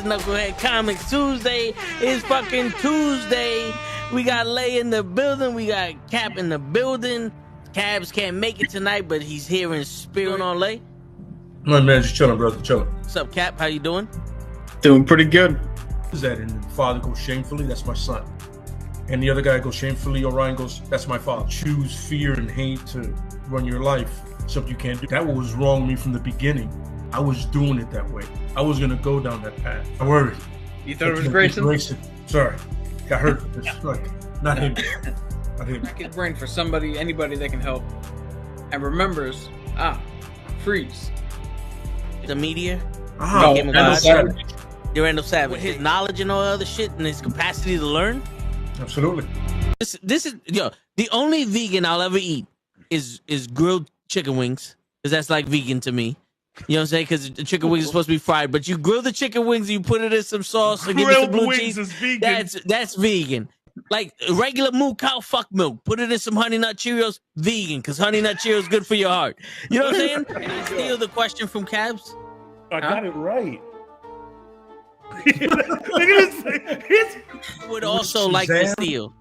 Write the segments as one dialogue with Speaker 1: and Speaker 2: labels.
Speaker 1: Knucklehead Comics Tuesday. It's fucking Tuesday. We got Lay in the building. We got Cap in the building. Cabs can't make it tonight, but he's here in spirit. On Lay.
Speaker 2: My man, just chilling, brother, chilling.
Speaker 1: What's up, Cap? How you doing?
Speaker 3: Doing pretty good.
Speaker 2: Is that and the father goes shamefully? That's my son. And the other guy goes shamefully. Orion goes, that's my father. Choose fear and hate to run your life. Something you can't do. That was wrong with me from the beginning. I was doing it that way. I was gonna go down that path. I worried.
Speaker 3: You thought it was Grayson?
Speaker 2: Sorry, got hurt. Like, not him. Not him.
Speaker 3: Crack his brain for somebody, anybody that can help, and remembers. Freeze.
Speaker 1: The media.
Speaker 2: Randall Savage.
Speaker 1: Randall Savage. With his knowledge and all other shit and his capacity to learn.
Speaker 2: Absolutely.
Speaker 1: This is the only vegan I'll ever eat is grilled chicken wings, because that's like vegan to me. You know what I'm saying? Because the chicken wings are supposed to be fried, but you grill the chicken wings and you put it in some sauce and give it some blue cheese.
Speaker 4: Is vegan.
Speaker 1: That's vegan. Like regular moo cow fuck milk. Put it in some Honey Nut Cheerios. Vegan, because Honey Nut Cheerios is good for your heart. You know what I'm saying? Can I steal the question from Cabs?
Speaker 4: I got it right. Look at his
Speaker 1: I would also like to steal.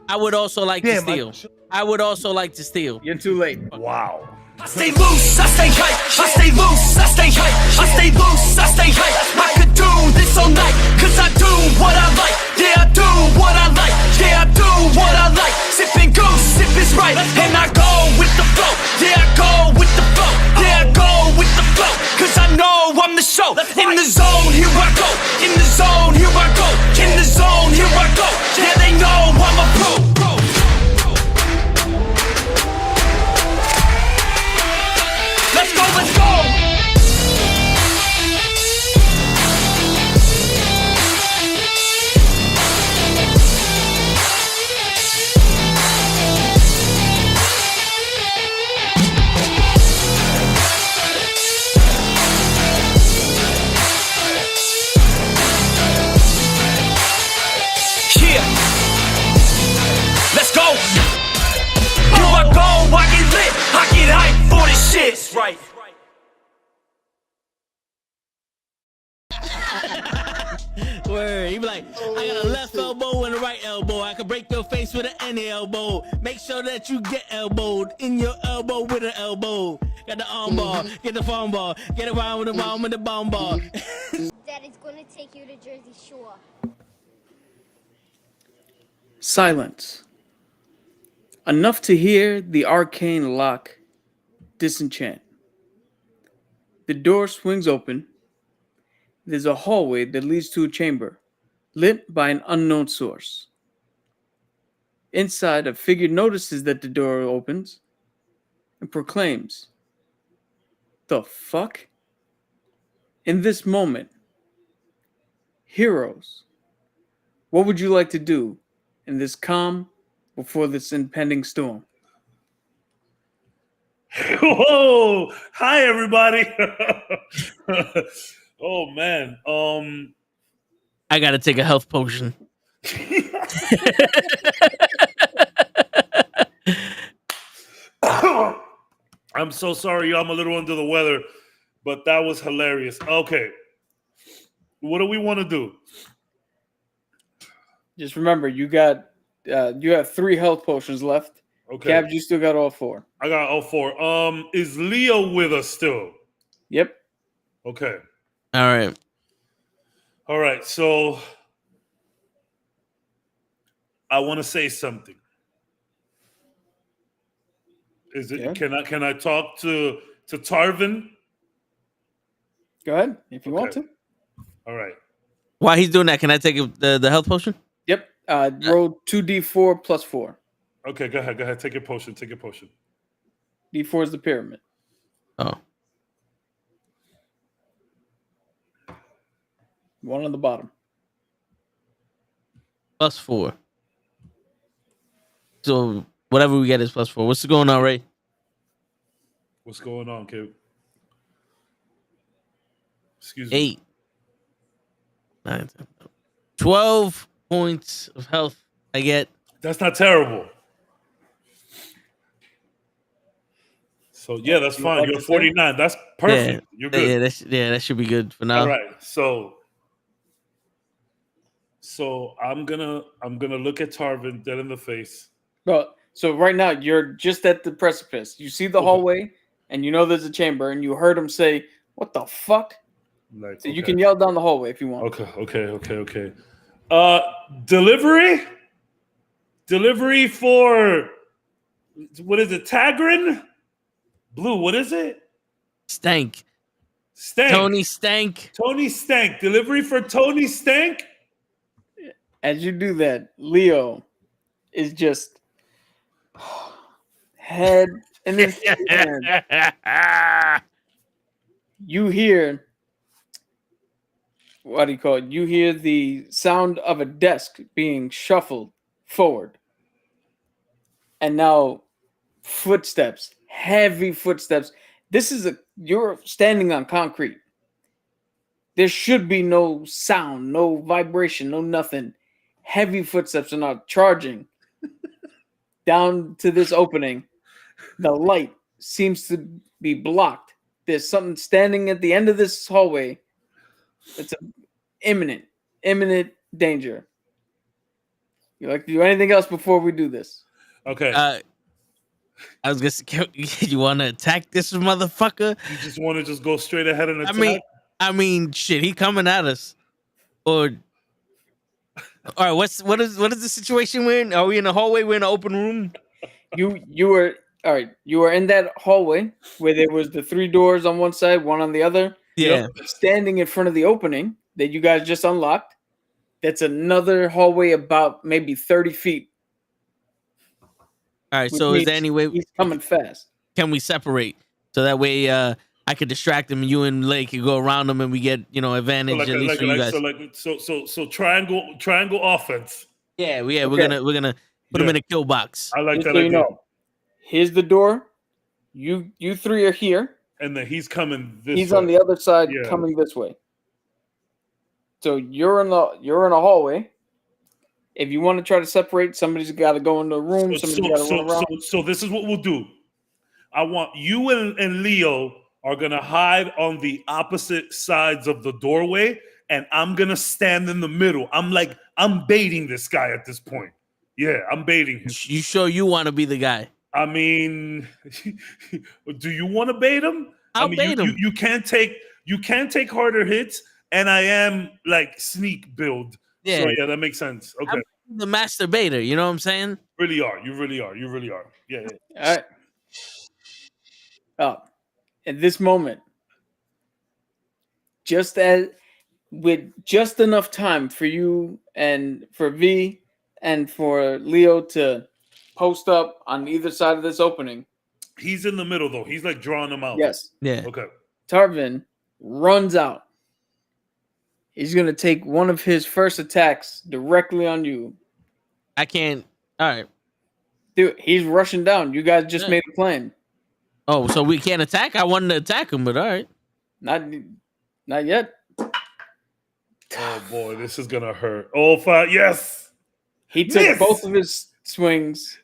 Speaker 1: I would also like to steal. I would also like to steal.
Speaker 3: You're too late.
Speaker 4: Wow.
Speaker 5: I stay loose, I stay hype, I stay loose, I stay hype, I stay loose, I stay hype. I could do this all night, cause I do what I like. Yeah, I do what I like, yeah, I do what I like. Sipping goose, if it's right, and I go with the flow. Yeah, I go with the flow, yeah, I go with the flow. Cause I know I'm the show. In the zone, here I go. In the zone, here I go. In the zone, here I go. Yeah, they know I'm a pro. Let's go, let's go! Yeah! Let's go! Here I go, I get lit, I get hyped for this shit! That's right.
Speaker 1: Word. He be like, I got a left elbow and a right elbow. I can break your face with an any elbow. Make sure that you get elbowed in your elbow with an elbow. Got the arm ball, get the phone ball, get around with the bomb with the bomb ball.
Speaker 6: Daddy's gonna take you to Jersey Shore.
Speaker 3: Silence. Enough to hear the arcane lock disenchant. The door swings open. There's a hallway that leads to a chamber, lit by an unknown source. Inside, a figure notices that the door opens and proclaims, "The fuck?" In this moment, heroes, what would you like to do in this calm before this impending storm?
Speaker 4: Whoa! Hi, everybody. Oh man.
Speaker 1: I gotta take a health potion.
Speaker 4: I'm so sorry, I'm a little under the weather, but that was hilarious. Okay. What do we want to do?
Speaker 3: Just remember, you have 3 health potions left.
Speaker 4: Okay.
Speaker 3: Cabs, you still got all 4.
Speaker 4: I got all 4. Is Leo with us still?
Speaker 3: Yep.
Speaker 4: Okay.
Speaker 1: All right.
Speaker 4: So I want to say something. Is it?
Speaker 3: Yeah.
Speaker 4: Can I talk to Tarvin?
Speaker 3: Go ahead if you want to.
Speaker 4: All right.
Speaker 1: While he's doing that, can I take the health potion?
Speaker 3: Yep. Roll 2d4 plus 4.
Speaker 4: Okay, go ahead. Take your potion.
Speaker 3: D4 is the pyramid.
Speaker 1: Oh.
Speaker 3: 1 on the bottom.
Speaker 1: +4. So whatever we get is +4. What's going on, Ray?
Speaker 4: What's going on, kid? Excuse me.
Speaker 1: 8, 9, 10, 12 points of health I get.
Speaker 4: That's not terrible. So yeah, that's fine. You're 49. That's perfect. You're good.
Speaker 1: Yeah, that should be good for now.
Speaker 4: All right. So So I'm gonna look at Tarvin dead in the face.
Speaker 3: Bro, so right now you're just at the precipice. You see the
Speaker 4: Okay.
Speaker 3: hallway, and you know there's a chamber, and you heard him say, "What the fuck?"
Speaker 4: Like,
Speaker 3: So you can yell down the hallway if you want.
Speaker 4: Okay. Delivery for what is it? Tagrin? Blue, what is it?
Speaker 1: Stank.
Speaker 4: Stank.
Speaker 1: Tony Stank.
Speaker 4: Tony Stank. Delivery for Tony Stank?
Speaker 3: As you do that, Leo is just head in his hand. You hear, what do you call it? You hear the sound of a desk being shuffled forward. And now footsteps, heavy footsteps. You're standing on concrete. There should be no sound, no vibration, no nothing. Heavy footsteps are now charging down to this opening. The light seems to be blocked. There's something standing at the end of this hallway. It's imminent danger. You like to do anything else before we do this?
Speaker 4: Okay.
Speaker 1: I was gonna say, you want to attack this motherfucker?
Speaker 4: You just want to go straight ahead and attack?
Speaker 1: I mean, shit, he coming at us. Or, all right, what is the situation we're in? Are we in a hallway? We're in an open room.
Speaker 3: You were all right. You were in that hallway where there was the 3 doors on one side, one on the other.
Speaker 1: Yeah.
Speaker 3: Standing in front of the opening that you guys just unlocked. That's another hallway about maybe 30 feet.
Speaker 1: All right. So is there any way
Speaker 3: he's coming fast?
Speaker 1: Can we separate so that way I could distract him? You and Lake can go around him, and we get advantage at least for you guys.
Speaker 4: So triangle offense.
Speaker 1: Yeah. We're gonna put him in a kill box.
Speaker 4: I like
Speaker 3: Just
Speaker 4: that
Speaker 3: so
Speaker 4: idea.
Speaker 3: you know, here's the door. You 3 are here.
Speaker 4: And then he's coming this
Speaker 3: He's
Speaker 4: way.
Speaker 3: on the other side, coming this way. So you're in a hallway. If you want to try to separate, somebody's got to go in the room. Somebody's got to run around.
Speaker 4: So this is what we'll do. I want you and Leo are gonna hide on the opposite sides of the doorway, and I'm gonna stand in the middle. I'm baiting this guy at this point. Yeah, I'm baiting him.
Speaker 1: You sure you want to be the guy?
Speaker 4: I mean, do you want to bait him?
Speaker 1: I'll bait him.
Speaker 4: You can't take harder hits, and I am like sneak build.
Speaker 1: Yeah.
Speaker 4: So yeah, that makes sense. Okay.
Speaker 1: I'm the masturbator, you know what I'm saying?
Speaker 4: You really are. Yeah.
Speaker 3: All right. Oh, at this moment, with just enough time for you and for V and for Leo to post up on either side of this opening.
Speaker 4: He's in the middle though. He's like drawing them out.
Speaker 3: Yes.
Speaker 1: Yeah.
Speaker 4: Okay.
Speaker 3: Tarvin runs out. He's going to take one of his first attacks directly on you.
Speaker 1: I can't. All right.
Speaker 3: Dude, he's rushing down. You guys just made a plan.
Speaker 1: Oh, so we can't attack? I wanted to attack him, but all right.
Speaker 3: Not yet.
Speaker 4: Oh boy, this is gonna hurt. Oh, fine. Yes.
Speaker 3: He took both of his swings.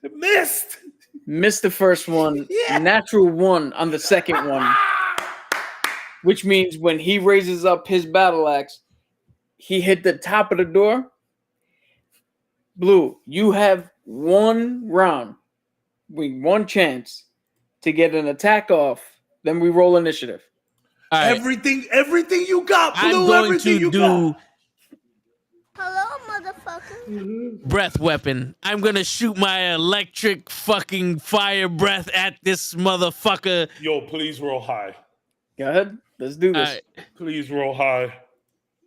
Speaker 3: Missed the first one. Yeah. Natural 1 on the second one. Which means when he raises up his battle axe, he hit the top of the door. Blue, you have 1 round. One chance to get an attack off. Then we roll initiative.
Speaker 1: All right.
Speaker 4: Everything you got, Blue.
Speaker 1: I'm going to do
Speaker 6: Hello, motherfucker.
Speaker 1: breath weapon. I'm going to shoot my electric fucking fire breath at this motherfucker.
Speaker 4: Yo, please roll high.
Speaker 3: Go ahead. Let's do this.
Speaker 1: All right.
Speaker 4: Please roll high.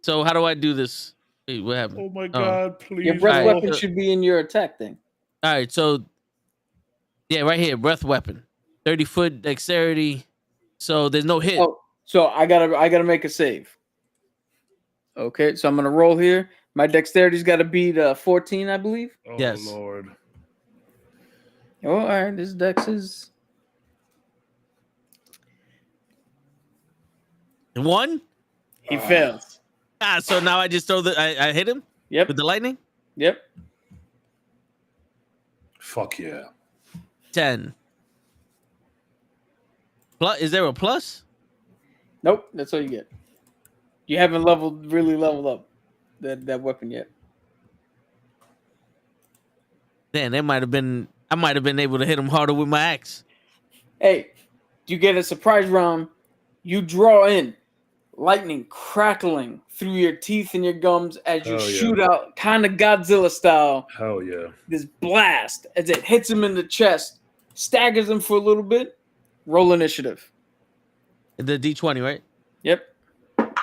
Speaker 1: So how do I do this? Wait, what happened?
Speaker 4: Oh my God, please.
Speaker 3: Your breath
Speaker 4: roll.
Speaker 3: weapon should be in your attack thing.
Speaker 1: All right, so yeah, right here, breath weapon, 30-foot dexterity. So there's no hit.
Speaker 3: Oh, so I gotta make a save. Okay, so I'm gonna roll here. My dexterity's got to beat 14, I believe.
Speaker 4: Oh
Speaker 1: Yes.
Speaker 4: Lord.
Speaker 3: Oh, all right. This dex is
Speaker 1: 1.
Speaker 3: he fails.
Speaker 1: So now I just throw I hit him.
Speaker 3: Yep.
Speaker 1: With the lightning.
Speaker 3: Yep.
Speaker 4: Fuck yeah.
Speaker 1: 10. Plus, is there a plus?
Speaker 3: Nope. That's all you get. You haven't really leveled up that weapon yet.
Speaker 1: Man, I might have been able to hit him harder with my axe.
Speaker 3: Hey, you get a surprise round. You draw in lightning crackling through your teeth and your gums as you shoot out, kind of Godzilla style.
Speaker 4: Hell yeah.
Speaker 3: This blast as it hits him in the chest, staggers him for a little bit. Roll initiative.
Speaker 1: The D20, right?
Speaker 3: Yep.
Speaker 4: 18.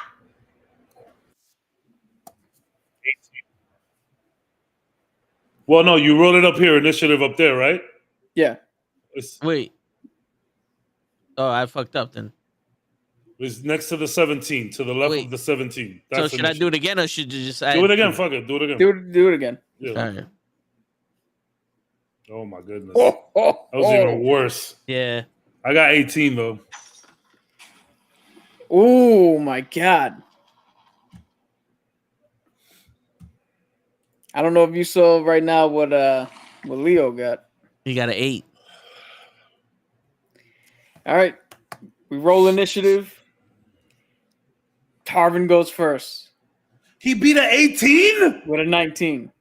Speaker 4: Well, no, you roll it up here, initiative up there, right?
Speaker 3: Yeah.
Speaker 1: Wait. Oh, I fucked up then.
Speaker 4: It's next to the 17, to the left of the 17.
Speaker 1: So
Speaker 4: That's
Speaker 1: should I do it again or should you just add
Speaker 4: Do it again, fuck it. Do it again.
Speaker 3: Do it again.
Speaker 4: Yeah.
Speaker 1: All right.
Speaker 4: Oh my goodness. That was even worse.
Speaker 1: Yeah.
Speaker 4: I got 18 though.
Speaker 3: Oh my god. I don't know if you saw right now what Leo got.
Speaker 1: He got an 8.
Speaker 3: All right. We roll initiative. Tarvin goes first.
Speaker 4: He beat an 18?
Speaker 3: With a 19.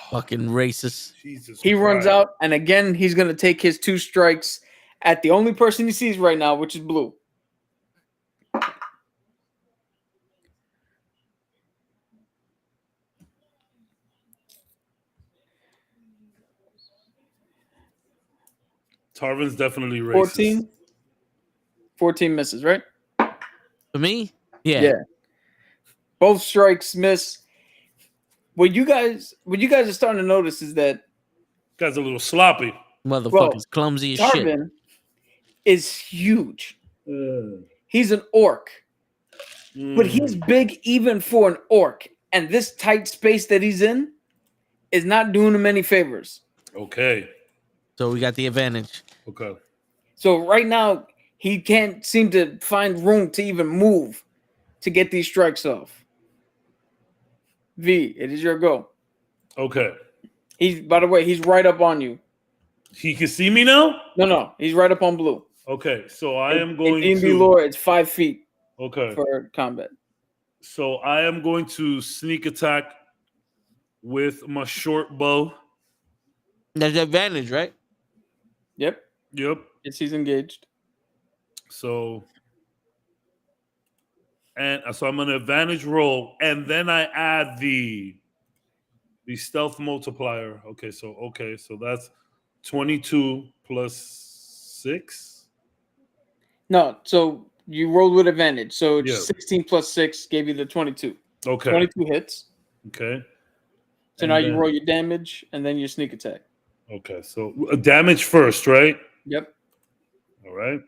Speaker 1: Fucking racist.
Speaker 4: Jesus
Speaker 3: He
Speaker 4: Christ.
Speaker 3: runs out, and again, he's going to take his 2 strikes at the only person he sees right now, which is Blue.
Speaker 4: Tarvin's definitely racist.
Speaker 3: 14. 14 misses, right?
Speaker 1: For me? Yeah.
Speaker 3: Yeah. Both strikes miss. What you guys are starting to notice is that
Speaker 4: Guy's a little sloppy.
Speaker 1: Motherfucker's clumsy as shit.
Speaker 3: Tarvin is huge. He's an orc. But he's big even for an orc. And this tight space that he's in is not doing him any favors.
Speaker 4: Okay.
Speaker 1: So we got the advantage.
Speaker 4: Okay.
Speaker 3: So right now, he can't seem to find room to even move to get these strikes off. V, it is your go.
Speaker 4: Okay.
Speaker 3: By the way, he's right up on you.
Speaker 4: He can see me now?
Speaker 3: No, he's right up on Blue.
Speaker 4: Okay, so I am going
Speaker 3: in D&D
Speaker 4: to
Speaker 3: lore, it's 5 feet
Speaker 4: Okay.
Speaker 3: for combat.
Speaker 4: So I am going to sneak attack with my short bow.
Speaker 1: That's the advantage, right?
Speaker 3: Yep. He's engaged.
Speaker 4: So I'm an advantage roll, and then I add the stealth multiplier. Okay, so that's 22 plus 6.
Speaker 3: No, so you rolled with advantage. So it's
Speaker 4: Yeah.
Speaker 3: 16 plus 6 gave you the 22.
Speaker 4: Okay.
Speaker 3: 22 hits.
Speaker 4: Okay.
Speaker 3: So now you roll your damage and then your sneak attack.
Speaker 4: Okay, so damage first, right?
Speaker 3: Yep.
Speaker 4: All right.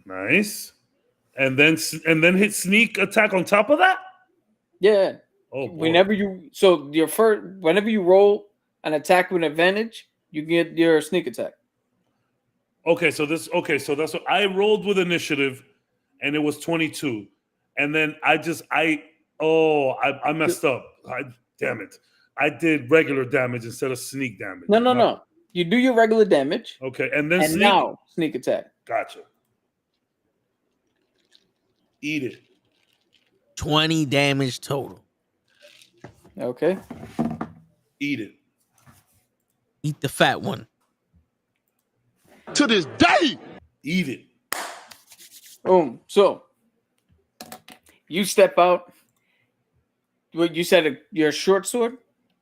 Speaker 4: Nice. And then hit sneak attack on top of that?
Speaker 3: Yeah.
Speaker 4: Oh, boy.
Speaker 3: Whenever you roll an attack with advantage, you get your sneak attack.
Speaker 4: Okay, so that's what I rolled with initiative, and it was 22, and then I messed up. Damn it! I did regular damage instead of sneak damage.
Speaker 3: No. You do your regular damage.
Speaker 4: Okay, and then
Speaker 3: now sneak attack.
Speaker 4: Gotcha. Eat it.
Speaker 1: 20 damage total.
Speaker 3: Okay.
Speaker 4: Eat it.
Speaker 1: Eat the fat one.
Speaker 7: To this day.
Speaker 4: Eat it.
Speaker 3: Boom. So you step out. What you said? Your short sword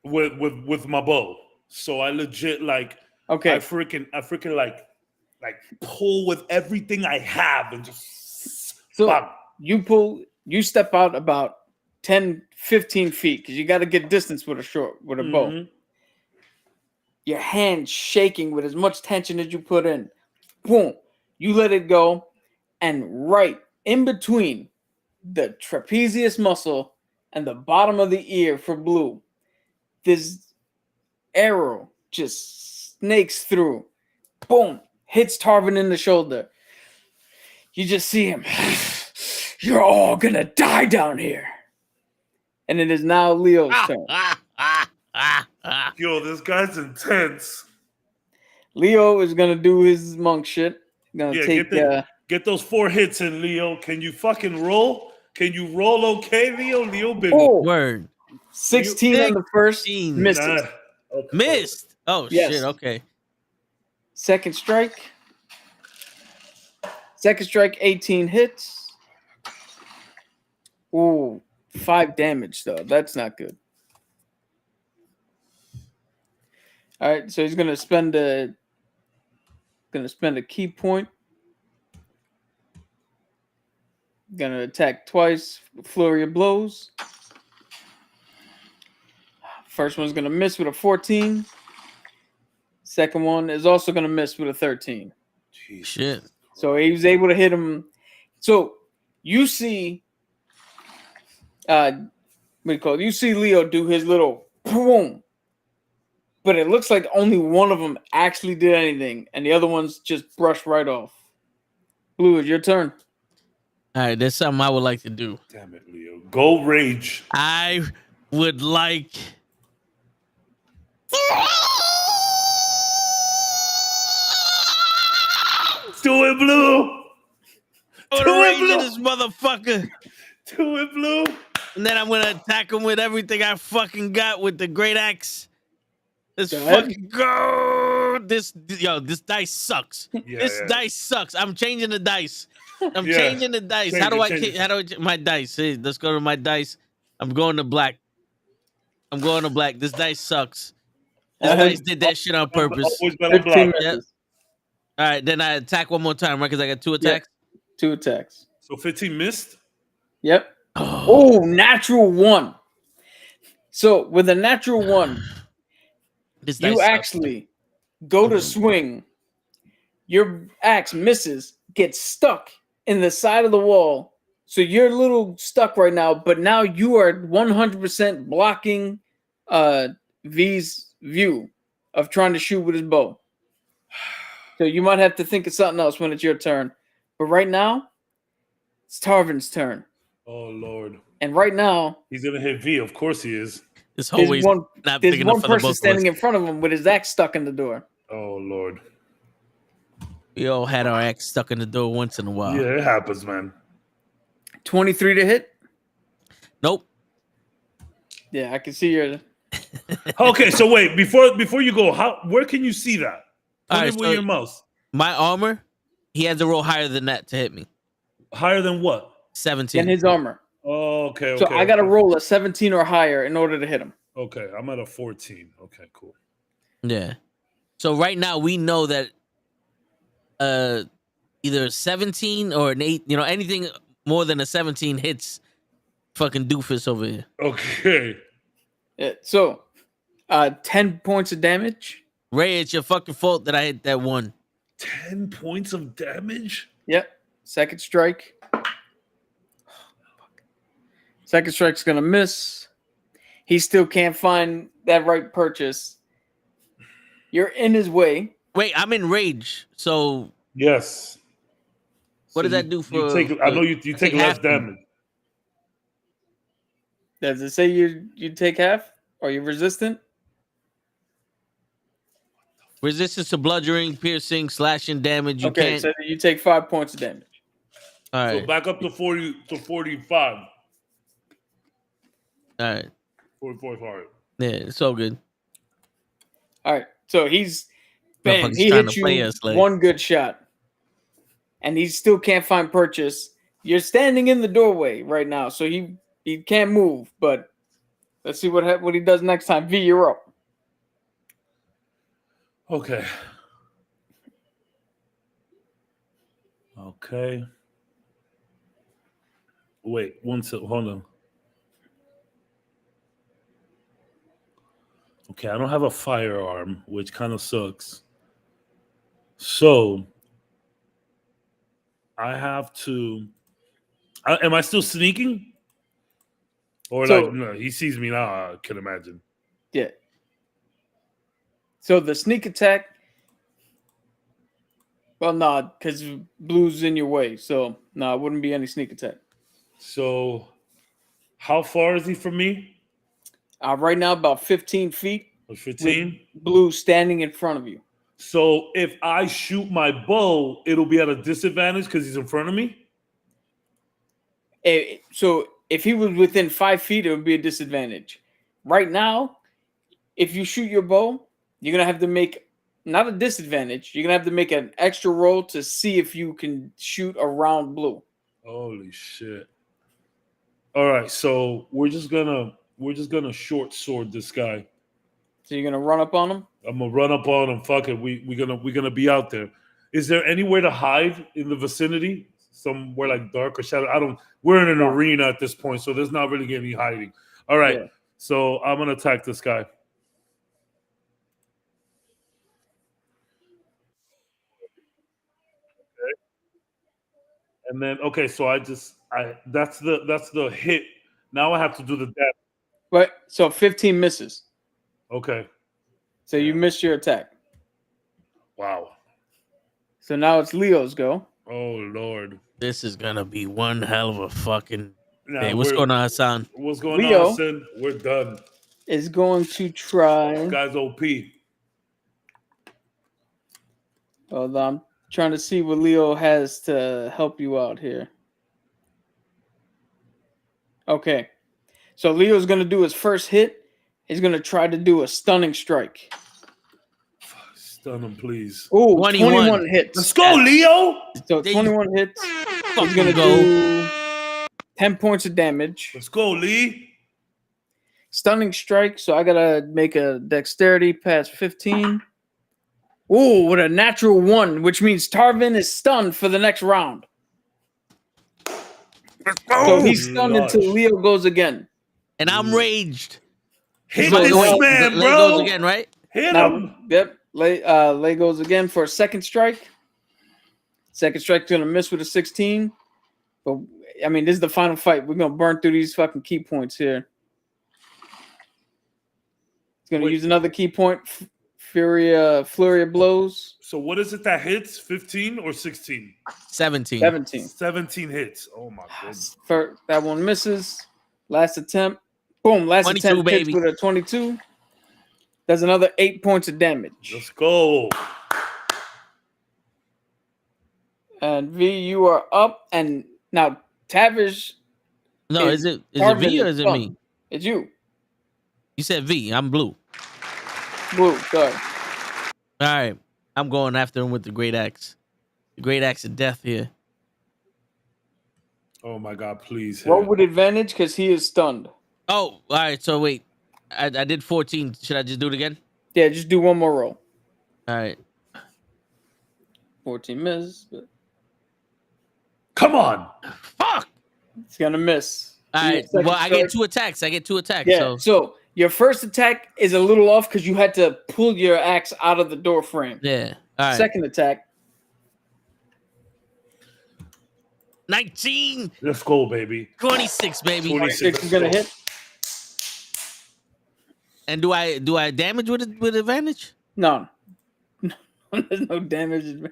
Speaker 4: with my bow. So I legit I freaking like pull with everything I have and just bang.
Speaker 3: You step out about 10, 15 feet because you got to get distance with a bow. Your hand shaking with as much tension as you put in. Boom. You let it go. And right in between the trapezius muscle and the bottom of the ear for Blue, this arrow just snakes through. Boom. Hits Tarvin in the shoulder. You just see him. You're all gonna die down here. And it is now Leo's turn.
Speaker 4: Yo, this guy's intense.
Speaker 3: Leo is gonna do his monk shit.
Speaker 4: Get those 4 hits in, Leo. Can you fucking roll? Can you roll okay, Leo? Leo been
Speaker 1: Word.
Speaker 3: 16 on the first misses.
Speaker 1: Missed. Oh
Speaker 3: Yes.
Speaker 1: shit. Okay.
Speaker 3: Second strike. Second strike, 18 hits. Ooh, 5 damage though. That's not good. All right, so he's gonna spend a key point. Gonna attack twice. Flurry of blows. First one's gonna miss with a 14. Second one is also gonna miss with a 13.
Speaker 1: Shit.
Speaker 3: So he was able to hit him. So you see, what do you call it? You see Leo do his little boom, but it looks like only one of them actually did anything, and the other ones just brushed right off. Blue, it's your turn.
Speaker 1: All right, there's something I would like to do.
Speaker 4: Damn it, Leo. Go rage.
Speaker 1: I would like
Speaker 4: Do it, Blue.
Speaker 1: to
Speaker 4: Do it,
Speaker 1: rage
Speaker 4: Blue.
Speaker 1: at this motherfucker.
Speaker 4: Do it, Blue.
Speaker 1: And then I'm gonna attack him with everything I fucking got with the great axe. Let's
Speaker 3: Go ahead.
Speaker 1: fucking go. This dice sucks.
Speaker 4: Yeah,
Speaker 1: This
Speaker 4: yeah.
Speaker 1: dice sucks. I'm changing the dice. I'm
Speaker 4: Yeah.
Speaker 1: changing the dice.
Speaker 4: Change
Speaker 1: How do
Speaker 4: it, change it.
Speaker 1: how do I my dice? Hey, let's go to my dice. I'm going to black. I'm going to black. This dice sucks. This dice did that shit on purpose.
Speaker 4: Always better
Speaker 3: 15
Speaker 4: block.
Speaker 3: misses.
Speaker 1: All right, then I attack one more time, right? Because I got 2 attacks.
Speaker 3: 2 attacks.
Speaker 4: So 15 missed.
Speaker 3: Yep. Oh, natural 1. So with a natural 1,
Speaker 1: This dice
Speaker 3: you
Speaker 1: sucks.
Speaker 3: actually go to swing. Your axe misses, gets stuck in the side of the wall. So you're a little stuck right now, but now you are 100% blocking V's view of trying to shoot with his bow. So you might have to think of something else when it's your turn. But right now, it's Tarvin's turn.
Speaker 4: Oh Lord.
Speaker 3: And right now,
Speaker 4: He's gonna hit V. Of course he is.
Speaker 1: This
Speaker 3: there's
Speaker 1: always
Speaker 3: one,
Speaker 1: not
Speaker 3: there's
Speaker 1: big
Speaker 3: one
Speaker 1: enough for the
Speaker 3: person
Speaker 1: both of
Speaker 3: standing
Speaker 1: us.
Speaker 3: in front of him with his axe stuck in the door.
Speaker 4: Oh Lord.
Speaker 1: We all had our axe stuck in the door once in a while.
Speaker 4: Yeah, it happens, man.
Speaker 3: 23 to hit.
Speaker 1: Nope.
Speaker 3: Yeah, I can see your.
Speaker 4: Okay, so wait, before you go, where can you see that?
Speaker 1: All
Speaker 4: Put
Speaker 1: right,
Speaker 4: it with
Speaker 1: so
Speaker 4: your mouse.
Speaker 1: my armor, he has to roll higher than that to hit me.
Speaker 4: Higher than what?
Speaker 1: 17.
Speaker 3: And his armor.
Speaker 4: Oh, okay.
Speaker 3: So I got to roll a 17 or higher in order to hit him.
Speaker 4: Okay, I'm at a 14. Okay, cool.
Speaker 1: Yeah. So right now we know that either 17 or an 8, anything more than a 17 hits fucking doofus over here.
Speaker 4: Okay.
Speaker 3: Yeah, so 10 points of damage.
Speaker 1: Ray, it's your fucking fault that I hit that one.
Speaker 4: 10 points of damage?
Speaker 3: Yep. Second strike. Second strike's going to miss. He still can't find that right purchase. You're in his way.
Speaker 1: Wait, I'm in rage. So
Speaker 4: Yes.
Speaker 1: what does
Speaker 4: you-
Speaker 1: that do for?
Speaker 4: I know you take less
Speaker 1: half
Speaker 4: damage.
Speaker 3: Does it say you take half? Or you're resistant?
Speaker 1: Resistance to bludgeoning, piercing, slashing damage. You
Speaker 3: Okay,
Speaker 1: can't.
Speaker 3: so you take 5 points of damage.
Speaker 1: All right.
Speaker 4: So back up to 40 to 45.
Speaker 1: All right.
Speaker 4: 44 is hard.
Speaker 1: Yeah, it's all good.
Speaker 3: All right. So he's bam,
Speaker 1: Motherfucker's
Speaker 3: he
Speaker 1: trying
Speaker 3: hit
Speaker 1: to play
Speaker 3: you
Speaker 1: us, like-
Speaker 3: one good shot. And he still can't find purchase. You're standing in the doorway right now, so he can't move, but let's see what he does next time. V, you're up.
Speaker 4: Okay. Okay. Wait, one second. Hold on. Okay, I don't have a firearm, which kind of sucks. So I have to. Am I still sneaking? Or
Speaker 3: So-
Speaker 4: like, no, he sees me now. I can imagine.
Speaker 3: Yeah. So the sneak attack. Well, no, because blue's in your way. So no, it wouldn't be any sneak attack.
Speaker 4: So, how far is he from me?
Speaker 3: Right now, about 15 feet.
Speaker 4: 15.
Speaker 3: Blue standing in front of you.
Speaker 4: So if I shoot my bow, it'll be at a disadvantage because he's in front of me.
Speaker 3: So if he was within 5 feet, it would be a disadvantage. Right now, if you shoot your bow, you're gonna have to make not a disadvantage. You're gonna have to make an extra roll to see if you can shoot around blue.
Speaker 4: Holy shit! All right, so we're just gonna short sword this guy.
Speaker 3: So you're gonna run up on him.
Speaker 4: I'm gonna run up on him. Fuck it. We're gonna be out there. Is there anywhere to hide in the vicinity? Somewhere like dark or shadow? I don't. We're in an arena at this point, so there's not really any hiding. All right.
Speaker 3: Yeah.
Speaker 4: So I'm gonna attack this guy. Okay. And then so that's the hit. Now I have to do the damage.
Speaker 3: But so 15 misses.
Speaker 4: Okay.
Speaker 3: So you missed your attack.
Speaker 4: Wow.
Speaker 3: So now it's Leo's go.
Speaker 4: Oh Lord.
Speaker 1: This is gonna be one hell of a fucking
Speaker 4: Nah,
Speaker 1: day. What's going on, Hassan?
Speaker 4: What's going
Speaker 3: Leo.
Speaker 4: on, Sin? We're done.
Speaker 3: Is going to try.
Speaker 4: This guy's OP.
Speaker 3: Hold on. I'm trying to see what Leo has to help you out here. Okay. So Leo's going to do his first hit. He's going to try to do a stunning strike.
Speaker 4: Stun him, please.
Speaker 3: Ooh,
Speaker 1: 21.
Speaker 3: 21 hits.
Speaker 4: Let's go, Leo.
Speaker 3: So
Speaker 1: There
Speaker 3: 21 hits. He's going to
Speaker 1: go.
Speaker 3: do 10 points of damage.
Speaker 4: Let's go, Lee.
Speaker 3: Stunning strike. So I got to make a dexterity past 15. Ooh, with a natural 1, which means Tarvin is stunned for the next round. So he's stunned until Leo goes again.
Speaker 1: And I'm raged.
Speaker 4: Hit
Speaker 3: So
Speaker 4: this
Speaker 3: wait,
Speaker 4: man,
Speaker 1: Lay
Speaker 4: bro.
Speaker 1: goes again, right?
Speaker 4: Hit
Speaker 3: Now,
Speaker 4: him.
Speaker 3: yep. Lay goes again for a second strike. Second strike's gonna miss with a 16. But I mean, this is the final fight. We're gonna burn through these fucking key points here. He's gonna use another key point. Flurry of blows.
Speaker 4: So what is it that hits? 15 or 16?
Speaker 1: 17.
Speaker 3: 17.
Speaker 4: 17 hits. Oh my goodness.
Speaker 3: That one misses. Last attempt. Boom. Last
Speaker 1: 22,
Speaker 3: attempt hits
Speaker 1: baby.
Speaker 3: with a 22. That's another 8 points of damage.
Speaker 4: Let's go.
Speaker 3: And V, you are up. And now Tavish.
Speaker 1: No, is it V or is it me?
Speaker 3: It's you.
Speaker 1: You said V. I'm blue.
Speaker 3: Blue. Sorry.
Speaker 1: All right. I'm going after him with the great axe. The great axe of death here.
Speaker 4: Oh my God, please.
Speaker 3: Roll with advantage because he is stunned.
Speaker 1: Oh, all right. So wait. I did 14. Should I just do it again?
Speaker 3: Yeah, just do one more roll.
Speaker 1: All right.
Speaker 3: 14 misses. But
Speaker 4: Come on.
Speaker 1: Fuck.
Speaker 3: it's going to miss.
Speaker 1: All right.
Speaker 3: Second
Speaker 1: Well, I
Speaker 3: strike.
Speaker 1: get 2 attacks.
Speaker 3: Yeah, so your first attack is a little off because you had to pull your axe out of the door frame.
Speaker 1: Yeah. All right.
Speaker 3: Second attack.
Speaker 1: 19.
Speaker 4: Let's go, baby.
Speaker 1: 26, baby.
Speaker 4: 26.
Speaker 3: 6 is going to hit.
Speaker 1: And do I damage with advantage?
Speaker 3: No. There's no damage.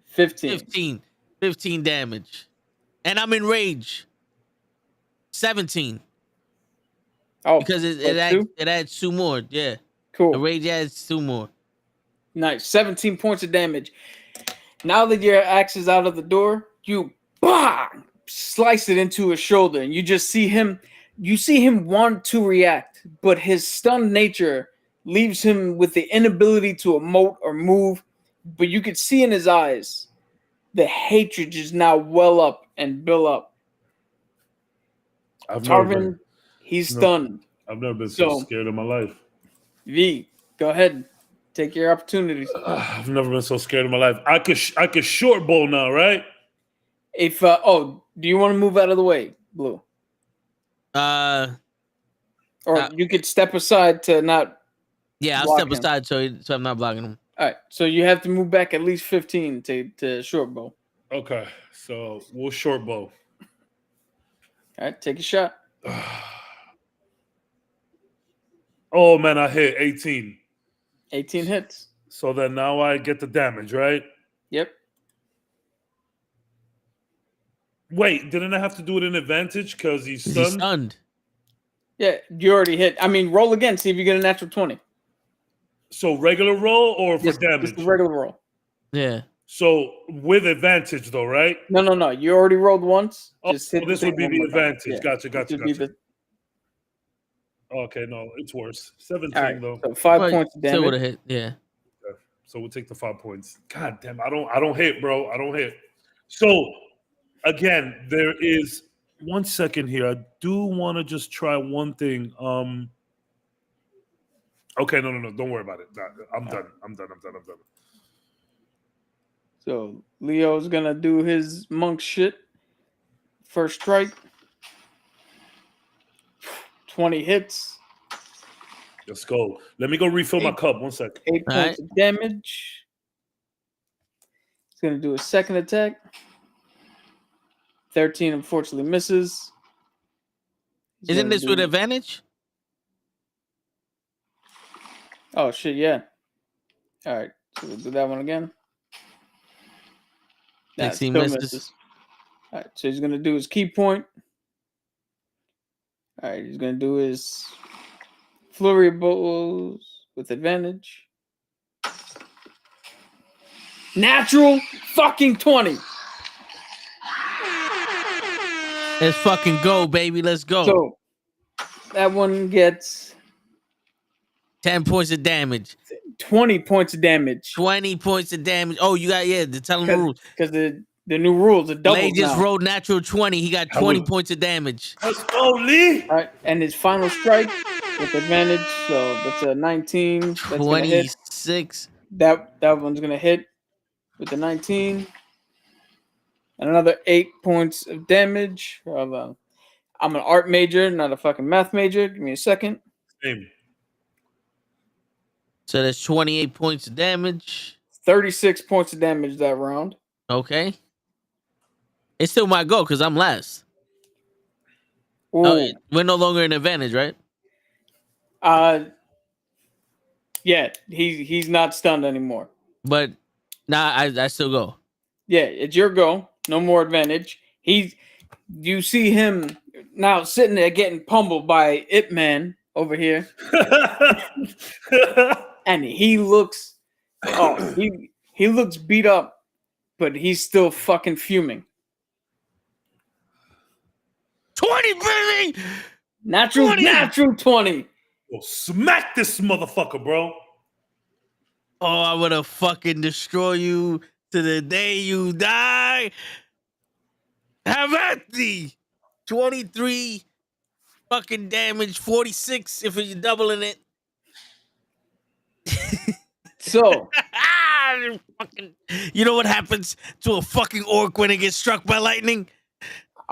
Speaker 3: 15.
Speaker 1: 15 damage. And I'm in rage. 17.
Speaker 3: Oh,
Speaker 1: Because it adds 2 more. Yeah.
Speaker 3: cool.
Speaker 1: The rage adds 2 more.
Speaker 3: Nice. 17 points of damage. Now that your axe is out of the door, you slice it into his shoulder, and you just see him. You see him want to react, but his stunned nature leaves him with the inability to emote or move. But you could see in his eyes the hatred just now well up and build up. Tarvin, he's stunned.
Speaker 4: I've never been so scared in my life.
Speaker 3: V, go ahead. Take your opportunities.
Speaker 4: I've never been so scared in my life. I could short bow now, right?
Speaker 3: If do you want to move out of the way, Blue? Or you could step aside to not.
Speaker 1: Yeah, I'll
Speaker 3: block
Speaker 1: step
Speaker 3: him.
Speaker 1: aside so I'm not blocking him.
Speaker 3: All right, so you have to move back at least 15 to short bow.
Speaker 4: Okay, so we'll short bow.
Speaker 3: All right, take a shot.
Speaker 4: Oh man, I hit 18.
Speaker 3: 18 hits.
Speaker 4: So then now I get the damage, right?
Speaker 3: Yep.
Speaker 4: Wait, didn't I have to do it in advantage because he's
Speaker 1: He's
Speaker 4: stunned?
Speaker 1: stunned.
Speaker 3: Yeah, you already hit. I mean, roll again. See if you get a natural 20.
Speaker 4: So regular roll or for damage?
Speaker 3: Just the regular roll.
Speaker 1: Yeah.
Speaker 4: So with advantage though, right?
Speaker 3: No. You already rolled once.
Speaker 4: Oh,
Speaker 3: Just
Speaker 4: so
Speaker 3: hit
Speaker 4: this
Speaker 3: the
Speaker 4: would be
Speaker 3: thing
Speaker 4: the
Speaker 3: one more time.
Speaker 4: advantage.
Speaker 3: Yeah.
Speaker 4: Gotcha.
Speaker 3: This would be
Speaker 4: Okay, no, it's worse. 17
Speaker 3: All right,
Speaker 4: though.
Speaker 3: so 5
Speaker 1: But
Speaker 3: points of
Speaker 1: still would have
Speaker 3: damage.
Speaker 1: hit. Yeah.
Speaker 4: So we'll take the 5 points. God damn, I don't hit, bro. I don't hit. So again, there is 1 second here. I do want to just try one thing. Okay, no. Don't worry about it. Nah, I'm done. I'm done.
Speaker 3: So Leo's gonna do his monk shit. First strike. 20 hits.
Speaker 4: Let's go. Let me go refill my cup. 1 second.
Speaker 3: 8
Speaker 1: All
Speaker 3: points
Speaker 1: right.
Speaker 3: of damage. He's gonna do a second attack. 13 unfortunately misses. He's
Speaker 1: Isn't
Speaker 3: gonna
Speaker 1: this with
Speaker 3: do-
Speaker 1: advantage?
Speaker 3: Oh shit, yeah. All right, so we'll do that one again. Nah,
Speaker 1: 16
Speaker 3: still
Speaker 1: misses.
Speaker 3: All right, so he's gonna do his key point. All right, he's gonna do his flurry of blows with advantage. Natural fucking 20.
Speaker 1: Let's fucking go, baby. Let's go.
Speaker 3: So that one gets
Speaker 1: 10 points of damage.
Speaker 3: 20 points of damage.
Speaker 1: 20 points of damage. Oh, you got, yeah, tell him the rules.
Speaker 3: Because the new rules are double
Speaker 1: Lay just
Speaker 3: now.
Speaker 1: rolled natural 20. He got 20 points of damage.
Speaker 4: Let's go, Lee.
Speaker 3: All right, and his final strike with advantage. So that's a 19. That's gonna hit.
Speaker 1: 26.
Speaker 3: That one's gonna hit with the 19. And another 8 points of damage. I'm an art major, not a fucking math major. Give me a second.
Speaker 4: Same.
Speaker 1: So that's 28 points of damage.
Speaker 3: 36 points of damage that round.
Speaker 1: Okay. It still might go because I'm last.
Speaker 3: Ooh.
Speaker 1: Oh, we're no longer in advantage, right?
Speaker 3: Yeah, he's not stunned anymore.
Speaker 1: But nah, I still go.
Speaker 3: Yeah, it's your go. No more advantage. You see him now sitting there getting pummeled by Ip Man over here, and he looks he looks beat up, but he's still fucking fuming.
Speaker 1: 20, baby!
Speaker 3: Natural 20.
Speaker 4: Well, smack this motherfucker, bro.
Speaker 1: Oh, I would have fucking destroy you to the day you die. Have at thee. 23 fucking damage, 46 if you're doubling it.
Speaker 3: So
Speaker 1: you know what happens to a fucking orc when it gets struck by lightning?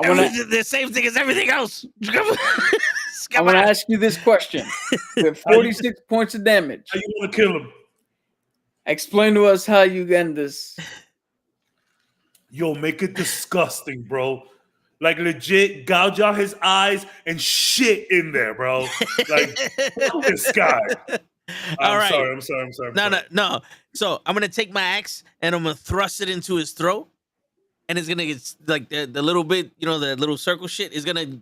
Speaker 1: The same thing as everything else.
Speaker 3: I want to ask you this question. With 46 points of damage.
Speaker 4: How you want to kill him?
Speaker 3: Explain to us how you end this.
Speaker 4: Yo, make it disgusting, bro. Like legit, gouge out his eyes and shit in there, bro. Like fuck this guy. I'm sorry.
Speaker 1: No. So I'm gonna take my axe and I'm gonna thrust it into his throat, and it's gonna get like the little bit, the little circle shit is gonna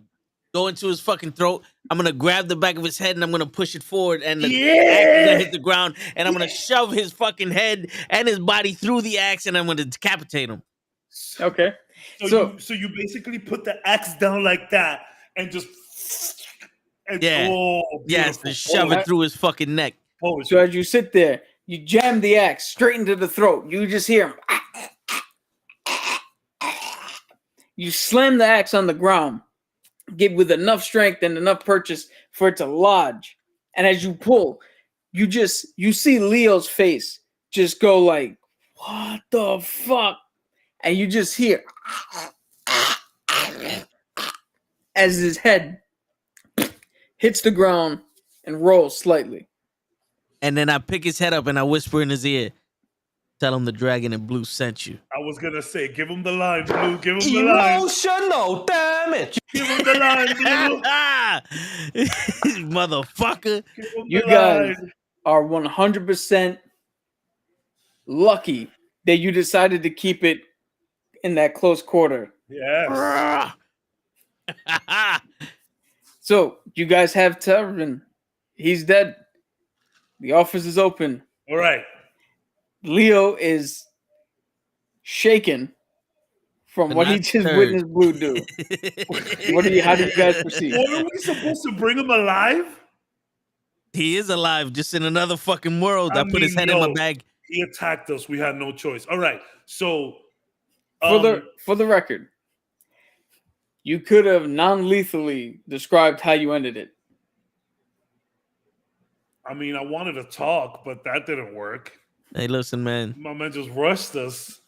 Speaker 1: go into his fucking throat. I'm gonna grab the back of his head and I'm gonna push it forward, and the axe is gonna hit the ground, and I'm gonna shove his fucking head and his body through the axe, and I'm gonna decapitate him.
Speaker 3: Okay.
Speaker 4: So you basically put the axe down like that and just
Speaker 1: Yes, to shove it through his fucking neck.
Speaker 3: So as you sit there, you jam the axe straight into the throat. You just hear him. You slam the axe on the ground, get with enough strength and enough purchase for it to lodge. And as you pull, you see Leo's face just go like, what the fuck? And you just hear as his head hits the ground and rolls slightly.
Speaker 1: And then I pick his head up and I whisper in his ear, tell him the dragon in blue sent you.
Speaker 4: I was gonna say, give him the line, Blue. Give him the line.
Speaker 5: Emotional damage.
Speaker 4: Give him the line, Blue.
Speaker 1: Motherfucker.
Speaker 3: You guys are 100% lucky that you decided to keep it in that close quarter.
Speaker 4: Yes.
Speaker 3: So you guys have Tevin. He's dead. The office is open.
Speaker 4: All right.
Speaker 3: Leo is shaken from what he just witnessed Blue do. How do you guys proceed?
Speaker 4: What, are we supposed to bring him alive?
Speaker 1: He is alive, just in another fucking world. I put his head in my bag.
Speaker 4: He attacked us. We had no choice. All right. So
Speaker 3: For the record, you could have non-lethally described how you ended it.
Speaker 4: I mean, I wanted to talk, but that didn't work.
Speaker 1: Hey, listen, man.
Speaker 4: My man just rushed us.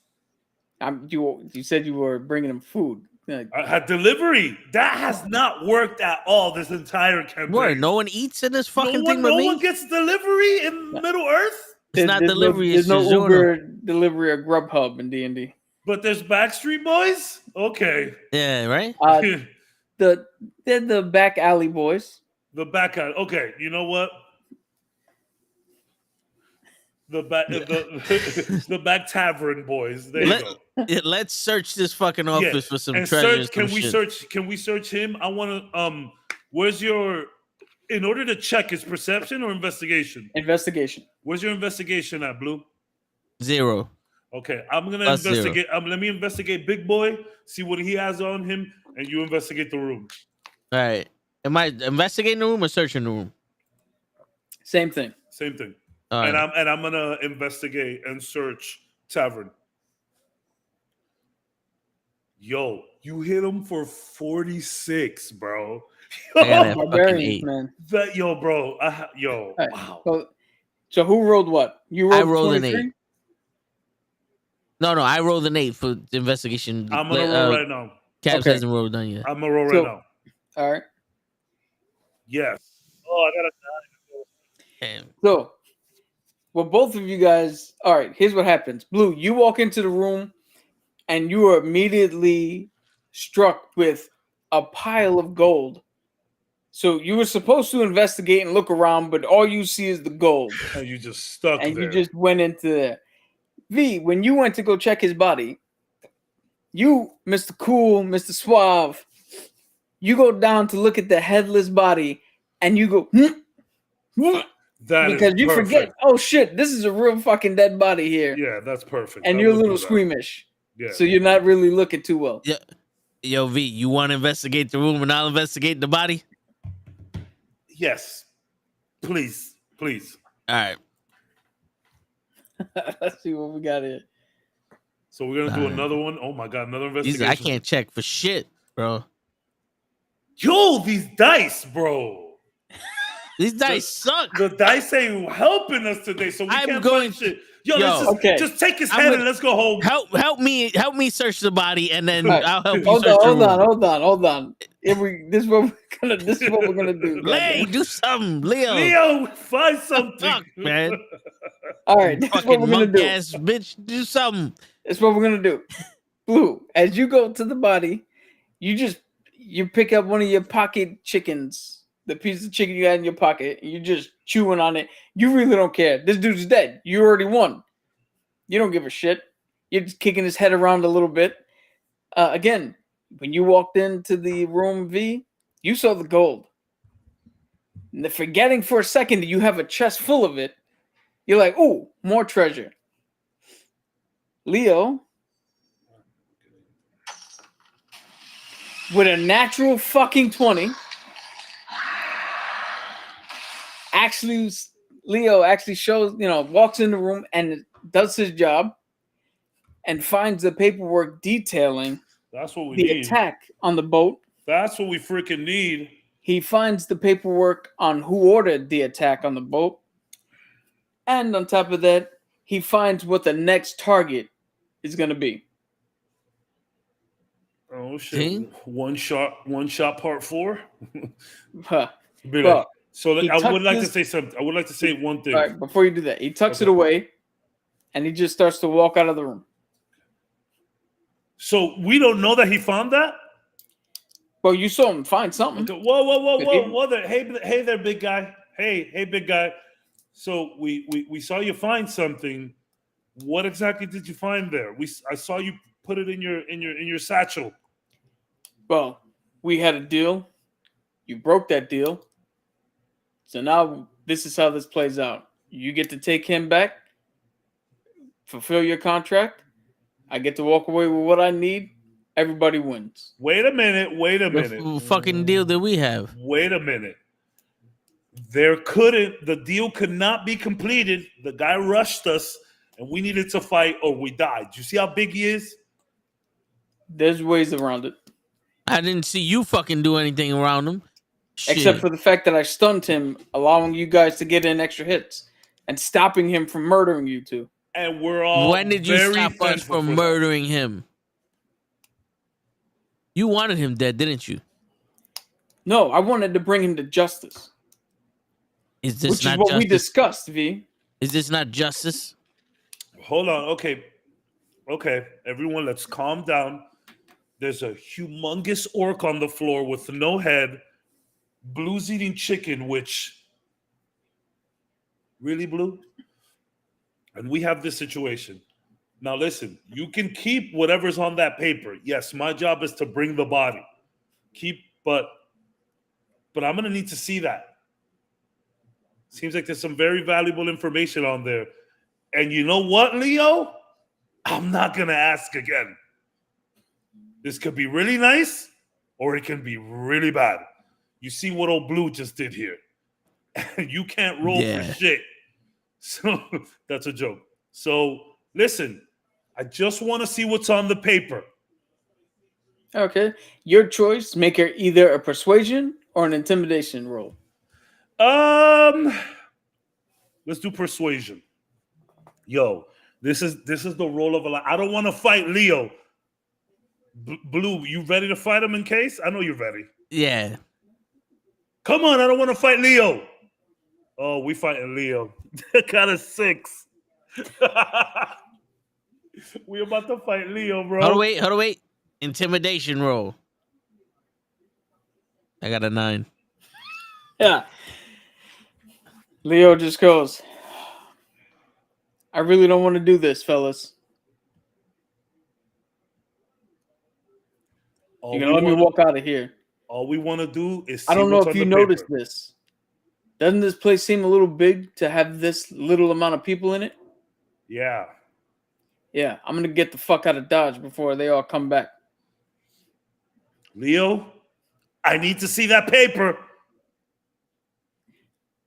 Speaker 3: You said you were bringing him food.
Speaker 4: I had delivery. That has not worked at all this entire campaign.
Speaker 1: What? No one eats in this fucking thing but
Speaker 4: no
Speaker 1: me?
Speaker 4: one gets delivery in Middle Earth?
Speaker 1: It's not delivery.
Speaker 3: There's
Speaker 1: it's
Speaker 3: no
Speaker 1: DiGiorno.
Speaker 3: Uber delivery or Grubhub in D&D.
Speaker 4: But there's Backstreet Boys? Okay.
Speaker 1: Yeah, right?
Speaker 3: They're the back alley boys.
Speaker 4: The back alley. Okay, you know what? The back tavern boys. There you go.
Speaker 1: Let's search this fucking office for some treasures.
Speaker 4: Can we search him? I want to. Where's your? In order to check his perception or investigation.
Speaker 3: Investigation.
Speaker 4: Where's your investigation at, Blue?
Speaker 1: 0.
Speaker 4: Okay, I'm gonna
Speaker 1: Plus
Speaker 4: investigate. Let me investigate Big Boy. See what he has on him, and you investigate the room.
Speaker 1: All right. Am I investigating the room or searching the room?
Speaker 3: Same thing.
Speaker 4: Same thing.
Speaker 1: All
Speaker 4: and
Speaker 1: right.
Speaker 4: I'm gonna investigate and search tavern. Yo, you hit him for 46, bro.
Speaker 1: I got that
Speaker 3: Barbarians,
Speaker 1: fucking 8.
Speaker 3: man.
Speaker 4: Bro.
Speaker 3: Right.
Speaker 4: Wow.
Speaker 3: So who rolled what? You
Speaker 1: I
Speaker 3: rolled
Speaker 1: rolled
Speaker 3: 23?
Speaker 1: an 8. No, I rolled an 8 for the investigation.
Speaker 4: I'm gonna roll right now.
Speaker 1: Caps
Speaker 3: Okay.
Speaker 1: hasn't rolled done yet.
Speaker 4: I'm gonna roll right now.
Speaker 3: All right.
Speaker 4: Yes. Oh, I gotta.
Speaker 1: Damn.
Speaker 3: So, well, both of you guys. All right. Here's what happens. Blue, you walk into the room, and you are immediately struck with a pile of gold. So you were supposed to investigate and look around, but all you see is the gold.
Speaker 4: And you just stuck
Speaker 3: And
Speaker 4: there.
Speaker 3: you just went into there. V, when you went to go check his body, you, Mr. Cool, Mr. Suave, you go down to look at the headless body, and you go, because you forget, oh shit, this is a real fucking dead body here.
Speaker 4: Yeah, that's perfect.
Speaker 3: And you're a little squeamish.
Speaker 4: Yeah.
Speaker 3: So you're not really looking too well.
Speaker 1: Yeah. Yo, V, you want to investigate the room and I'll investigate the body?
Speaker 4: Yes. Please.
Speaker 1: All right.
Speaker 3: Let's see what we got here.
Speaker 4: So we're gonna do another one. Oh my god, another investigation.
Speaker 1: I can't check for shit, bro.
Speaker 4: Yo, these dice, bro.
Speaker 1: These dice suck.
Speaker 4: The dice ain't helping us today, so we can't find shit. Yo, just take his head and let's go home.
Speaker 1: Help me search the body, and then
Speaker 3: Right.
Speaker 1: I'll help you search the room.
Speaker 3: Hold on. This is what we're gonna do.
Speaker 1: Lay, do something, Leo.
Speaker 4: Leo, find something,
Speaker 1: Fuck, man.
Speaker 3: All right, this is what
Speaker 1: Fucking
Speaker 3: we're gonna
Speaker 1: monk
Speaker 3: do.
Speaker 1: ass bitch, do something.
Speaker 3: That's what we're gonna do. Blue, as you go to the body, you pick up one of your pocket chickens, the piece of chicken you had in your pocket, and you're just chewing on it. You really don't care. This dude's dead. You already won. You don't give a shit. You're just kicking his head around a little bit. Again, when you walked into the room, V, you saw the gold. And forgetting for a second that you have a chest full of it, you're like, ooh, more treasure. Leo, with a natural fucking 20, Leo actually shows, walks in the room and does his job and finds the paperwork detailing
Speaker 4: That's what we
Speaker 3: the
Speaker 4: need.
Speaker 3: attack on the boat.
Speaker 4: That's what we freaking need.
Speaker 3: He finds the paperwork on who ordered the attack on the boat. And on top of that, he finds what the next target is going to be.
Speaker 4: Oh shit! One shot. Part 4.
Speaker 3: Huh.
Speaker 4: So
Speaker 3: he
Speaker 4: I would
Speaker 3: tucked
Speaker 4: like
Speaker 3: his-
Speaker 4: to say something. I would like to say one thing.
Speaker 3: All right, before you do that, he tucks it away and he just starts to walk out of the room.
Speaker 4: So we don't know that he found that.
Speaker 3: Well, you saw him find something.
Speaker 4: Okay. Whoa there. Hey there, big guy. Hey, big guy. So we saw you find something. What exactly did you find there? I saw you put it in your satchel.
Speaker 3: Well, we had a deal. You broke that deal. So now this is how this plays out. You get to take him back, fulfill your contract. I get to walk away with what I need. Everybody wins.
Speaker 4: Wait a minute.
Speaker 1: What fucking deal did we have?
Speaker 4: Wait a minute. the deal could not be completed. The guy rushed us, and we needed to fight or we died. You see how big he is?
Speaker 3: There's ways around it.
Speaker 1: I didn't see you fucking do anything around him. Shit.
Speaker 3: Except for the fact that I stunned him, allowing you guys to get in extra hits and stopping him from murdering you two.
Speaker 4: And we're all
Speaker 1: when did you
Speaker 4: very
Speaker 1: stop us
Speaker 4: thankful
Speaker 1: from
Speaker 4: for
Speaker 1: murdering him? You wanted him dead, didn't you?
Speaker 3: No, I wanted to bring him to justice.
Speaker 1: Is this
Speaker 3: Which
Speaker 1: not
Speaker 3: is what
Speaker 1: justice?
Speaker 3: we discussed, V.
Speaker 1: Is this not justice?
Speaker 4: Hold on. Okay. Everyone, let's calm down. There's a humongous orc on the floor with no head. Blue's eating chicken, which really, Blue? And we have this situation. Now listen, you can keep whatever's on that paper. Yes, my job is to bring the body. But I'm gonna need to see that. Seems like there's some very valuable information on there. And you know what, Leo? I'm not gonna ask again. This could be really nice, or it can be really bad. You see what old Blue just did here. You can't roll for shit. So that's a joke. So listen, I just want to see what's on the paper.
Speaker 3: Okay. Your choice. Make her either a persuasion or an intimidation roll.
Speaker 4: Let's do persuasion. Yo, this is the role of a lot. I don't want to fight Leo. Blue, you ready to fight him in case? I know you're ready.
Speaker 1: Yeah.
Speaker 4: Come on, I don't want to fight Leo. Oh, we fighting Leo. Kind of 6. We about to fight Leo, bro.
Speaker 1: Hold on, wait. Intimidation roll. I got a 9.
Speaker 3: Yeah. Leo just goes, I really don't want to do this, fellas. You can let me walk out of here.
Speaker 4: All we want to do is see
Speaker 3: I don't know
Speaker 4: what's
Speaker 3: if
Speaker 4: on
Speaker 3: you
Speaker 4: the
Speaker 3: noticed
Speaker 4: paper.
Speaker 3: this. Doesn't this place seem a little big to have this little amount of people in it?
Speaker 4: Yeah.
Speaker 3: Yeah, I'm going to get the fuck out of Dodge before they all come back.
Speaker 4: Leo, I need to see that paper.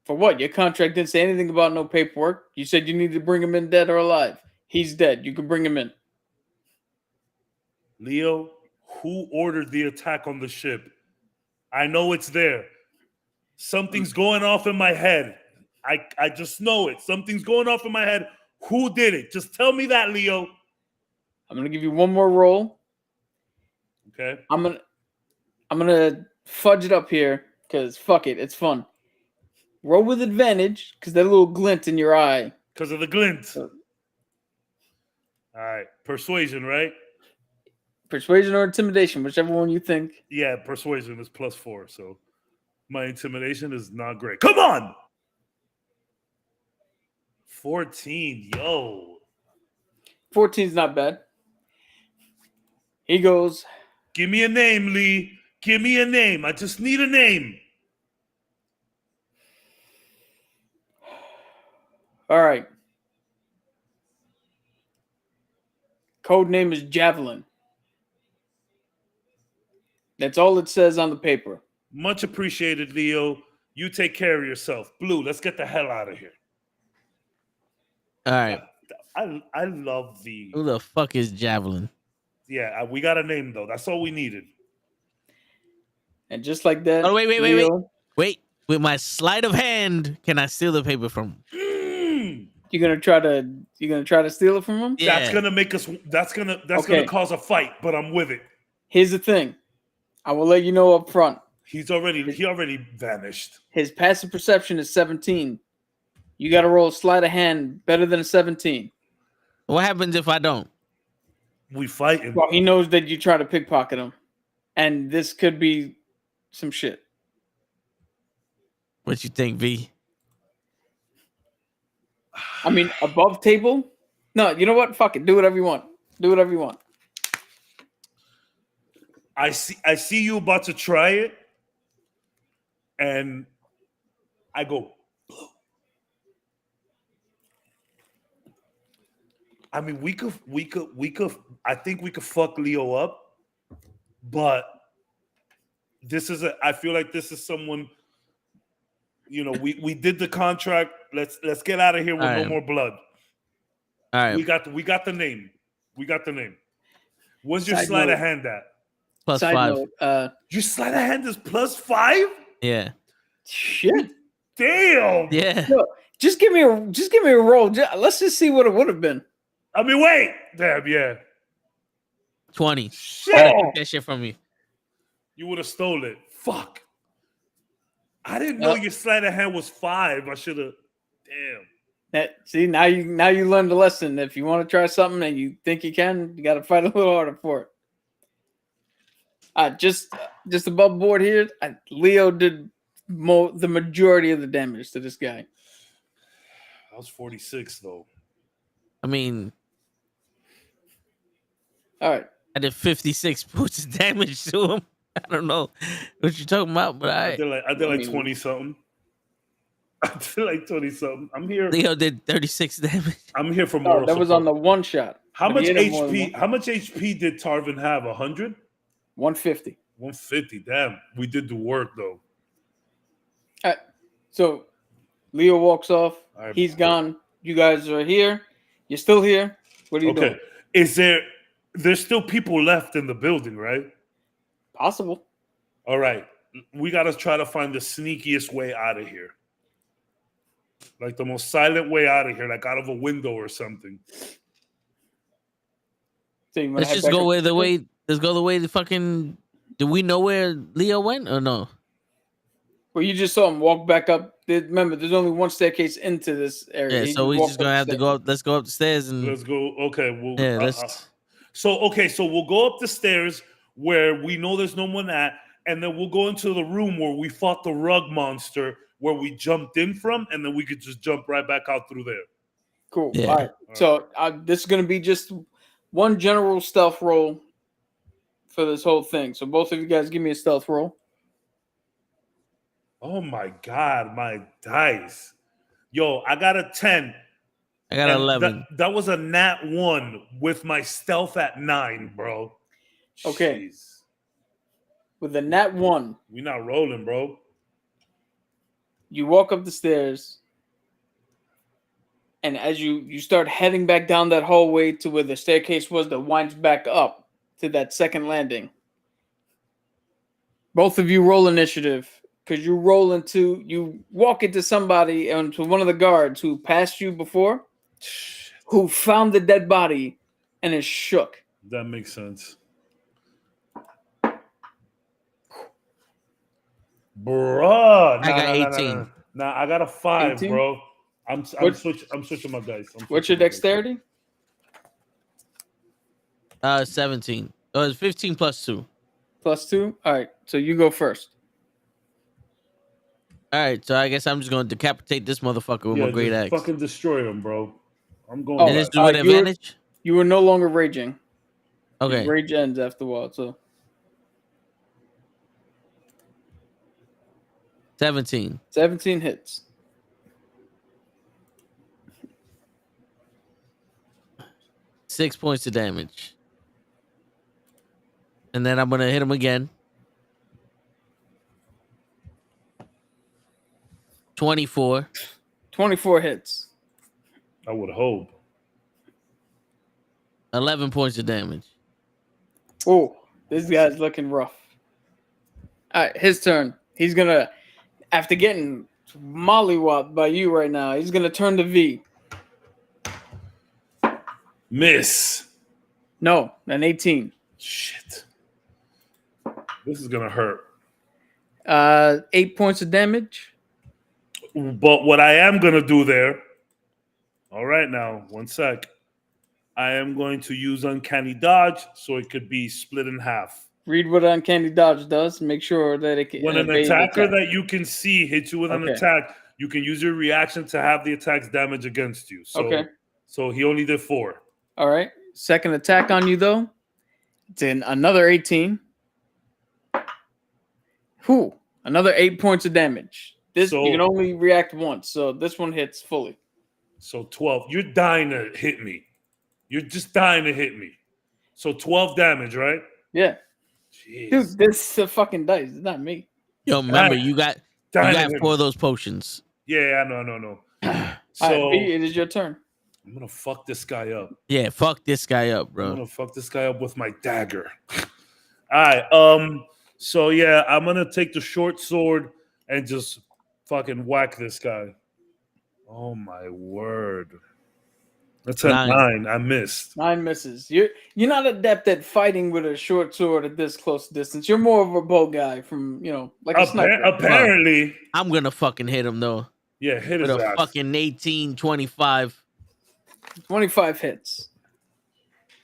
Speaker 3: For what? Your contract didn't say anything about no paperwork. You said you needed to bring him in dead or alive. He's dead. You can bring him in.
Speaker 4: Leo, who ordered the attack on the ship? I know it's there. Something's going off in my head. I just know it. Something's going off in my head. Who did it? Just tell me that, Leo.
Speaker 3: I'm going to give you one more roll.
Speaker 4: Okay.
Speaker 3: I'm gonna fudge it up here because fuck it, it's fun. Roll with advantage because that little glint in your eye.
Speaker 4: Because of the glint. All right. Persuasion, right?
Speaker 3: Persuasion or intimidation, whichever one you think.
Speaker 4: Yeah, persuasion is +4, so my intimidation is not great. Come on! 14, yo.
Speaker 3: 14's not bad. He goes,
Speaker 4: Give me a name, Lee. Give me a name. I just need a name.
Speaker 3: all right. Code name is Javelin. That's all it says on the paper.
Speaker 4: Much appreciated, Leo. You take care of yourself. Blue, let's get the hell out of here.
Speaker 1: All right.
Speaker 4: I love the...
Speaker 1: Who the fuck is Javelin?
Speaker 4: Yeah, we got a name, though. That's all we needed.
Speaker 3: And just like that.
Speaker 1: Oh, wait.
Speaker 3: Leo,
Speaker 1: Wait. With my sleight of hand, can I steal the paper from him?
Speaker 3: You're gonna try to steal it from him?
Speaker 1: Yeah.
Speaker 4: That's gonna make us... That's gonna
Speaker 3: Okay.
Speaker 4: cause a fight, but I'm with it.
Speaker 3: Here's the thing. I will let you know up front.
Speaker 4: He already vanished.
Speaker 3: His passive perception is 17. You got to roll a sleight of hand better than a 17.
Speaker 1: What happens if I don't?
Speaker 4: We fighting.
Speaker 3: Well, he knows that you try to pickpocket him, and this could be some shit.
Speaker 1: What you think, V?
Speaker 3: I mean, above table? No, you know what? Fuck it. Do whatever you want. Do whatever you want.
Speaker 4: I see you about to try it, and I go, Blue. I mean, we could. I think we could fuck Leo up, but I feel like this is someone you know, we did the contract. Let's get out of here with no more blood.
Speaker 1: All right.
Speaker 4: We got the name. We got the name. What's your
Speaker 3: Side
Speaker 4: sleight
Speaker 3: note.
Speaker 4: of hand at?
Speaker 1: +5.
Speaker 3: Note,
Speaker 4: Your sleight of hand is +5?
Speaker 1: Yeah.
Speaker 3: shit.
Speaker 4: Damn.
Speaker 1: Yeah.
Speaker 3: No, just give me a roll. Let's just see what it would have been.
Speaker 4: I mean, wait. Damn, yeah.
Speaker 1: 20.
Speaker 4: Shit.
Speaker 1: I took that shit from you.
Speaker 4: You would have stole it. Fuck. I didn't know your sleight of hand was 5. I should have. Damn.
Speaker 3: See, now you learned the lesson. If you want to try something and you think you can, you got to fight a little harder for it. Just above board here, Leo did the majority of the damage to this guy.
Speaker 4: I was 46 though.
Speaker 1: I mean,
Speaker 3: all right.
Speaker 1: I did 56 points of damage to him. I don't know what you're talking about, but
Speaker 4: I did like 20 something. I did like 20 something. I'm here.
Speaker 1: Leo did 36 damage.
Speaker 4: I'm here for moral
Speaker 3: that was
Speaker 4: support.
Speaker 3: on the one shot.
Speaker 4: How much HP? How much HP did Tarvin have? 100?
Speaker 3: 150.
Speaker 4: 150. Damn, we did the work though.
Speaker 3: All right. So Leo walks off.
Speaker 4: Right.
Speaker 3: He's gone. You guys are here. You're still here. What are you doing?
Speaker 4: Is there's still people left in the building, right?
Speaker 3: Possible.
Speaker 4: All right. We got to try to find the sneakiest way out of here. Like the most silent way out of here, like out of a window or something.
Speaker 3: So
Speaker 1: let's just go the way the fucking. Do we know where Leo went or no?
Speaker 3: Well, you just saw him walk back up. Remember, there's only one staircase into this area.
Speaker 1: Yeah, so we're just gonna have to go up. Let's go up the stairs and
Speaker 4: let's go. Okay, well,
Speaker 1: yeah, let's.
Speaker 4: So we'll go up the stairs where we know there's no one at, and then we'll go into the room where we fought the rug monster, where we jumped in from, and then we could just jump right back out through there.
Speaker 3: Cool. Yeah. All right. So this is gonna be just one general stealth roll for this whole thing. So both of you guys give me a stealth roll.
Speaker 4: Oh my God, my dice. Yo, I got a 10.
Speaker 1: I got 11.
Speaker 4: That was a nat 1 with my stealth at 9, bro.
Speaker 3: Okay.
Speaker 4: Jeez.
Speaker 3: With a nat 1.
Speaker 4: We not rolling, bro.
Speaker 3: You walk up the stairs. And as you start heading back down that hallway to where the staircase was that winds back up to that second landing. Both of you roll initiative. Because you walk into somebody, into one of the guards who passed you before, who found the dead body and is shook.
Speaker 4: That makes sense. Bruh.
Speaker 1: I got 18.
Speaker 4: Nah, I got a 5, 18? Bro. I'm switching my dice.
Speaker 3: What's your dexterity?
Speaker 1: 17. Oh, it's 15 plus 2.
Speaker 3: Plus 2? All right. So you go first.
Speaker 1: All right, so I guess I'm just going to decapitate this motherfucker with my great axe.
Speaker 4: Fucking destroy him, bro. I'm going.
Speaker 1: And this do an advantage?
Speaker 3: You were no longer raging.
Speaker 1: Okay.
Speaker 3: Your rage ends after a while, so.
Speaker 1: 17.
Speaker 3: 17 hits.
Speaker 1: Six points of damage. And then I'm going to hit him again. 24.
Speaker 3: 24 hits.
Speaker 4: I would hope.
Speaker 1: 11 points of damage.
Speaker 3: Oh, this guy's looking rough. All right, his turn. He's going to, after getting mollywopped by you right now, he's going to turn to V.
Speaker 4: Miss.
Speaker 3: No, an 18.
Speaker 4: Shit. This is going to hurt.
Speaker 3: 8 points of damage.
Speaker 4: But what I am going to do there, all right now, one sec. I am going to use Uncanny Dodge so it could be split in half.
Speaker 3: Read what Uncanny Dodge does. Make sure that it can.
Speaker 4: When an attacker that you can see hits you with an attack, you can use your reaction to have the attack's damage against you. So, so he only did 4.
Speaker 3: All right. Second attack on you, though. It's in another 18. Whew. Another 8 points of damage. You can only react once, so this one hits fully.
Speaker 4: So 12. You're dying to hit me. You're just dying to hit me. So 12 damage, right?
Speaker 3: Yeah.
Speaker 4: Jeez.
Speaker 3: Dude, this is a fucking dice. It's not me.
Speaker 1: Yo, remember, you got
Speaker 4: Dying
Speaker 1: got
Speaker 4: to hear
Speaker 1: 4
Speaker 4: this.
Speaker 1: of those potions.
Speaker 4: Yeah, I know.
Speaker 3: All
Speaker 4: So
Speaker 3: right, B, it is your turn.
Speaker 4: I'm gonna fuck this guy up.
Speaker 1: Yeah, fuck this guy up,
Speaker 4: I'm
Speaker 1: bro.
Speaker 4: gonna fuck this guy up with my dagger. All right. So yeah, I'm gonna take the short sword and just fucking whack this guy. Oh my word. That's a 9. I missed.
Speaker 3: 9 misses. You're not adept at fighting with a short sword at this close distance. You're more of a bow guy from, like a sniper.
Speaker 4: Apparently.
Speaker 1: I'm gonna fucking hit him though.
Speaker 4: Yeah, hit
Speaker 1: With
Speaker 4: his
Speaker 1: a
Speaker 4: ass.
Speaker 1: fucking 18, 25.
Speaker 3: 25 hits.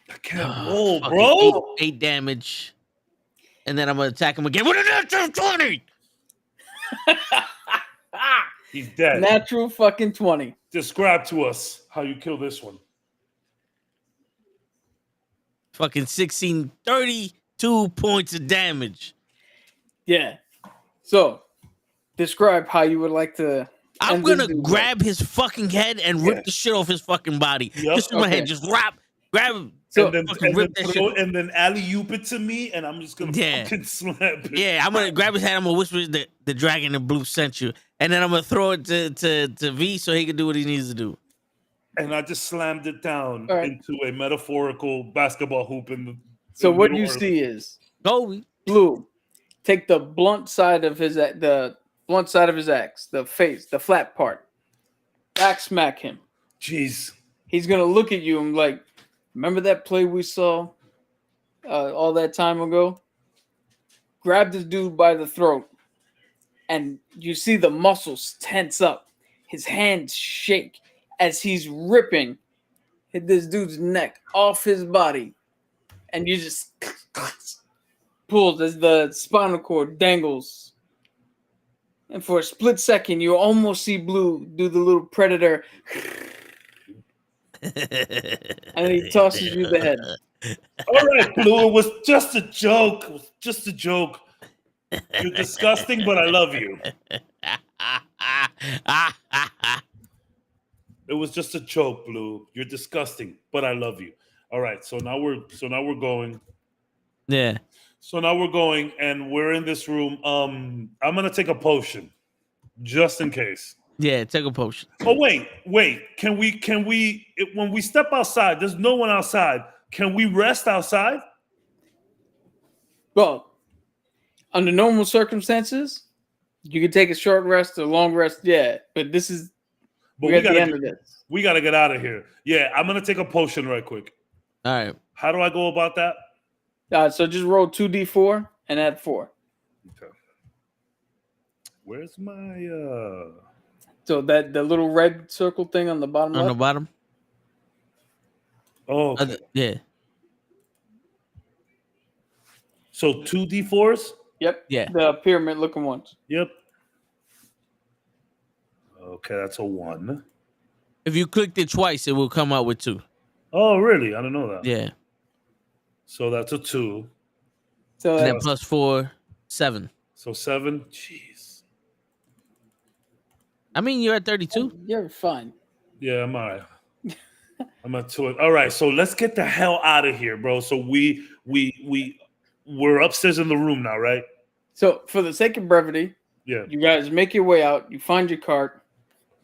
Speaker 4: I can't roll, bro.
Speaker 1: 8 damage. And then I'm gonna attack him again with a natural 20.
Speaker 4: He's dead.
Speaker 3: Natural fucking 20.
Speaker 4: Describe to us how you kill this one.
Speaker 1: Fucking 16, 32 points of damage.
Speaker 3: Yeah. So, describe how you would like to.
Speaker 1: I'm gonna grab his fucking head and rip the shit off his fucking body.
Speaker 4: Yep.
Speaker 1: Just in my head, just grab him.
Speaker 3: So,
Speaker 4: and then alley-oop it to me, and I'm just gonna fucking slap it.
Speaker 1: Yeah, I'm gonna grab his head. I'm gonna whisper the dragon in blue sent you, and then I'm gonna throw it to V so he can do what he needs to do.
Speaker 4: And I just slammed it down into a metaphorical basketball hoop.
Speaker 3: So what you see is
Speaker 1: Kobe
Speaker 3: Blue take the blunt side of his axe, the face, the flat part, back smack him.
Speaker 4: Jeez.
Speaker 3: He's gonna look at you and like, remember that play we saw all that time ago? Grab this dude by the throat, and you see the muscles tense up. His hands shake as he's ripping this dude's neck off his body, and you just pulls as the spinal cord dangles. And for a split second, you almost see Blue do the little predator. And he tosses you the head.
Speaker 4: All right, Blue, it was just a joke. It was just a joke. You're disgusting, but I love you. It was just a joke, Blue. You're disgusting, but I love you. All right, so now we're going.
Speaker 1: Yeah.
Speaker 4: So now we're going, and we're in this room. I'm gonna take a potion, just in case.
Speaker 1: Yeah, take a potion.
Speaker 4: Oh wait. Can we? When we step outside, there's no one outside. Can we rest outside?
Speaker 3: Well, under normal circumstances, you can take a short rest or long rest. Yeah, but this is.
Speaker 4: But
Speaker 3: we're at the end of this.
Speaker 4: We gotta get out of here. Yeah, I'm gonna take a potion right quick.
Speaker 1: All right.
Speaker 4: How do I go about that?
Speaker 3: So just roll 2d4 and add 4.
Speaker 4: Okay. Where's my
Speaker 3: So that the little red circle thing on the bottom
Speaker 1: On
Speaker 3: left?
Speaker 1: the bottom?
Speaker 4: Oh, okay.
Speaker 1: Yeah.
Speaker 4: So 2d4s?
Speaker 3: Yep.
Speaker 1: Yeah.
Speaker 3: The pyramid looking ones.
Speaker 4: Yep. Okay, that's a 1.
Speaker 1: If you clicked it twice, it will come out with 2.
Speaker 4: Oh, really? I don't know that.
Speaker 1: Yeah.
Speaker 4: So that's a 2.
Speaker 3: So
Speaker 1: And then plus 4, 7.
Speaker 4: So 7. Jeez.
Speaker 1: I mean, you're at 32.
Speaker 3: You're fine.
Speaker 4: Yeah, I'm all right. I'm at 2. All right, so let's get the hell out of here, bro. So we're upstairs in the room now, right?
Speaker 3: So for the sake of brevity,
Speaker 4: Yeah.
Speaker 3: you guys make your way out, you find your cart,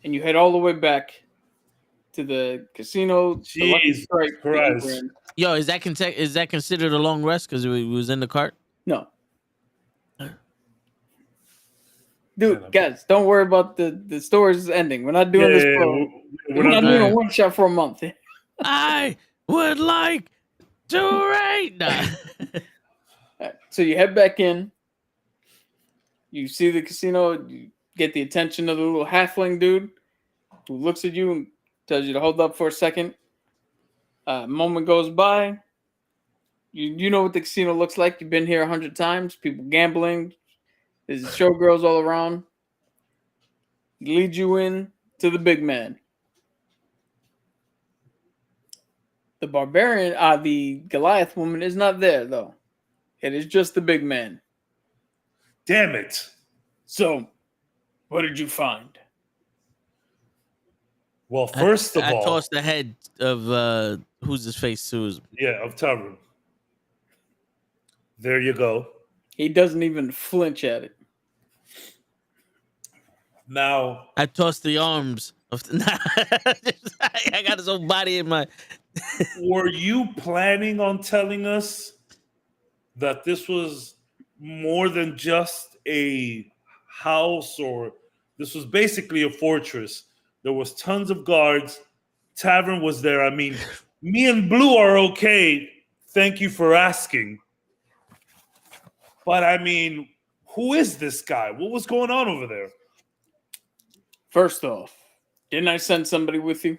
Speaker 3: and you head all the way back to the casino. the Lucky
Speaker 4: Jeez
Speaker 3: Strike that you were
Speaker 4: Christ.
Speaker 3: in.
Speaker 1: Yo, is that considered a long rest because we was in the cart?
Speaker 3: No. Dude, guys, don't worry about the story's ending. We're not doing this for we're not doing a one shot for a month.
Speaker 1: I would like to rate. Nah.
Speaker 3: So you head back in. You see the casino. You get the attention of the little halfling dude who looks at you and tells you to hold up for a second. A moment goes by. You know what the casino looks like. You've been here 100 times. People gambling. There's showgirls all around. He leads you in to the big man. The barbarian, the Goliath woman is not there, though. It is just the big man.
Speaker 4: Damn it.
Speaker 3: So, what did you find?
Speaker 4: Well, first of
Speaker 1: I
Speaker 4: all,
Speaker 1: tossed the head of who's his face to.
Speaker 4: Yeah, of Tyrone. There you go.
Speaker 3: He doesn't even flinch at it.
Speaker 4: Now,
Speaker 1: I tossed the arms of. I got his whole body in my.
Speaker 4: were you planning on telling us that this was more than just a house, or this was basically a fortress? There was tons of guards. Tavern was there. I mean, me and Blue are okay. Thank you for asking. But I mean, who is this guy? What was going on over there?
Speaker 3: First off, didn't I send somebody with you?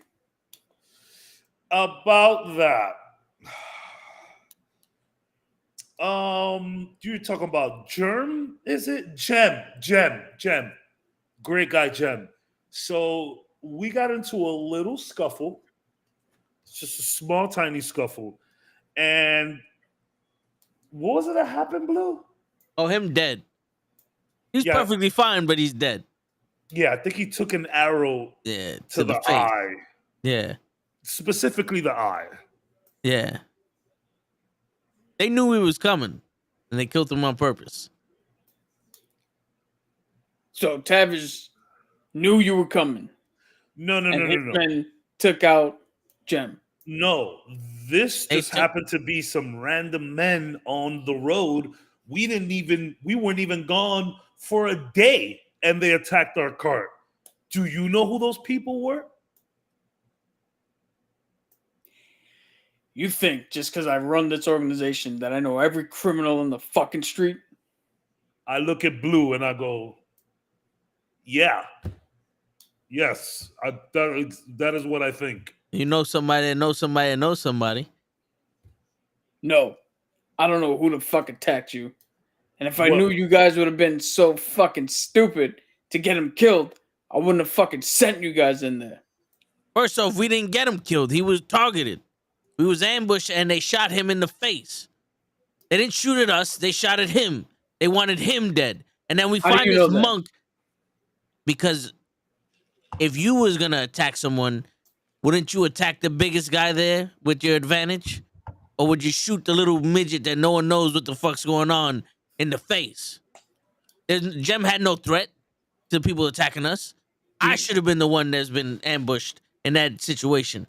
Speaker 4: About that. You're talking about Germ? Is it Gem? Great guy, Gem. So we got into a little scuffle. It's just a small, tiny scuffle. And what was it that happened, Blue?
Speaker 1: Oh, him dead. He's
Speaker 4: Yeah.
Speaker 1: perfectly fine, but he's dead.
Speaker 4: Yeah, I think he took an arrow
Speaker 1: Yeah,
Speaker 4: to the
Speaker 1: face.
Speaker 4: eye.
Speaker 1: Yeah,
Speaker 4: Specifically the eye.
Speaker 1: yeah. They knew he was coming, and they killed him on purpose.
Speaker 3: So Tavish knew you were coming.
Speaker 4: No.
Speaker 3: Hitman took out Gem.
Speaker 4: No, this
Speaker 1: They
Speaker 4: just
Speaker 1: took-
Speaker 4: happened to be some random men on the road. We weren't even gone for a day, and they attacked our cart. Do you know who those people were?
Speaker 3: You think just because I run this organization that I know every criminal in the fucking street?
Speaker 4: I look at Blue and I go, yeah. Yes, that is what I think.
Speaker 1: You know somebody that knows somebody that knows somebody.
Speaker 3: No. I don't know who the fuck attacked you. And if I
Speaker 4: Well-
Speaker 3: knew you guys would have been so fucking stupid to get him killed, I wouldn't have fucking sent you guys in there.
Speaker 1: First off, we didn't get him killed. He was targeted. We was ambushed, and they shot him in the face. They didn't shoot at us. They shot at him. They wanted him dead. And then we
Speaker 3: How do
Speaker 1: find
Speaker 3: you
Speaker 1: this
Speaker 3: know that?
Speaker 1: monk. Because if you was going to attack someone, wouldn't you attack the biggest guy there with your advantage? Or would you shoot the little midget that no one knows what the fuck's going on in the face? Jem had no threat to people attacking us. I should have been the one that's been ambushed in that situation.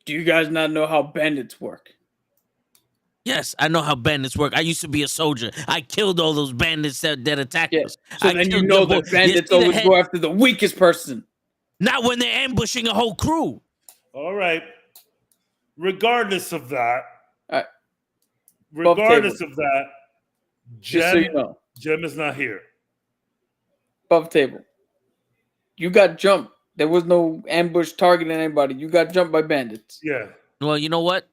Speaker 3: Do you guys not know how bandits work?
Speaker 1: Yes, I know how bandits work. I used to be a soldier. I killed all those bandits that attacked
Speaker 3: Yeah.
Speaker 1: us.
Speaker 3: So
Speaker 1: I
Speaker 3: then you
Speaker 1: killed
Speaker 3: know
Speaker 1: them
Speaker 3: that
Speaker 1: all.
Speaker 3: bandits
Speaker 1: You see the
Speaker 3: always
Speaker 1: head-
Speaker 3: go after the weakest person.
Speaker 1: Not when they're ambushing a whole crew.
Speaker 4: All right. Regardless of that,
Speaker 3: All right.
Speaker 4: regardless of that,
Speaker 3: Just so you know.
Speaker 4: Gem is not here.
Speaker 3: Above table. You got jumped. There was no ambush targeting anybody. You got jumped by bandits.
Speaker 4: Yeah.
Speaker 1: Well, you know what?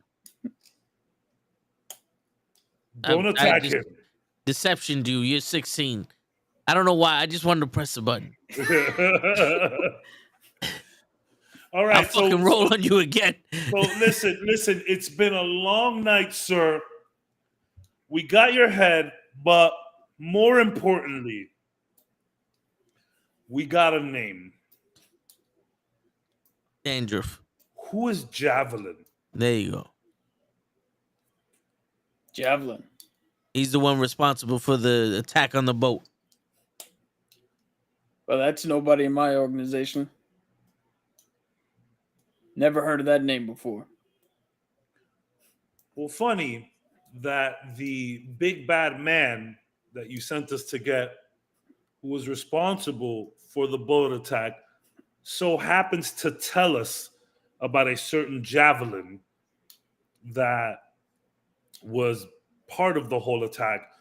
Speaker 4: Don't
Speaker 1: I
Speaker 4: attack
Speaker 1: just-
Speaker 4: him.
Speaker 1: Deception, dude. You're 16. I don't know why. I just wanted to press the button.
Speaker 4: All
Speaker 1: I'll
Speaker 4: right.
Speaker 1: fucking roll on you again.
Speaker 4: So listen, it's been a long night, sir. We got your head, but more importantly, we got a name.
Speaker 1: Dandruff.
Speaker 4: Who is Javelin?
Speaker 1: There you go.
Speaker 3: Javelin.
Speaker 1: He's the one responsible for the attack on the boat.
Speaker 3: Well, that's nobody in my organization. Never heard of that name before.
Speaker 4: Well, funny that the big bad man that you sent us to get, who was responsible for the boat attack, so happens to tell us about a certain Javelin that was part of the whole attack,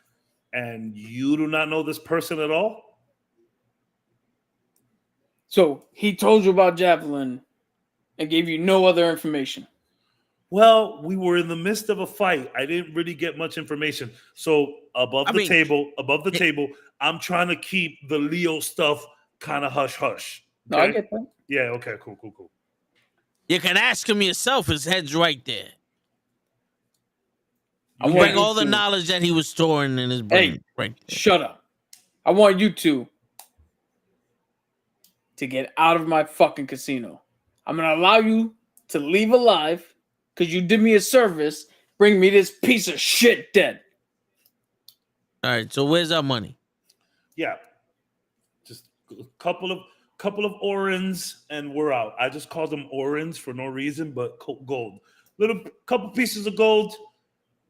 Speaker 4: and you do not know this person at all?
Speaker 3: So he told you about Javelin and gave you no other information.
Speaker 4: Well, we were in the midst of a fight. I didn't really get much information. So above the table, I'm trying to keep the Leo stuff kind of hush hush.
Speaker 3: No, I get that.
Speaker 4: Yeah, okay, cool.
Speaker 1: You can ask him yourself. His head's right there.
Speaker 3: I
Speaker 1: You
Speaker 3: want
Speaker 1: bring
Speaker 3: you
Speaker 1: all the
Speaker 3: to-
Speaker 1: knowledge that he was storing in his brain.
Speaker 3: Hey,
Speaker 1: right there.
Speaker 3: Shut up. I want you two to get out of my fucking casino. I'm going to allow you to leave alive because you did me a service. Bring me this piece of shit dead.
Speaker 1: All right, so where's our money?
Speaker 4: Yeah. Just couple of orans, and we're out. I just called them orans for no reason, but gold. Little couple pieces of gold.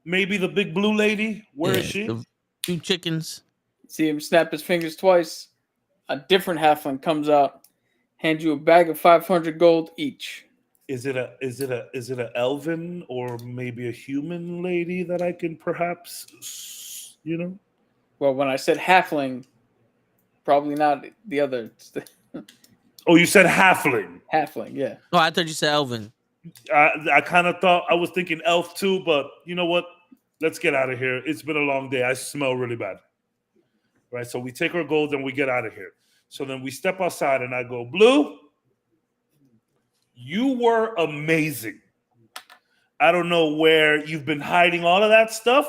Speaker 4: Maybe the big blue lady. Where is she?
Speaker 1: The 2 chickens.
Speaker 3: See him snap his fingers twice. A different halfling comes out, hands you a bag of 500 gold each.
Speaker 4: Is it a elven or maybe a human lady that I can perhaps,
Speaker 3: Well, when I said halfling, probably not the other. It's the
Speaker 4: Oh, you said halfling.
Speaker 3: halfling, yeah.
Speaker 1: Oh, I thought you said Elvin.
Speaker 4: I kind of thought I was thinking elf too, but you know what? Let's get out of here. It's been a long day. I smell really bad. Right, so we take our gold and we get out of here. So then we step outside and I go, Blue, you were amazing. I don't know where you've been hiding all of that stuff,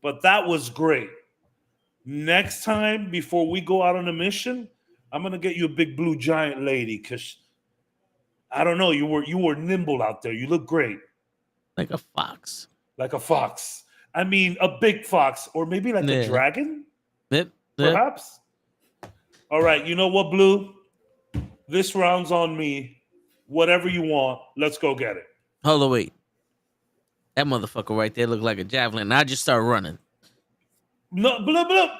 Speaker 4: but that was great. Next time, before we go out on a mission, I'm gonna get you a big blue giant lady because I don't know, you were nimble out there. You look great.
Speaker 1: Like a fox.
Speaker 4: Like a fox. I mean, a big fox, or maybe like a dragon,
Speaker 1: Yep.
Speaker 4: perhaps. All right, you know what, Blue? This round's on me. Whatever you want, let's go get it.
Speaker 1: Hold on, wait. That motherfucker right there looked like a javelin. I just start running.
Speaker 4: No, blah, blah.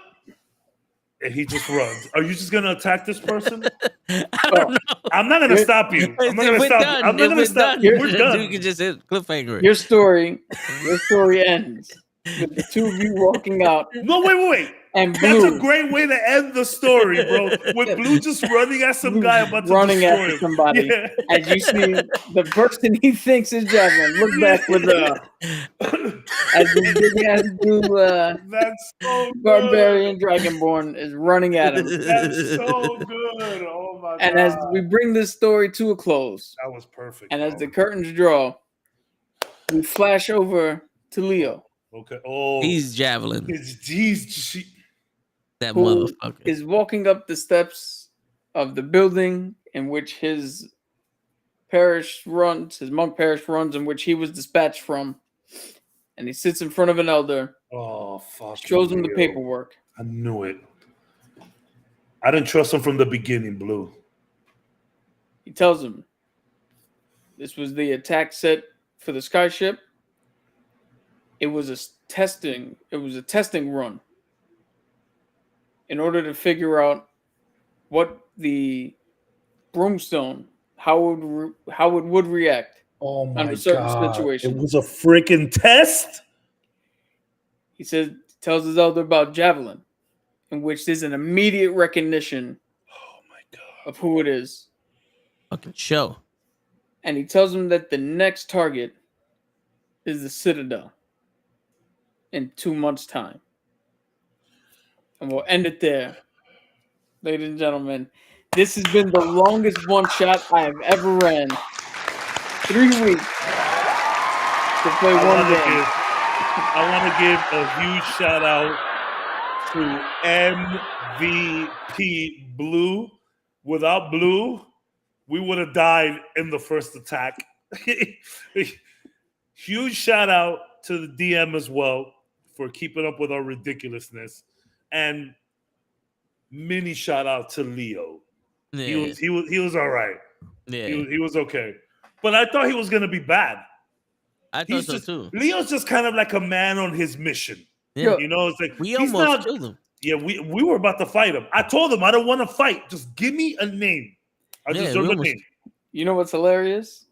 Speaker 4: And he just runs. Are you just gonna attack this person?
Speaker 1: I don't know.
Speaker 4: I'm not gonna stop you. I'm not gonna stop you. I'm not gonna stop you. We're done.
Speaker 1: You can just hit cliffhanger.
Speaker 3: Your story ends with the two of you walking out.
Speaker 4: No, wait.
Speaker 3: And
Speaker 4: That's
Speaker 3: Blue
Speaker 4: a great way to end the story, bro. With Blue just running at some guy about to
Speaker 3: running
Speaker 4: destroy
Speaker 3: after
Speaker 4: him.
Speaker 3: somebody.
Speaker 4: Yeah.
Speaker 3: As you see the person he thinks is javelin look back with as the big ass blue
Speaker 4: That's so good.
Speaker 3: barbarian dragonborn is running at him.
Speaker 4: That's so good. Oh my god.
Speaker 3: And as we bring this story to a close,
Speaker 4: that was perfect.
Speaker 3: and
Speaker 4: bro.
Speaker 3: as the curtains draw, we flash over to Leo,
Speaker 4: Okay. Oh,
Speaker 1: He's javelin. That
Speaker 3: who
Speaker 1: motherfucker.
Speaker 3: is walking up the steps of the building in which his monk parish runs, in which he was dispatched from. And he sits in front of an elder,
Speaker 4: Oh fuck.
Speaker 3: shows him the
Speaker 4: Leo.
Speaker 3: paperwork.
Speaker 4: I knew it. I didn't trust him from the beginning, Blue.
Speaker 3: He tells him this was the attack set for the skyship. It was a testing run in order to figure out what the broomstone, how it would react
Speaker 4: Oh my
Speaker 3: under certain
Speaker 4: god.
Speaker 3: situations.
Speaker 4: It was a freaking test?
Speaker 3: He tells his elder about javelin, in which there's an immediate recognition
Speaker 4: Oh my god.
Speaker 3: of who it is.
Speaker 1: Fucking show.
Speaker 3: And he tells him that the next target is the Citadel in 2 months' time. And we'll end it there. Ladies and gentlemen, this has been the longest one shot I have ever ran. 3 weeks to play one game.
Speaker 4: I want to give a huge shout out to MVP Blue. Without Blue, we would have died in the first attack. Huge shout out to the DM as well for keeping up with our ridiculousness, and mini shout out to Leo.
Speaker 1: Yeah.
Speaker 4: He was all right.
Speaker 1: Yeah.
Speaker 4: He was okay, but I thought he was gonna be bad.
Speaker 1: I thought so too.
Speaker 4: Leo's just kind of like a man on his mission.
Speaker 1: Yeah.
Speaker 4: You know, it's like
Speaker 1: We
Speaker 4: he's
Speaker 1: almost
Speaker 4: not.
Speaker 1: killed him.
Speaker 4: Yeah, we were about to fight him. I told him I don't want to fight. Just give me a name. I deserve a name.
Speaker 3: You know what's hilarious?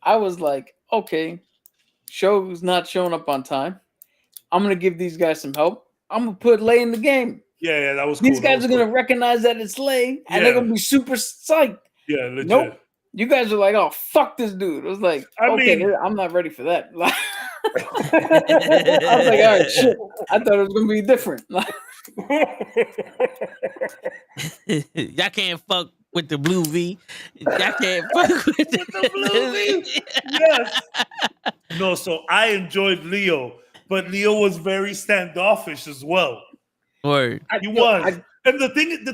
Speaker 3: I was like, okay, show's not showing up on time. I'm going to give these guys some help. I'm going to put Lay in the game.
Speaker 4: Yeah, that was cool.
Speaker 3: These guys are going to recognize that it's Lay, and they're going to be super psyched.
Speaker 4: Yeah, legit.
Speaker 3: Nope. You guys are like, oh, fuck this dude. I was like, I'm not ready for that. I was like, all right, shit. I thought it was going to be different.
Speaker 1: Y'all can't fuck with the blue V. Y'all can't fuck with
Speaker 4: the blue V. Yes. No, so I enjoyed Leo, but Leo was very standoffish as well.
Speaker 1: Word.
Speaker 4: He was. And the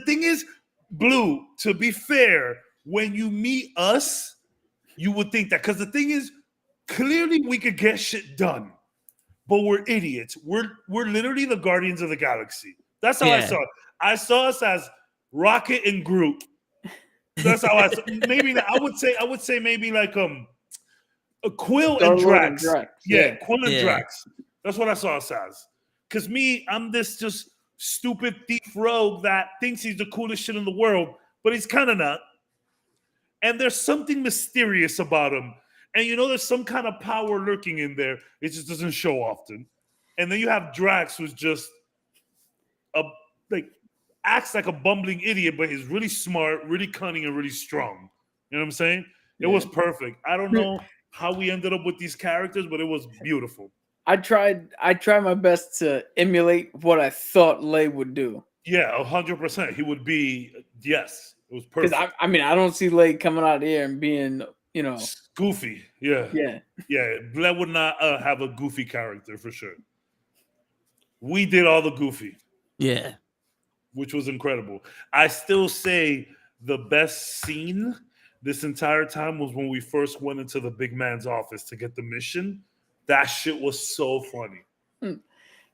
Speaker 4: thing is, Blue, to be fair, when you meet us, you would think that, because the thing is, clearly we could get shit done, but we're idiots. We're literally the Guardians of the Galaxy. That's how I saw it. I saw us as Rocket and Groot. That's how I maybe I would say maybe like a Quill and
Speaker 3: Star-Lord and
Speaker 4: Drax.
Speaker 3: Drax,
Speaker 4: Yeah,
Speaker 3: yeah.
Speaker 4: Quill and
Speaker 1: Yeah.
Speaker 4: Drax. That's what I saw us as. Because I'm this just stupid thief rogue that thinks he's the coolest shit in the world, but he's kind of not. And there's something mysterious about him. And there's some kind of power lurking in there. It just doesn't show often. And then you have Drax, who's just acts like a bumbling idiot, but he's really smart, really cunning, and really strong. You know what I'm saying? It was perfect. I don't know how we ended up with these characters, but it was beautiful.
Speaker 3: I tried my best to emulate what I thought Lei would do.
Speaker 4: Yeah, 100%. He would be, yes. It was perfect.
Speaker 3: Because I don't see Lei coming out here and being,
Speaker 4: goofy. Yeah.
Speaker 3: Yeah.
Speaker 4: Yeah. Bled would not have a goofy character for sure. We did all the goofy.
Speaker 1: Yeah.
Speaker 4: Which was incredible. I still say the best scene this entire time was when we first went into the big man's office to get the mission. That shit was so funny.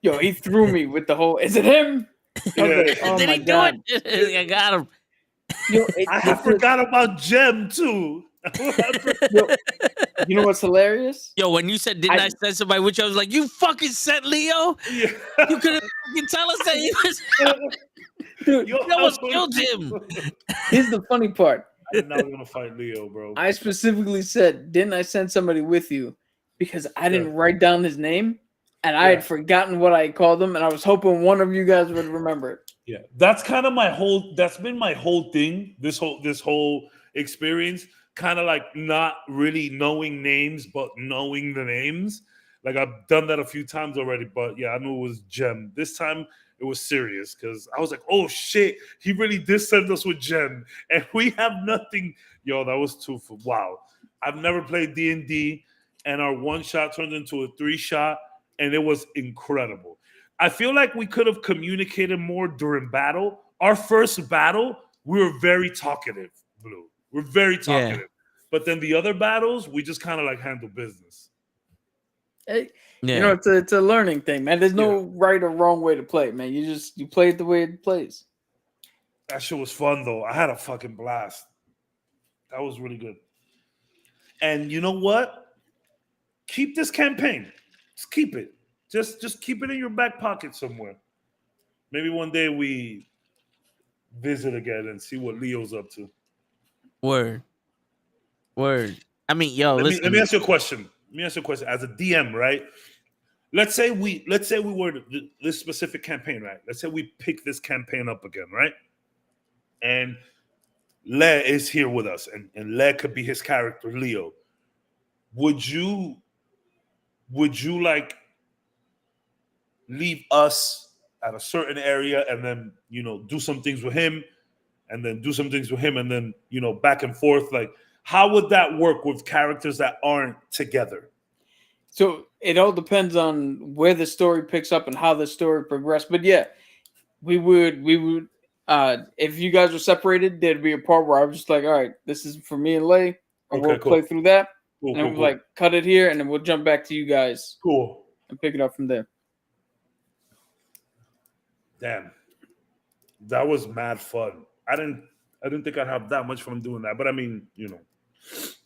Speaker 3: Yo, he threw me with the whole, is it him?
Speaker 4: Yeah.
Speaker 3: Like, oh
Speaker 1: Did
Speaker 3: my
Speaker 1: he do
Speaker 3: God.
Speaker 1: it? I got him.
Speaker 3: Yo,
Speaker 4: I forgot about Jem too.
Speaker 3: Yo, you know what's hilarious?
Speaker 1: Yo, when you said, didn't I send somebody with you? I was like, you fucking sent Leo?
Speaker 4: Yeah.
Speaker 1: You could have fucking tell us that you was,
Speaker 3: Dude,
Speaker 4: Yo,
Speaker 1: you almost killed him.
Speaker 3: here's the funny part.
Speaker 4: I'm not gonna fight Leo, bro.
Speaker 3: I specifically said, didn't I send somebody with you? Because I didn't write down his name and I had forgotten what I called him, and I was hoping one of you guys would remember it.
Speaker 4: Yeah, that's kind of that's been my whole thing. This whole experience, kind of like not really knowing names, but knowing the names. Like I've done that a few times already, but yeah, I knew it was Jem. This time it was serious because I was like, oh shit, he really did send us with Jem, and we have nothing. Yo, that was wow. I've never played D&D, and our one shot turned into a 3-shot, and it was incredible. I feel like we could have communicated more during battle. Our first battle, we were very talkative, Blue. We're very talkative. Yeah. But then the other battles, we just kind of like handle business.
Speaker 3: Hey, it's a learning thing, man. There's no right or wrong way to play, man. You play it the way it plays.
Speaker 4: That shit was fun, though. I had a fucking blast. That was really good. And you know what? Keep this campaign. Just keep it. Just keep it in your back pocket somewhere. Maybe one day we visit again and see what Leo's up to.
Speaker 1: Word. I mean, yo, listen.
Speaker 4: Let me ask you a question. As a DM, right? Let's say we were this specific campaign, right? Let's say we pick this campaign up again, right? And Le is here with us, and Le could be his character, Leo. Would you like leave us at a certain area and then, do some things with him and then do some things with him and then, back and forth? Like, how would that work with characters that aren't together?
Speaker 3: So it all depends on where the story picks up and how the story progressed. But yeah, we would, if you guys were separated, there'd be a part where I was just like, all right, this is for me and Lei, and we'll play through that.
Speaker 4: Cool,
Speaker 3: and then we'll like cut it here, and then we'll jump back to you guys.
Speaker 4: Cool.
Speaker 3: And pick it up from there.
Speaker 4: Damn, that was mad fun. I didn't think I'd have that much fun doing that, but I mean,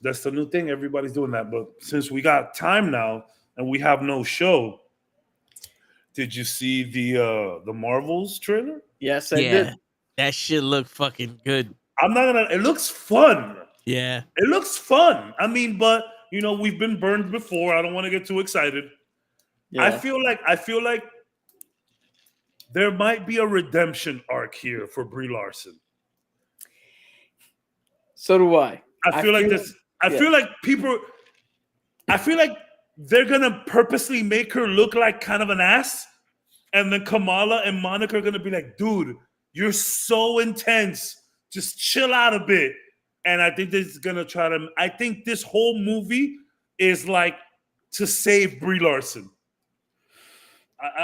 Speaker 4: that's the new thing. Everybody's doing that. But since we got time now and we have no show, did you see the Marvels trailer?
Speaker 3: Yes, I did.
Speaker 1: That shit looked fucking good.
Speaker 4: It looks fun.
Speaker 1: Yeah.
Speaker 4: It looks fun. I mean, but we've been burned before. I don't want to get too excited. Yeah. I feel like there might be a redemption arc here for Brie Larson.
Speaker 3: So do I.
Speaker 4: I feel like they're gonna purposely make her look like kind of an ass, and then Kamala and Monica are gonna be like, dude, you're so intense. Just chill out a bit. And I think this is gonna I think this whole movie is like to save Brie Larson.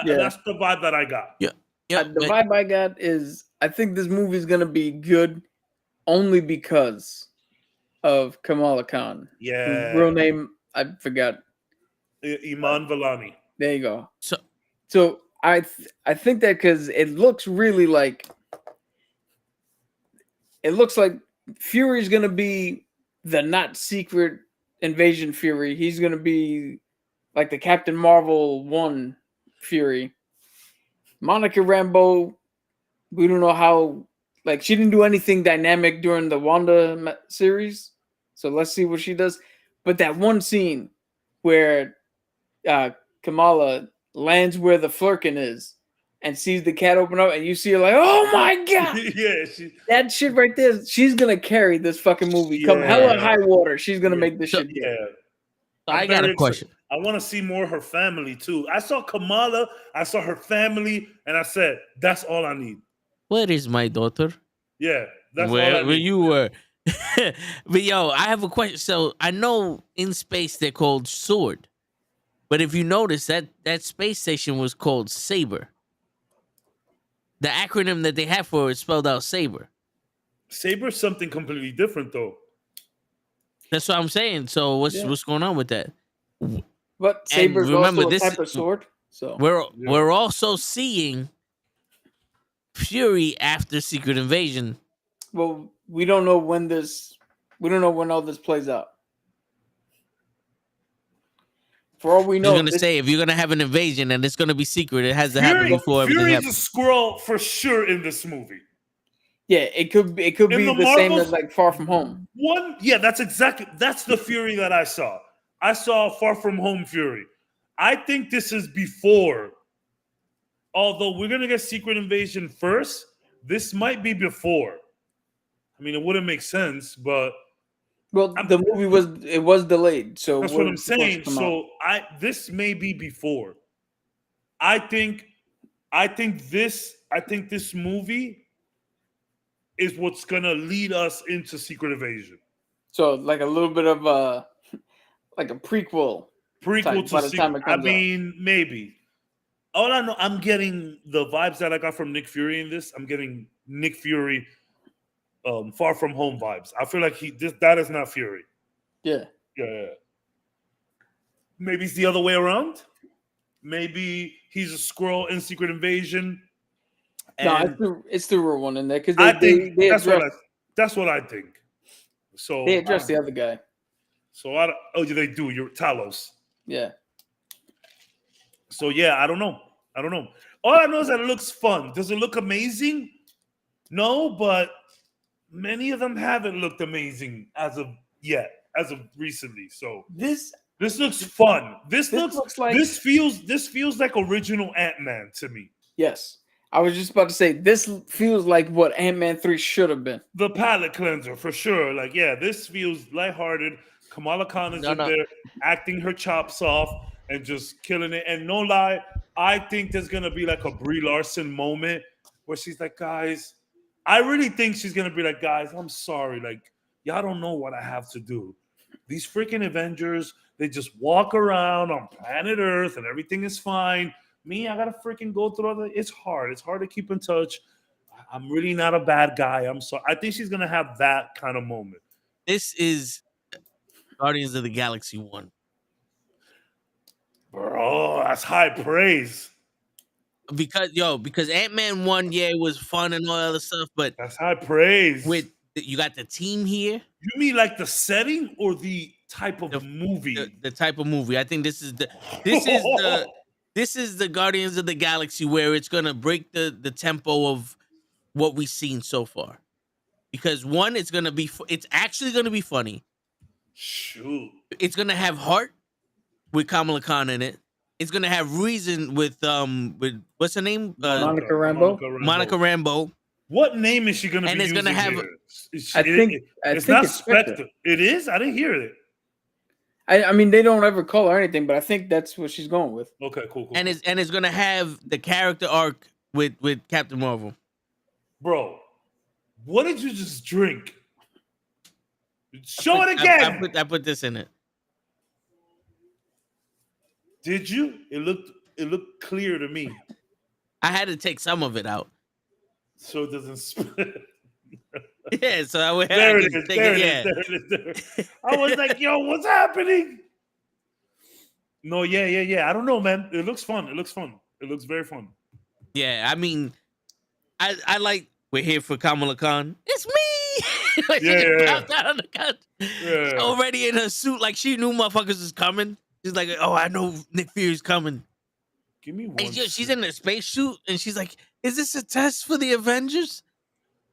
Speaker 4: That's the vibe that I got.
Speaker 1: Yeah.
Speaker 3: The vibe I got is I think this movie is gonna be good only because of Kamala Khan.
Speaker 4: Yeah.
Speaker 3: Whose real name I forgot.
Speaker 4: Iman Vellani.
Speaker 3: There you go. So I think that because it looks really like it looks like Fury's gonna be the not secret invasion Fury. He's gonna be like the Captain Marvel 1 Fury. Monica Rambeau, we don't know how. Like, she didn't do anything dynamic during the Wanda series, so let's see what she does. But that one scene where Kamala lands where the Flurkin is and sees the cat open up, and you see her like, oh my god,
Speaker 4: Yeah,
Speaker 3: that shit right there. She's gonna carry this fucking movie. Come hell or high water, she's gonna make this shit.
Speaker 4: yeah.
Speaker 1: So I got a question.
Speaker 4: I want to see more of her family too. I saw Kamala, I saw her family, and I said, that's all I need.
Speaker 1: Where is my daughter?
Speaker 4: Yeah, that's all I
Speaker 1: Where
Speaker 4: need.
Speaker 1: you were. But yo, I have a question. So I know in space they're called Sword, but if you notice that space station was called Saber. The acronym that they have for it is spelled out Saber.
Speaker 4: Saber's something completely different though.
Speaker 1: That's what I'm saying. So what's going on with that?
Speaker 3: But Saber's
Speaker 1: remember,
Speaker 3: also a
Speaker 1: this
Speaker 3: type of sword. So
Speaker 1: We're also seeing Fury after Secret Invasion.
Speaker 3: well, we don't know when all this plays out. For all we know,
Speaker 1: I was gonna say, if you're gonna have an invasion and it's gonna be secret, it has to happen before everything
Speaker 4: Fury's
Speaker 1: happens.
Speaker 4: a squirrel for sure in this movie.
Speaker 3: yeah, it could be the same as like Far From Home.
Speaker 4: That's the Fury that I saw. I saw Far From Home Fury. I think this is before. Although we're gonna get Secret Invasion first, this might be before. I mean, it wouldn't make sense, but
Speaker 3: Well, the movie was delayed, so
Speaker 4: that's what I'm saying. So this may be before. I think this movie is what's gonna lead us into Secret Invasion.
Speaker 3: So like a little bit of like a prequel
Speaker 4: Prequel
Speaker 3: type
Speaker 4: to
Speaker 3: by the time
Speaker 4: Secret.
Speaker 3: it comes out.
Speaker 4: Maybe. All I know, I'm getting the vibes that I got from Nick Fury in this. I'm getting Nick Fury, Far From Home vibes. I feel like that is not Fury.
Speaker 3: Yeah.
Speaker 4: Yeah. Maybe it's the other way around. Maybe he's a squirrel in Secret Invasion.
Speaker 3: No, it's the real one in there because
Speaker 4: that's what I think. So
Speaker 3: they addressed the other guy.
Speaker 4: So they do. You're Talos.
Speaker 3: Yeah.
Speaker 4: So yeah, I don't know. All I know is that it looks fun. Does it look amazing? No, but many of them haven't looked amazing as of recently. So this looks fun. This feels like original Ant-Man to me.
Speaker 3: Yes. I was just about to say this feels like what Ant-Man 3 should have been.
Speaker 4: The palate cleanser for sure. Like, yeah, this feels lighthearted. Kamala Khan is in there acting her chops off and just killing it. And no lie, I think there's gonna be like a Brie Larson moment where she's like, guys, I really think she's gonna be like, guys, I'm sorry. Like, y'all don't know what I have to do. These freaking Avengers, they just walk around on planet Earth and everything is fine. Me, I gotta freaking go through all the. It's hard. It's hard to keep in touch. I'm really not a bad guy. I'm sorry. I think she's gonna have that kind of moment.
Speaker 1: This is Guardians of the Galaxy 1.
Speaker 4: Bro, that's high praise.
Speaker 1: Because Ant-Man 1, it was fun and all that other stuff, but
Speaker 4: that's high praise.
Speaker 1: You got the team here.
Speaker 4: You mean like the setting or the type of movie?
Speaker 1: The type of movie. I think this is the Guardians of the Galaxy where it's gonna break the tempo of what we've seen so far. Because one, it's actually gonna be funny.
Speaker 4: Shoot.
Speaker 1: It's gonna have heart with Kamala Khan in it. It's gonna have reason with what's her name?
Speaker 3: Monica Rambeau.
Speaker 1: Monica Rambeau.
Speaker 4: What name is she gonna be? And it's gonna have.
Speaker 3: It's
Speaker 4: not Spectre. It is. I didn't hear it.
Speaker 3: I mean, they don't ever call her anything, but I think that's what she's going with.
Speaker 4: Okay, cool.
Speaker 1: And it's gonna have the character arc with Captain Marvel.
Speaker 4: Bro, what did you just drink? Show it again.
Speaker 1: I put this in it.
Speaker 4: Did you? It looked clear to me.
Speaker 1: I had to take some of it out,
Speaker 4: so it doesn't split.
Speaker 1: Yeah, so I went.
Speaker 4: There it is. I was like, "Yo, what's happening?" No, yeah. I don't know, man. It looks fun. It looks very fun.
Speaker 1: Yeah, I mean, I like. We're here for Kamala Khan. It's me. Like, she
Speaker 4: Yeah,
Speaker 1: just
Speaker 4: yeah,
Speaker 1: popped out on the couch.
Speaker 4: Yeah.
Speaker 1: Already in her suit, like she knew motherfuckers was coming. She's like, oh, I know Nick Fury's coming.
Speaker 4: Give me
Speaker 1: And
Speaker 4: one.
Speaker 1: she's in a space suit, and she's like, is this a test for the Avengers?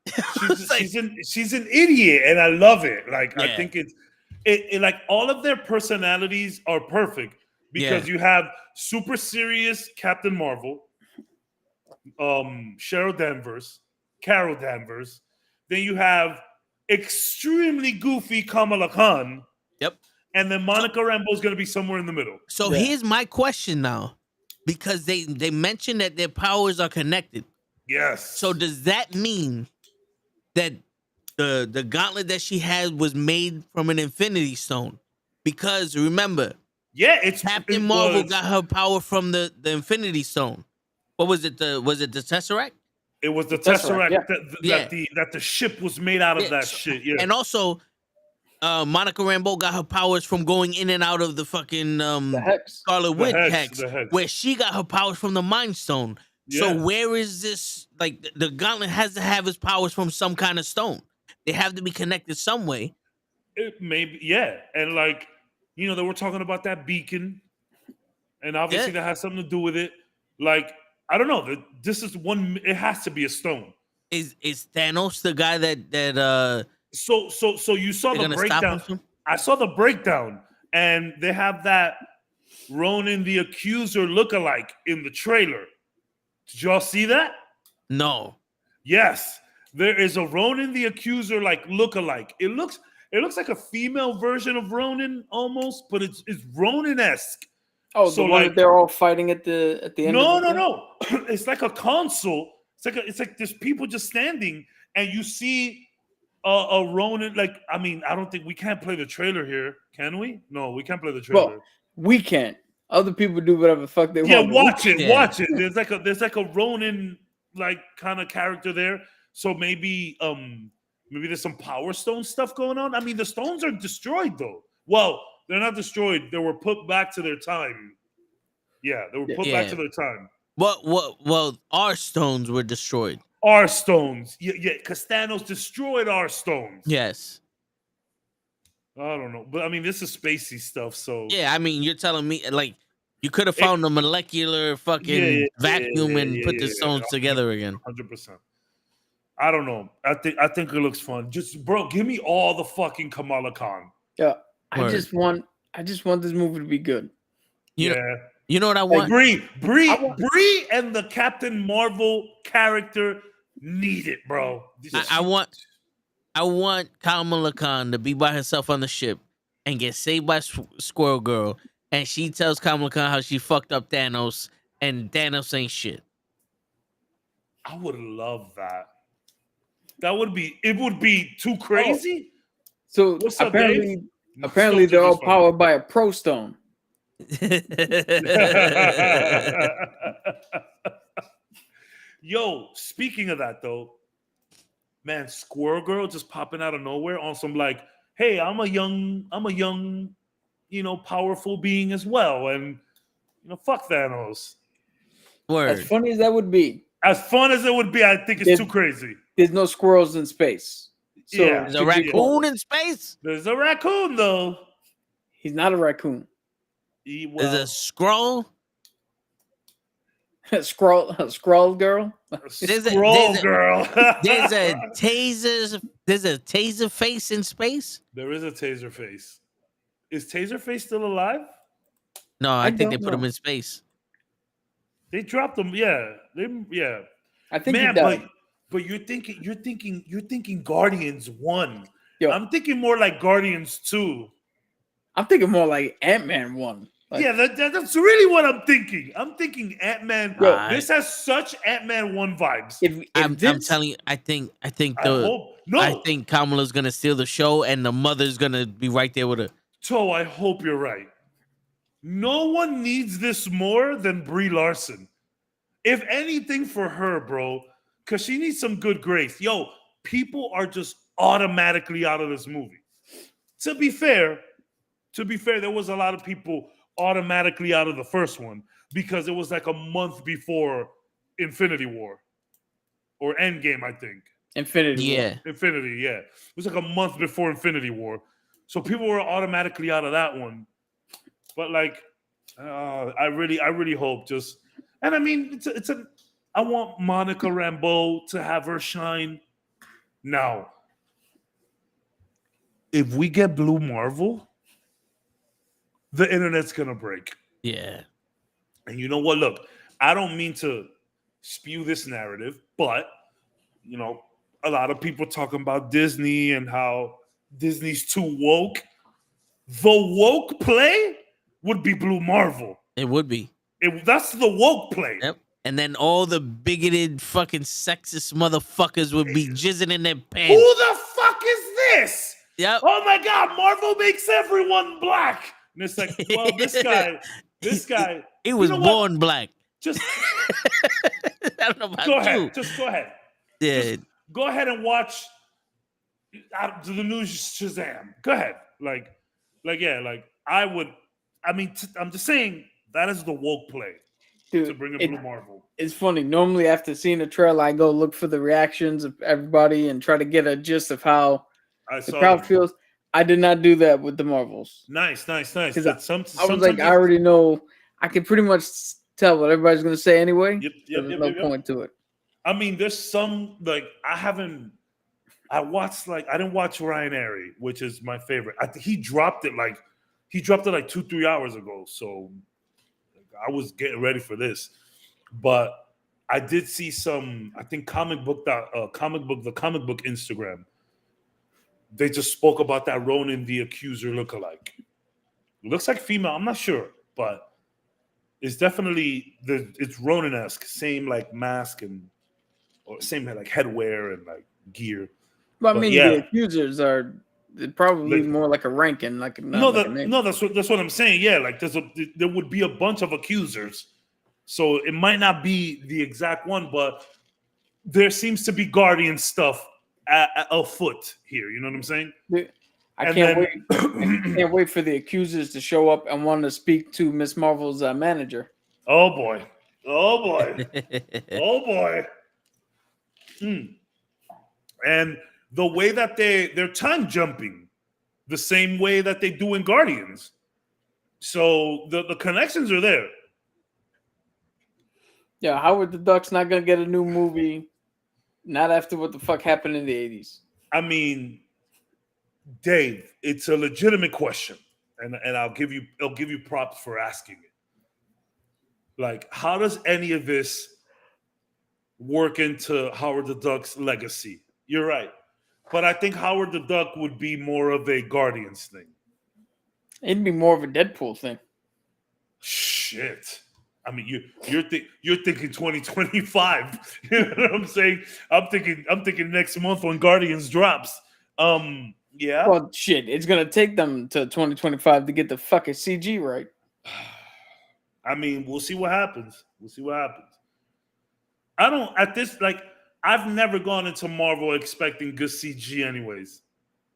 Speaker 1: It's like-
Speaker 4: She's an idiot, and I love it. Like I
Speaker 1: Yeah.
Speaker 4: think it like all of their personalities are perfect because
Speaker 1: Yeah.
Speaker 4: you have super serious Captain Marvel, Carol Danvers, then you have extremely goofy Kamala Khan,
Speaker 1: Yep.
Speaker 4: and then Monica Rambeau is going to be somewhere in the middle.
Speaker 1: So
Speaker 3: Yeah.
Speaker 1: here's my question now, because they mentioned that their powers are connected.
Speaker 4: Yes.
Speaker 1: So does that mean that the gauntlet that she had was made from an Infinity Stone? Because remember,
Speaker 4: yeah,
Speaker 1: Captain
Speaker 4: it
Speaker 1: Marvel
Speaker 4: was-
Speaker 1: got her power from the Infinity Stone. What was it? Was it the Tesseract?
Speaker 4: It was the
Speaker 3: Tesseract,
Speaker 4: Tesseract
Speaker 3: yeah.
Speaker 4: that the ship was made out of
Speaker 1: Yeah,
Speaker 4: that
Speaker 1: so-
Speaker 4: shit. Yeah.
Speaker 1: And also, Monica Rambeau got her powers from going in and out of the fucking
Speaker 3: The Hex.
Speaker 1: Scarlet
Speaker 4: The
Speaker 1: Witch
Speaker 4: Hex, the Hex.
Speaker 1: where she got her powers from the Mind Stone. So
Speaker 4: Yeah.
Speaker 1: where is this? Like the Gauntlet has to have his powers from some kind of stone. They have to be connected some way.
Speaker 4: It maybe, yeah. And like, you know, they were talking about that beacon, and obviously
Speaker 1: Yeah.
Speaker 4: that has something to do with it. Like, I don't know. This is one. It has to be a stone.
Speaker 1: Is Thanos the guy that
Speaker 4: So you saw
Speaker 1: they're
Speaker 4: the
Speaker 1: gonna stop him
Speaker 4: breakdown.
Speaker 1: from?
Speaker 4: I saw the breakdown, and they have that Ronan the Accuser lookalike in the trailer. Did y'all see that?
Speaker 1: No.
Speaker 4: Yes, there is a Ronan the Accuser like lookalike. It looks like a female version of Ronan almost, but it's Ronan-esque.
Speaker 3: Oh,
Speaker 4: So,
Speaker 3: the one
Speaker 4: like-
Speaker 3: that they're all fighting at the end.
Speaker 4: No,
Speaker 3: of the
Speaker 4: no. It's like a console. It's like there's people just standing, and you see a Ronan. Like, I mean, I don't think we can't play the trailer here, can we? No, we can't play the trailer.
Speaker 3: Well, we can't. Other people do whatever the fuck they
Speaker 4: Yeah,
Speaker 3: want.
Speaker 4: watch it,
Speaker 1: Yeah.
Speaker 4: watch it. There's like a Ronin like kind of character there. So maybe there's some Power Stone stuff going on. I mean, the stones are destroyed though. Well, they're not destroyed. They were put back to their time. Yeah, they were put back
Speaker 1: Yeah.
Speaker 4: to their time.
Speaker 1: Well, our stones were destroyed.
Speaker 4: Our stones. Yeah, because Thanos destroyed our stones.
Speaker 1: Yes.
Speaker 4: I don't know. But I mean, this is spacey stuff, so
Speaker 1: Yeah, I mean, you're telling me like you could have found a molecular fucking vacuum and put the stones together again.
Speaker 4: 100%. I don't know. I think it looks fun. Just bro, give me all the fucking Kamala Khan.
Speaker 3: Yeah, I
Speaker 1: Word.
Speaker 3: just want this movie to be good.
Speaker 1: You know what I want?
Speaker 4: Brie and the Captain Marvel character need it, bro.
Speaker 1: I want Kamala Khan to be by herself on the ship and get saved by Squirrel Girl, and she tells Kamala Khan how she fucked up Thanos, and Thanos ain't shit.
Speaker 4: I would love that. It would be too crazy.
Speaker 3: So
Speaker 4: What's up,
Speaker 3: apparently,
Speaker 4: Dave?
Speaker 3: apparently they're all powered by a Pro Stone.
Speaker 4: Yo, speaking of that though, man, Squirrel Girl just popping out of nowhere on some like, hey, I'm a young, powerful being as well, and fuck Thanos.
Speaker 1: Word.
Speaker 3: As funny as that would be,
Speaker 4: As fun as it would be, I think it's too crazy.
Speaker 3: there's no squirrels in space. So
Speaker 4: Yeah.
Speaker 1: There's a raccoon in space.
Speaker 4: There's a raccoon though.
Speaker 3: He's not a raccoon.
Speaker 1: There's a scroll.
Speaker 3: Scroll girl.
Speaker 1: There's a-
Speaker 4: Scroll
Speaker 1: there's a-
Speaker 4: girl.
Speaker 1: There's a taser face in space.
Speaker 4: There is a Taserface. Is Taserface still alive?
Speaker 1: No, I think they
Speaker 3: don't
Speaker 1: put him
Speaker 3: know.
Speaker 1: in space.
Speaker 4: They dropped him. Yeah.
Speaker 3: I think
Speaker 4: Man,
Speaker 3: he died.
Speaker 4: but you're thinking Guardians 1.
Speaker 3: Yo.
Speaker 4: I'm thinking more like Guardians 2.
Speaker 3: I'm thinking more like Ant-Man 1. Like,
Speaker 4: Yeah, that's really what I'm thinking. I'm thinking Ant-Man.
Speaker 1: Yo.
Speaker 4: This has such Ant-Man 1 vibes.
Speaker 3: if
Speaker 1: I'm
Speaker 3: this,
Speaker 1: telling you, I think
Speaker 4: I hope
Speaker 1: Kamala's gonna steal the show, and the mother's gonna be right there with her.
Speaker 4: Toe, I hope you're right. No one needs this more than Brie Larson. If anything for her, bro, because she needs some good grace. Yo, people are just automatically out of this movie. To be fair, there was a lot of people automatically out of the first one because it was like a month before Infinity War or Endgame, I think.
Speaker 3: Infinity War.
Speaker 1: Yeah.
Speaker 4: Infinity, yeah. It was like a month before Infinity War. So people were automatically out of that one. But like, I really hope just, and I mean, I want Monica Rambeau to have her shine. Now, if we get Blue Marvel, the internet's gonna break.
Speaker 1: Yeah.
Speaker 4: And you know what? Look, I don't mean to spew this narrative, but you know, a lot of people talking about Disney and how Disney's too woke. The woke play would be Blue Marvel.
Speaker 1: It would be.
Speaker 4: That's the woke play.
Speaker 1: Yep. And then all the bigoted fucking sexist motherfuckers would be jizzing in their pants.
Speaker 4: Who the fuck is this?
Speaker 1: Yep.
Speaker 4: Oh my God, Marvel makes everyone black. And it's like, well, this guy.
Speaker 1: He was born black.
Speaker 4: Just
Speaker 1: I don't know about
Speaker 4: go ahead.
Speaker 1: you.
Speaker 4: Just go ahead.
Speaker 1: Yeah.
Speaker 4: Just go ahead and watch the new Shazam. Go ahead. I'm just saying that is the woke play.
Speaker 3: Dude,
Speaker 4: to bring in Blue Marvel.
Speaker 3: It's funny. Normally, after seeing a trailer, I go look for the reactions of everybody and try to get a gist of how the crowd feels. I did not do that with the Marvels.
Speaker 4: Nice. Because
Speaker 3: I was like, I already know. I can pretty much tell what everybody's going to say anyway. There's no point to it.
Speaker 4: I mean, there's some like I didn't watch Ryan Airy, which is my favorite. I think he dropped it like 2-3 hours ago. So I was getting ready for this, but I did see some. I think comic book Instagram. They just spoke about that Ronan the Accuser lookalike. Looks like female. I'm not sure, but it's definitely it's Ronan-esque. Same like mask or same like headwear and like gear.
Speaker 3: But I mean, the Accusers are probably more like a ranking, like a name.
Speaker 4: That's what I'm saying. Yeah, like there would be a bunch of accusers, so it might not be the exact one, but there seems to be Guardian stuff afoot here. You know what I'm saying?
Speaker 3: I can't wait. I can't wait for the Accusers to show up and want to speak to Miss Marvel's manager.
Speaker 4: Oh boy! And the way that they're time jumping, the same way that they do in Guardians, so the connections are there.
Speaker 3: Yeah, Howard the Duck's not gonna get a new movie, not after what the fuck happened in the 80s.
Speaker 4: I mean, Dave, it's a legitimate question, and I'll give you props for asking it. Like, how does any of this work into Howard the Duck's legacy? You're right. But I think Howard the Duck would be more of a Guardians thing.
Speaker 3: It'd be more of a Deadpool thing.
Speaker 4: Shit. I mean, you're thinking 2025. You know what I'm saying? I'm thinking next month when Guardians drops. Yeah.
Speaker 3: Well, shit, it's gonna take them to 2025 to get the fucking CG right.
Speaker 4: I mean, we'll see what happens. I don't I've never gone into Marvel expecting good CG anyways.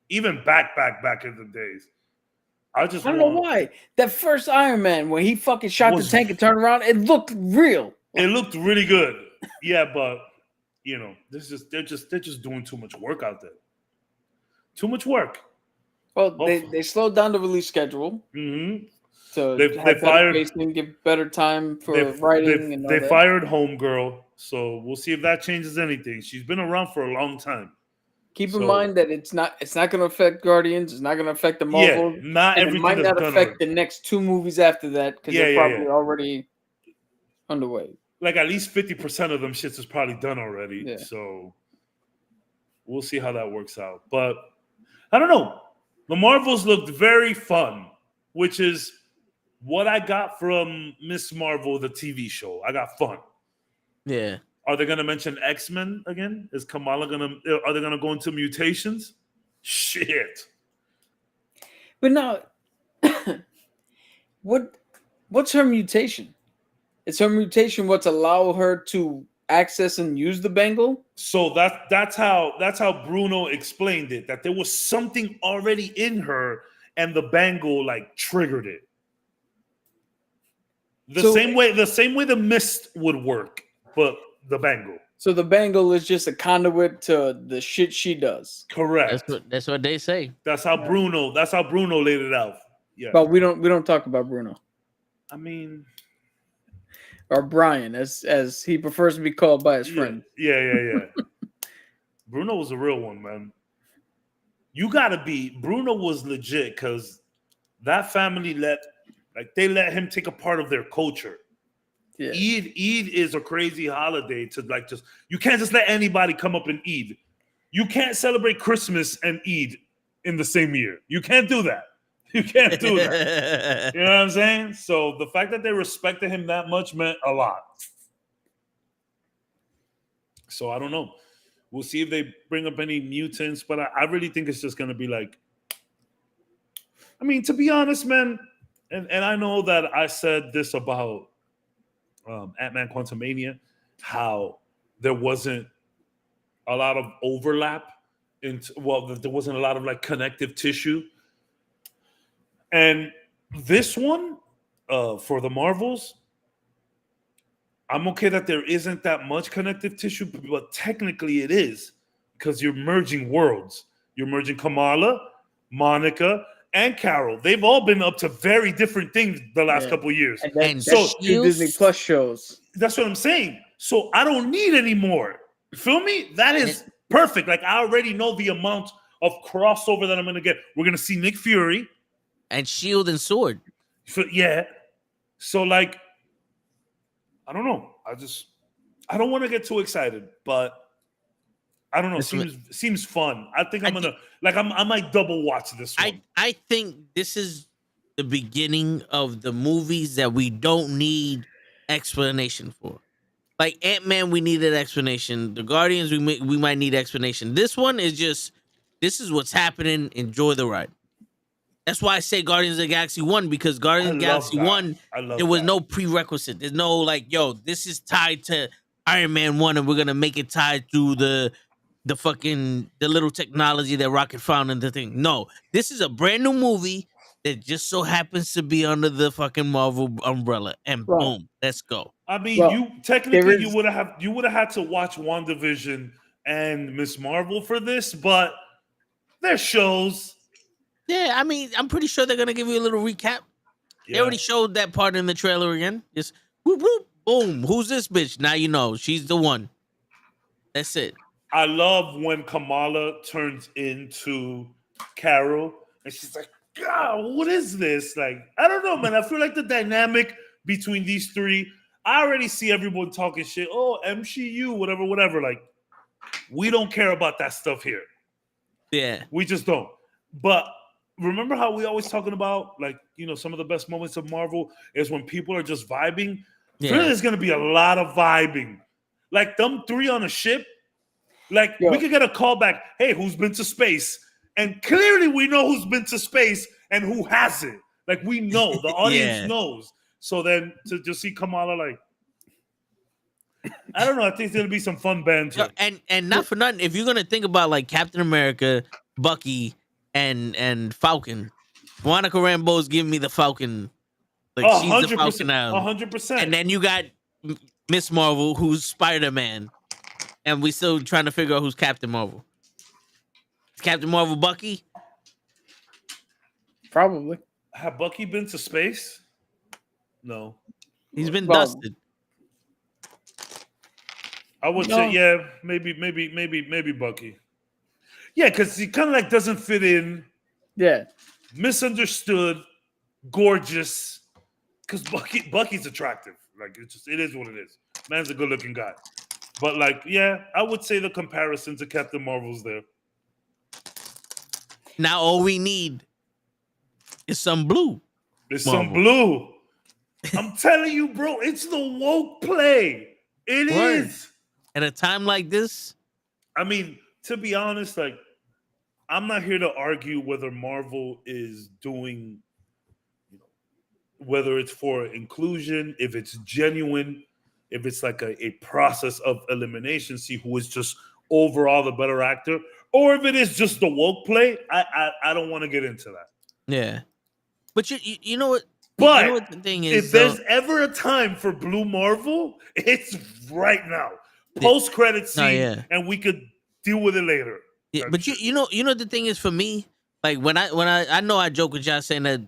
Speaker 4: Even back in the days. I don't
Speaker 3: know why. That first Iron Man, when he fucking shot the tank and turned around, it looked real.
Speaker 4: It looked really good. Yeah, but you know, they're just doing too much work out there. Too much work.
Speaker 3: Well, they slowed down the release schedule.
Speaker 4: Mm-hmm.
Speaker 3: So they fired, give better time for writing and all that.
Speaker 4: They fired Homegirl, so we'll see if that changes anything. She's been around for a long time.
Speaker 3: Keep in mind that it's not going to affect Guardians. It's not going to affect the Marvel.
Speaker 4: Yeah, not everything.
Speaker 3: It might not affect the next 2 movies after that because they're probably already underway.
Speaker 4: Like at least 50% of them shits is probably done already.
Speaker 3: Yeah.
Speaker 4: So we'll see how that works out. But I don't know. The Marvels looked very fun, which is what I got from Miss Marvel, the TV show. I got fun.
Speaker 1: Yeah.
Speaker 4: Are they going to mention X-Men again? Are they going to go into mutations? Shit.
Speaker 3: But now, what's her mutation? Is her mutation what's allow her to access and use the bangle?
Speaker 4: So that's how Bruno explained it, that there was something already in her and the bangle like triggered it. The same way the mist would work, but the bangle.
Speaker 3: So the bangle is just a conduit to the shit she does.
Speaker 4: Correct.
Speaker 1: That's what they say.
Speaker 4: That's how Bruno laid it out. Yeah.
Speaker 3: But we don't talk about Bruno
Speaker 4: I mean,
Speaker 3: or Brian as he prefers to be called by his friend.
Speaker 4: Yeah. Bruno was a real one, man. Bruno was legit because that family let him take a part of their culture.
Speaker 3: Yeah.
Speaker 4: Eid is a crazy holiday to you can't just let anybody come up and Eid. You can't celebrate Christmas and Eid in the same year. You can't do that. You can't do that. You know what I'm saying? So the fact that they respected him that much meant a lot. So I don't know. We'll see if they bring up any mutants, but I really think it's just going to be like, I mean, to be honest, man, and I know that I said this about Ant-Man Quantumania, how there wasn't a lot of overlap, there wasn't a lot of like connective tissue. And this one, for the Marvels, I'm okay that there isn't that much connective tissue, but technically it is because you're merging worlds. You're merging Kamala, Monica, and Carol. They've all been up to very different things the last couple of years.
Speaker 3: And so Disney Plus shows.
Speaker 4: That's what I'm saying. So I don't need any more. Feel me? That is perfect. Like I already know the amount of crossover that I'm going to get. We're going to see Nick Fury.
Speaker 1: And Shield and Sword.
Speaker 4: Yeah. So like, I don't know. I don't want to get too excited, but I don't know. Seems fun. I think I might double watch this one.
Speaker 1: I think this is the beginning of the movies that we don't need explanation for. Like Ant-Man, we needed explanation. The Guardians, we might need explanation. This one is just, this is what's happening. Enjoy the ride. That's why I say Guardians of the Galaxy 1, because Guardians of the Galaxy 1, there was no prerequisite. There's no like, yo, this is tied to Iron Man 1 and we're going to make it tied to the little technology that Rocket found in the thing. No, this is a brand new movie that just so happens to be under the fucking Marvel umbrella. And boom, let's go.
Speaker 4: I mean, you would have had to watch WandaVision and Miss Marvel for this, but they're shows.
Speaker 1: Yeah, I mean, I'm pretty sure they're gonna give you a little recap. Yeah. They already showed that part in the trailer again. Just whoop whoop, boom. Who's this bitch? Now you know she's the one. That's it.
Speaker 4: I love when Kamala turns into Carol and she's like, God, what is this? Like, I don't know, man. I feel like the dynamic between these three, I already see everyone talking shit. Oh, MCU, whatever. Like, we don't care about that stuff here.
Speaker 1: Yeah.
Speaker 4: We just don't. But remember how we always talking about, like, you know, some of the best moments of Marvel is when people are just vibing. Yeah. There's going to be a lot of vibing. Like, them three on a ship. Like, we could get a call back. Hey, who's been to space? And clearly we know who's been to space and who hasn't. Like, we know. The audience knows. So then to just see Kamala, like, I don't know. I think there's going to be some fun banter.
Speaker 1: And not for nothing, if you're going to think about, like, Captain America, Bucky, and Falcon, Monica Rambeau's giving me the Falcon. Like, she's the Falcon now.
Speaker 4: 100%.
Speaker 1: And then you got Miss Marvel, who's Spider-Man. And we still trying to figure out who's Captain Marvel. Is Captain Marvel Bucky?
Speaker 3: Probably.
Speaker 4: Have Bucky been to space? No.
Speaker 1: He's been dusted.
Speaker 4: I would say, yeah, maybe Bucky. Yeah, because he kind of like doesn't fit in.
Speaker 3: Yeah.
Speaker 4: Misunderstood. Gorgeous. Because Bucky's attractive. Like, it is what it is. Man's a good-looking guy. But, like, yeah, I would say the comparison to Captain Marvel's there.
Speaker 1: Now all we need is some blue.
Speaker 4: There's some blue. I'm telling you, bro, it's the woke play. It is.
Speaker 1: At a time like this?
Speaker 4: I mean, to be honest, like, I'm not here to argue whether Marvel is doing, you know, whether it's for inclusion, if it's genuine, if it's like a process of elimination, see who is just overall the better actor, or if it is just the woke play. I don't want to get into that.
Speaker 1: Yeah. But you know what?
Speaker 4: But
Speaker 1: you know what the thing is,
Speaker 4: if there's ever a time for Blue Marvel, it's right now. post-credit
Speaker 1: Oh,
Speaker 4: scene,
Speaker 1: yeah.
Speaker 4: and we could deal with it later.
Speaker 1: Yeah,
Speaker 4: Type
Speaker 1: but
Speaker 4: shit.
Speaker 1: you know the thing is for me, like when I know I joke with y'all saying that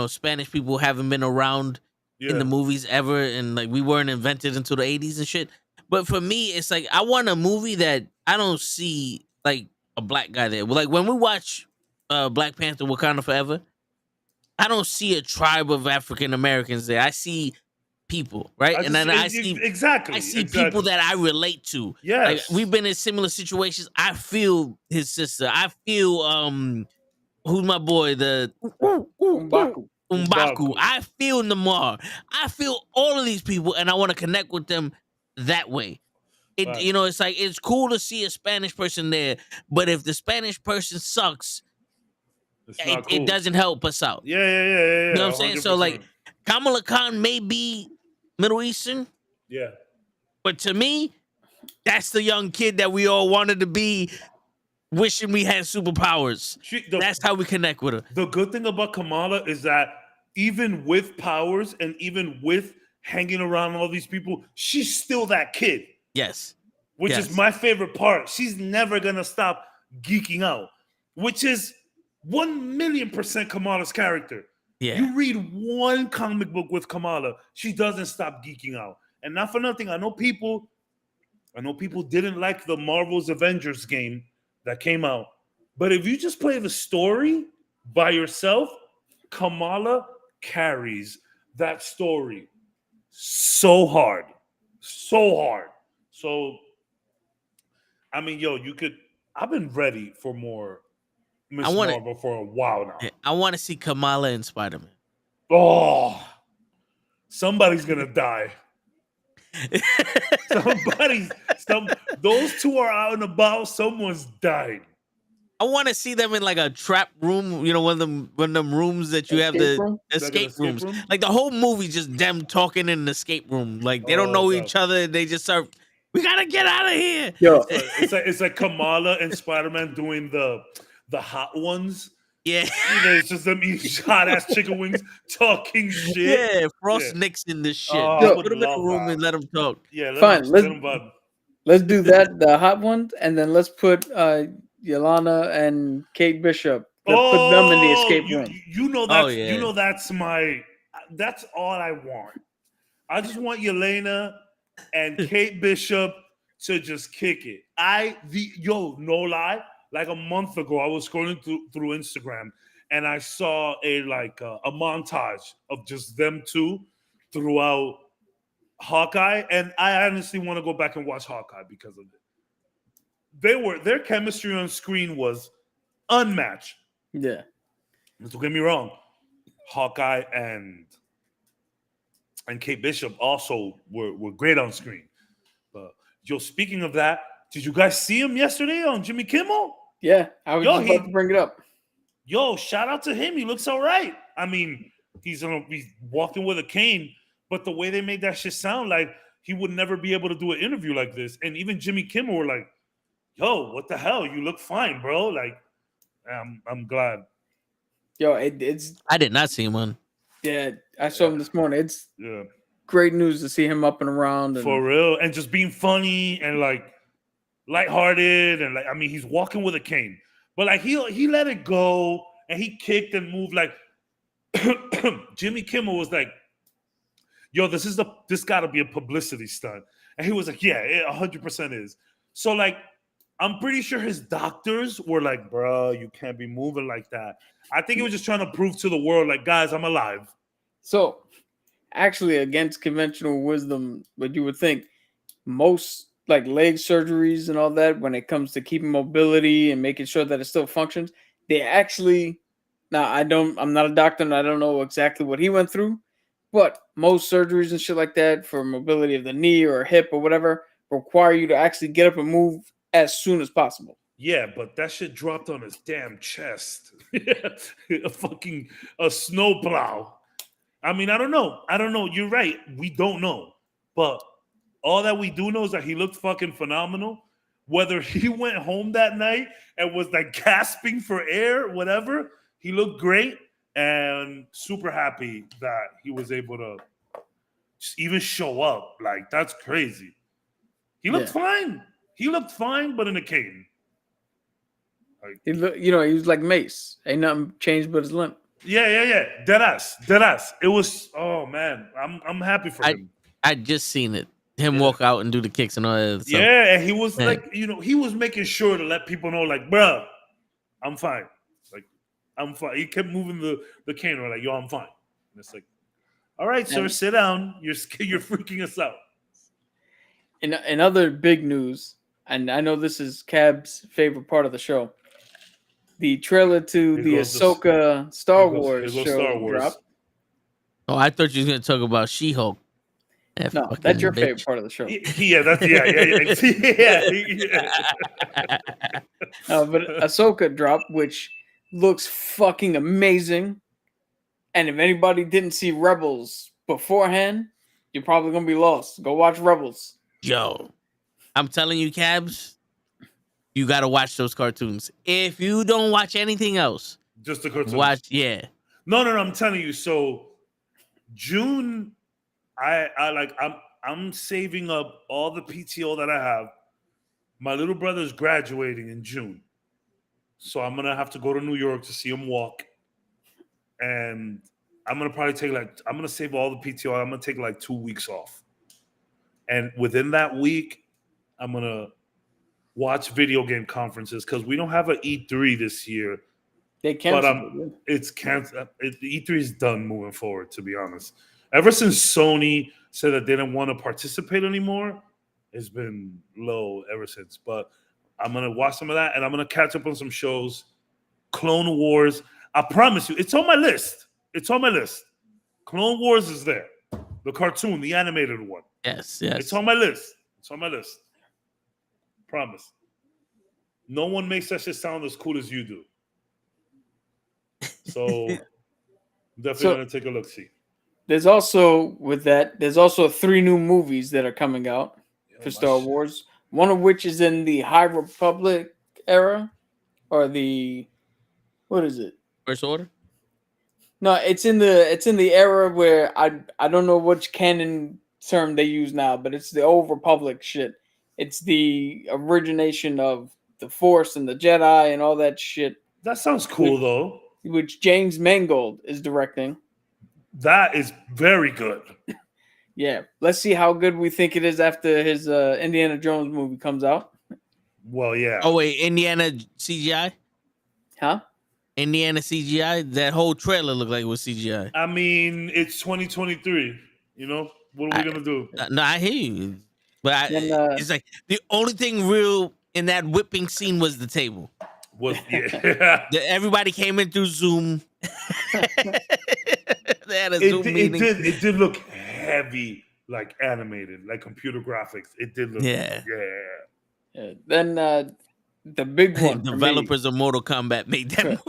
Speaker 1: Spanish people haven't been around in the movies ever, and like we weren't invented until the 80s and shit. But for me, it's like I want a movie that I don't see like a black guy there. Like when we watch Black Panther: Wakanda Forever, I don't see a tribe of African Americans there. I see people, right? And then I see
Speaker 4: exactly
Speaker 1: people that I relate to. Like
Speaker 4: Yes.
Speaker 1: we've been in similar situations. I feel his sister. I feel who's my boy? The
Speaker 3: M'Baku.
Speaker 1: M'Baku. I feel Namar. I feel all of these people, and I want to connect with them that way.
Speaker 4: Right.
Speaker 1: It's like it's cool to see a Spanish person there, but if the Spanish person sucks,
Speaker 4: It's not cool.
Speaker 1: it doesn't help us out.
Speaker 4: Yeah.
Speaker 1: You know what I'm saying? So
Speaker 4: 100%.
Speaker 1: like Kamala Khan may be Middle Eastern,
Speaker 4: Yeah.
Speaker 1: but to me, that's the young kid that we all wanted to be, wishing we had superpowers. That's how we connect with her.
Speaker 4: The good thing about Kamala is that even with powers and even with hanging around all these people, she's still that kid.
Speaker 1: Yes.
Speaker 4: Which
Speaker 1: Yes.
Speaker 4: is my favorite part. She's never gonna stop geeking out, which is 1,000,000% Kamala's character.
Speaker 1: Yeah.
Speaker 4: You read one comic book with Kamala, she doesn't stop geeking out. And not for nothing, I know people didn't like the Marvel's Avengers game that came out. But if you just play the story by yourself, Kamala carries that story so hard. So hard. So, I mean, I've been ready for more Miss Marvel for a while now.
Speaker 1: I want to see Kamala and Spider-Man.
Speaker 4: Oh, somebody's going to die. Those two are out and about. Someone's died.
Speaker 1: I want to see them in like a trap room, one of them rooms that you have the escape rooms. Like the whole movie, just them talking in an escape room. Like they don't know each other. They just start. We gotta get out of here.
Speaker 3: Yo,
Speaker 4: it's like Kamala and Spider-Man doing the hot ones.
Speaker 1: Yeah,
Speaker 4: it's just them eating hot ass chicken wings, talking shit.
Speaker 1: Yeah, Frost Nixon this shit. Put them in a room and let them talk.
Speaker 4: Yeah,
Speaker 3: fine. Let's do that. The hot one, and then let's put Yelena and Kate Bishop. Let's put them in the escape room.
Speaker 4: You know that's that's all I want. I just want Yelena and Kate Bishop to just kick it. No lie. Like a month ago, I was scrolling through Instagram and I saw a montage of just them two throughout Hawkeye, and I honestly want to go back and watch Hawkeye because of it. Their chemistry on screen was unmatched.
Speaker 3: Yeah.
Speaker 4: Don't get me wrong. Hawkeye and Kate Bishop also were great on screen. But speaking of that, did you guys see him yesterday on Jimmy Kimmel?
Speaker 3: Yeah, I was just about to bring it up.
Speaker 4: Shout out to him. He looks all right. I mean, he's walking with a cane, but the way they made that shit sound like he would never be able to do an interview like this. And even Jimmy Kimmel were like, yo, what the hell? You look fine, bro. Like, I'm glad.
Speaker 3: Yo, it's...
Speaker 1: I did not see him on.
Speaker 3: Yeah, I saw him this morning. It's great news to see him up and around.
Speaker 4: For real. And just being funny and like lighthearted. And like, I mean, he's walking with a cane. But like he let it go and he kicked and moved like Jimmy Kimmel was like, yo, this gotta be a publicity stunt. And he was like, yeah, it 100% is. So like, I'm pretty sure his doctors were like, bro, you can't be moving like that. I think he was just trying to prove to the world, like, guys, I'm alive.
Speaker 3: So actually, against conventional wisdom, what you would think, most like leg surgeries and all that, when it comes to keeping mobility and making sure that it still functions, they actually, I'm not a doctor and I don't know exactly what he went through, but most surgeries and shit like that for mobility of the knee or hip or whatever require you to actually get up and move as soon as possible.
Speaker 4: Yeah, but that shit dropped on his damn chest. a snowplow. I mean, I don't know. You're right. We don't know. But all that we do know is that he looked fucking phenomenal. Whether he went home that night and was like gasping for air, whatever, he looked great and super happy that he was able to just even show up. Like, that's crazy. He looked fine. He looked fine, but in a cane. Like,
Speaker 3: He was like Mace. Ain't nothing changed but his limp.
Speaker 4: yeah. Deadass. It was. Oh man, I'm happy for him.
Speaker 1: I just seen it. Him walk out and do the kicks and all that stuff.
Speaker 4: Yeah, and he was like, he was making sure to let people know, like, bruh, I'm fine. Like, I'm fine. He kept moving the cane, like, yo, I'm fine. And it's like, all right, sir, sit down. You're freaking us out.
Speaker 3: In other big news, and I know this is Cab's favorite part of the show, the trailer to the Ahsoka Star Wars show dropped.
Speaker 1: Oh, I thought you was gonna talk about She-Hulk.
Speaker 3: No, that's your favorite part of the show.
Speaker 4: Yeah, that's yeah.
Speaker 3: But Ahsoka dropped, which looks fucking amazing. And if anybody didn't see Rebels beforehand, you're probably gonna be lost. Go watch Rebels.
Speaker 1: Yo, I'm telling you, Cabs, you gotta watch those cartoons. If you don't watch anything else,
Speaker 4: just the cartoons.
Speaker 1: Watch, yeah.
Speaker 4: No, I'm telling you. So June, I'm saving up all the PTO that I have. My little brother's graduating in June, so I'm gonna have to go to New York to see him walk, and I'm gonna probably I'm gonna save all the PTO. I'm gonna take like 2 weeks off, and within that week, I'm gonna watch video game conferences because we don't have an E3 this year.
Speaker 3: They canceled.
Speaker 4: But it's canceled. E3 is done moving forward. To be honest, ever since Sony said that they didn't want to participate anymore, it's been low ever since. But I'm gonna watch some of that, and I'm gonna catch up on some shows. Clone Wars. I promise you, it's on my list. It's on my list. Clone Wars is there. The cartoon, the animated one.
Speaker 1: Yes.
Speaker 4: It's on my list. Promise. No one makes that shit sound as cool as you do. So definitely gonna take a look. See.
Speaker 3: There's also 3 new movies that are coming out for Star Wars. One of which is in the High Republic era, or what is it?
Speaker 1: First Order?
Speaker 3: No, it's in the era where I don't know which canon term they use now, but it's the old Republic shit. It's the origination of the Force and the Jedi and all that shit.
Speaker 4: That sounds cool though.
Speaker 3: Which James Mangold is directing.
Speaker 4: That is very good.
Speaker 3: Yeah, let's see how good we think it is after his Indiana Jones movie comes out.
Speaker 4: Well, yeah.
Speaker 1: Oh wait, Indiana CGI?
Speaker 3: Huh?
Speaker 1: Indiana CGI? That whole trailer looked like it was CGI.
Speaker 4: I mean, it's 2023. You know, what are we gonna do?
Speaker 1: No, I hear you, but it's like the only thing real in that whipping scene was the table. Everybody came in through Zoom. They had a Zoom meeting.
Speaker 4: It did look heavy, like animated, like computer graphics. It did look yeah.
Speaker 3: Then the big one.
Speaker 1: Developers of Mortal Kombat made that movie.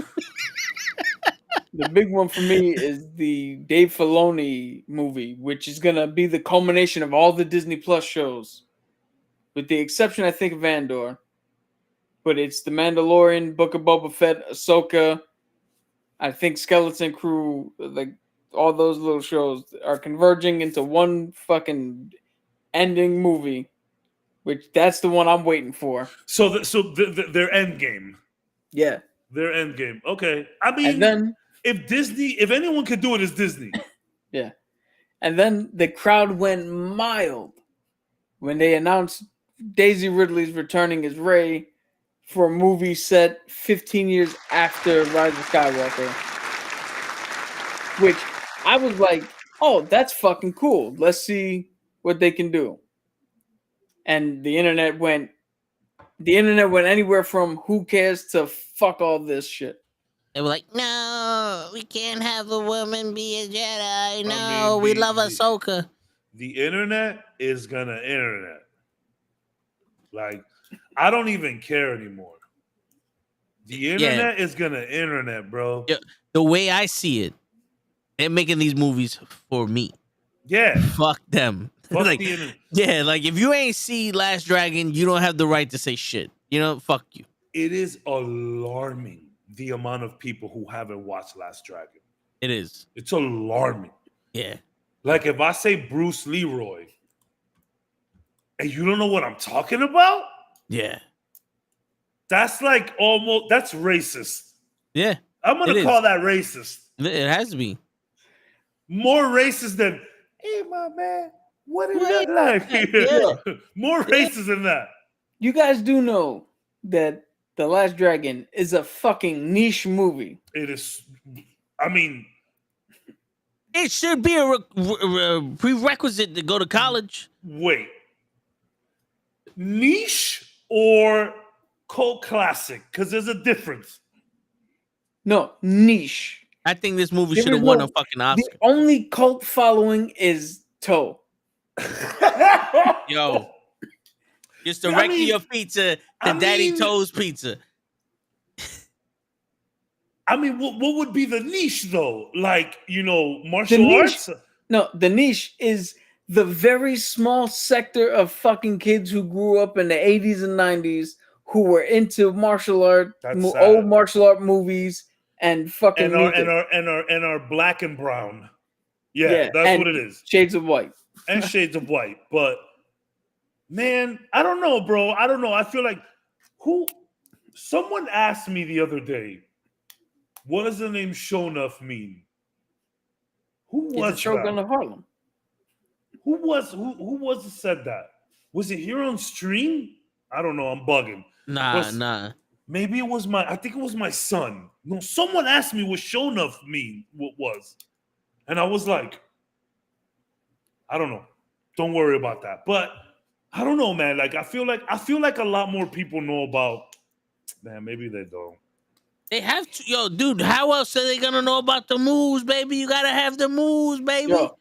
Speaker 3: The big one for me is the Dave Filoni movie, which is gonna be the culmination of all the Disney Plus shows, with the exception, I think, of Andor. But it's The Mandalorian, Book of Boba Fett, Ahsoka, I think Skeleton Crew, like all those little shows are converging into one fucking ending movie, which that's the one I'm waiting for.
Speaker 4: So their end game.
Speaker 3: Yeah.
Speaker 4: Their end game. Okay. I mean,
Speaker 3: and then,
Speaker 4: if anyone could do it, it's Disney.
Speaker 3: Yeah. And then the crowd went mild when they announced Daisy Ridley's returning as Rey for a movie set 15 years after Rise of Skywalker. Which I was like, oh, that's fucking cool. Let's see what they can do. And the internet went anywhere from who cares to fuck all this shit.
Speaker 1: They were like, no, we can't have a woman be a Jedi. No, we love Ahsoka.
Speaker 4: The internet is gonna internet. Like, I don't even care anymore. The internet is gonna internet, bro.
Speaker 1: Yeah, the way I see it, they're making these movies for me.
Speaker 4: Yeah.
Speaker 1: Fuck them.
Speaker 4: Fuck
Speaker 1: like,
Speaker 4: the internet.
Speaker 1: Yeah, like if you ain't see Last Dragon, you don't have the right to say shit. You know, fuck you.
Speaker 4: It is alarming the amount of people who haven't watched Last Dragon.
Speaker 1: It is.
Speaker 4: It's alarming.
Speaker 1: Yeah.
Speaker 4: Like if I say Bruce Leroy, and you don't know what I'm talking about?
Speaker 1: Yeah.
Speaker 4: That's like almost, that's racist.
Speaker 1: Yeah.
Speaker 4: I'm going to call that racist.
Speaker 1: It has to be.
Speaker 4: More racist than, hey, my man, what it look like?
Speaker 1: Yeah.
Speaker 4: More racist than that.
Speaker 3: You guys do know that The Last Dragon is a fucking niche movie.
Speaker 4: It is, I mean,
Speaker 1: It should be a prerequisite to go to college.
Speaker 4: wait. Niche or cult classic? Because there's a difference.
Speaker 3: No, niche.
Speaker 1: I think this movie
Speaker 3: There
Speaker 1: should have
Speaker 3: is
Speaker 1: won
Speaker 3: no-
Speaker 1: a fucking
Speaker 3: The
Speaker 1: Oscar.
Speaker 3: only cult following is Toe.
Speaker 1: Yo. Just
Speaker 4: I
Speaker 1: directing
Speaker 4: mean-
Speaker 1: your pizza to
Speaker 4: I
Speaker 1: Daddy
Speaker 4: mean-
Speaker 1: Toe's Pizza.
Speaker 4: I mean, what would be the niche though? Like, you know,
Speaker 3: The
Speaker 4: martial
Speaker 3: niche-
Speaker 4: arts?
Speaker 3: No, the niche is the very small sector of fucking kids who grew up in the 80s and 90s who were into martial art,
Speaker 4: That's sad.
Speaker 3: old martial art movies, and fucking
Speaker 4: And our,
Speaker 3: music.
Speaker 4: and our black and brown. Yeah, that's
Speaker 3: and
Speaker 4: what it is.
Speaker 3: Shades of White.
Speaker 4: And shades of white. But man, I don't know, bro. I don't know. I feel like someone asked me the other day, what does the name Shonuff mean? Who
Speaker 3: He's the
Speaker 4: was
Speaker 3: Shogun
Speaker 4: that?
Speaker 3: of Harlem.
Speaker 4: Who was it said that? Was it here on stream? I don't know. I'm bugging.
Speaker 1: Nah.
Speaker 4: Maybe it was I think it was my son. No, someone asked me what Shonuff was. And I was like, I don't know. Don't worry about that. But I don't know, man. Like I feel like a lot more people know about, man, maybe they don't.
Speaker 1: They have to. Yo, dude, how else are they gonna know about the moves, baby? You gotta have the moves, baby.
Speaker 3: Yo,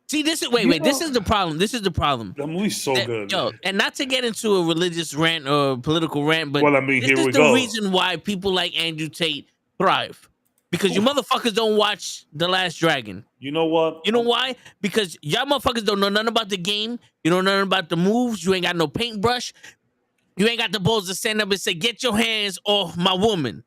Speaker 1: See, this is this is the problem. This is the problem.
Speaker 4: The movie's so good.
Speaker 1: Yo,
Speaker 4: man.
Speaker 1: and not to get into a religious rant or political rant, but
Speaker 4: Well, I mean,
Speaker 1: this
Speaker 4: here
Speaker 1: is
Speaker 4: we
Speaker 1: the
Speaker 4: go.
Speaker 1: reason why people like Andrew Tate thrive. Because you motherfuckers don't watch The Last Dragon.
Speaker 4: You know what?
Speaker 1: You know why? Because y'all motherfuckers don't know nothing about the game. You don't know nothing about the moves. You ain't got no paintbrush. You ain't got the balls to stand up and say, "Get your hands off my woman."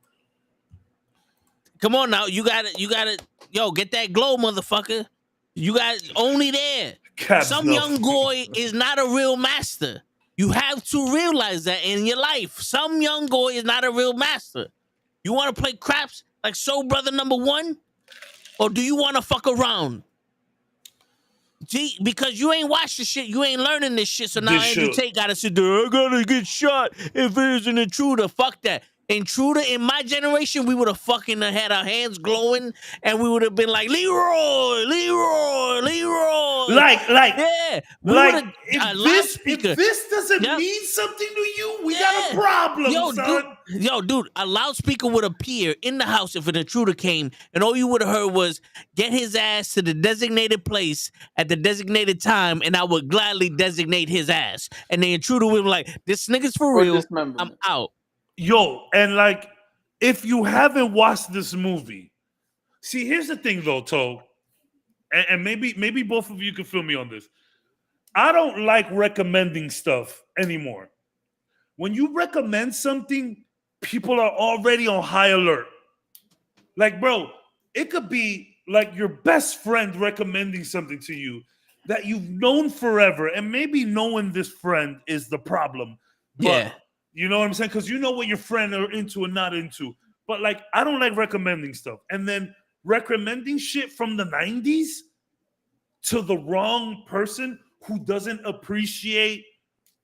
Speaker 1: Come on now, you gotta, yo, get that glow, motherfucker. You got only there.
Speaker 4: Cabs
Speaker 1: Some
Speaker 4: no.
Speaker 1: young boy is not a real master. You have to realize that in your life. Some young boy is not a real master. You want to play craps like Soul Brother #1? Or do you want to fuck around? Gee, because you ain't watched the shit, you ain't learning this shit. So now
Speaker 4: This
Speaker 1: Andrew
Speaker 4: shit.
Speaker 1: Tate gotta sit there. I gotta get shot if there's an intruder. Fuck that. Intruder in my generation, we would have fucking had our hands glowing and we would have been like, Leroy.
Speaker 4: Like,
Speaker 1: Yeah. We
Speaker 4: like
Speaker 1: would've- a
Speaker 4: if this doesn't
Speaker 1: Yep.
Speaker 4: mean something to you, we
Speaker 1: Yeah.
Speaker 4: got a problem, son.
Speaker 1: Dude, a loudspeaker would appear in the house if an intruder came, and all you would have heard was, get his ass to the designated place at the designated time, and I would gladly designate his ass. And the intruder would be like, this nigga's for
Speaker 3: Or
Speaker 1: real,
Speaker 3: dismemberment.
Speaker 1: I'm out.
Speaker 4: Yo, and like, if you haven't watched this movie, see, here's the thing though, Toe, and maybe both of you can feel me on this. I don't like recommending stuff anymore. When you recommend something, people are already on high alert. Like, bro, it could be like your best friend recommending something to you that you've known forever, and maybe knowing this friend is the problem. But
Speaker 1: Yeah.
Speaker 4: you know what I'm saying? Because you know what your friend are into and not into. But like, I don't like recommending stuff. And then recommending shit from the 90s to the wrong person who doesn't appreciate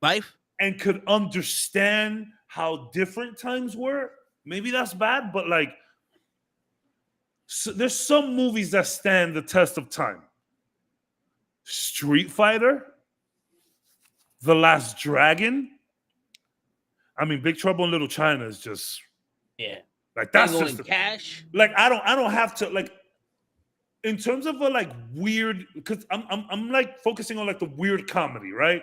Speaker 1: Life?
Speaker 4: and could understand how different times were. Maybe that's bad, but like, so there's some movies that stand the test of time. Street Fighter, The Last Dragon. I mean, Big Trouble in Little China is just
Speaker 1: Yeah.
Speaker 4: like that's
Speaker 1: Tango
Speaker 4: just
Speaker 1: and Cash?
Speaker 4: like I don't have to like in terms of a like weird because I'm like focusing on like the weird comedy, right?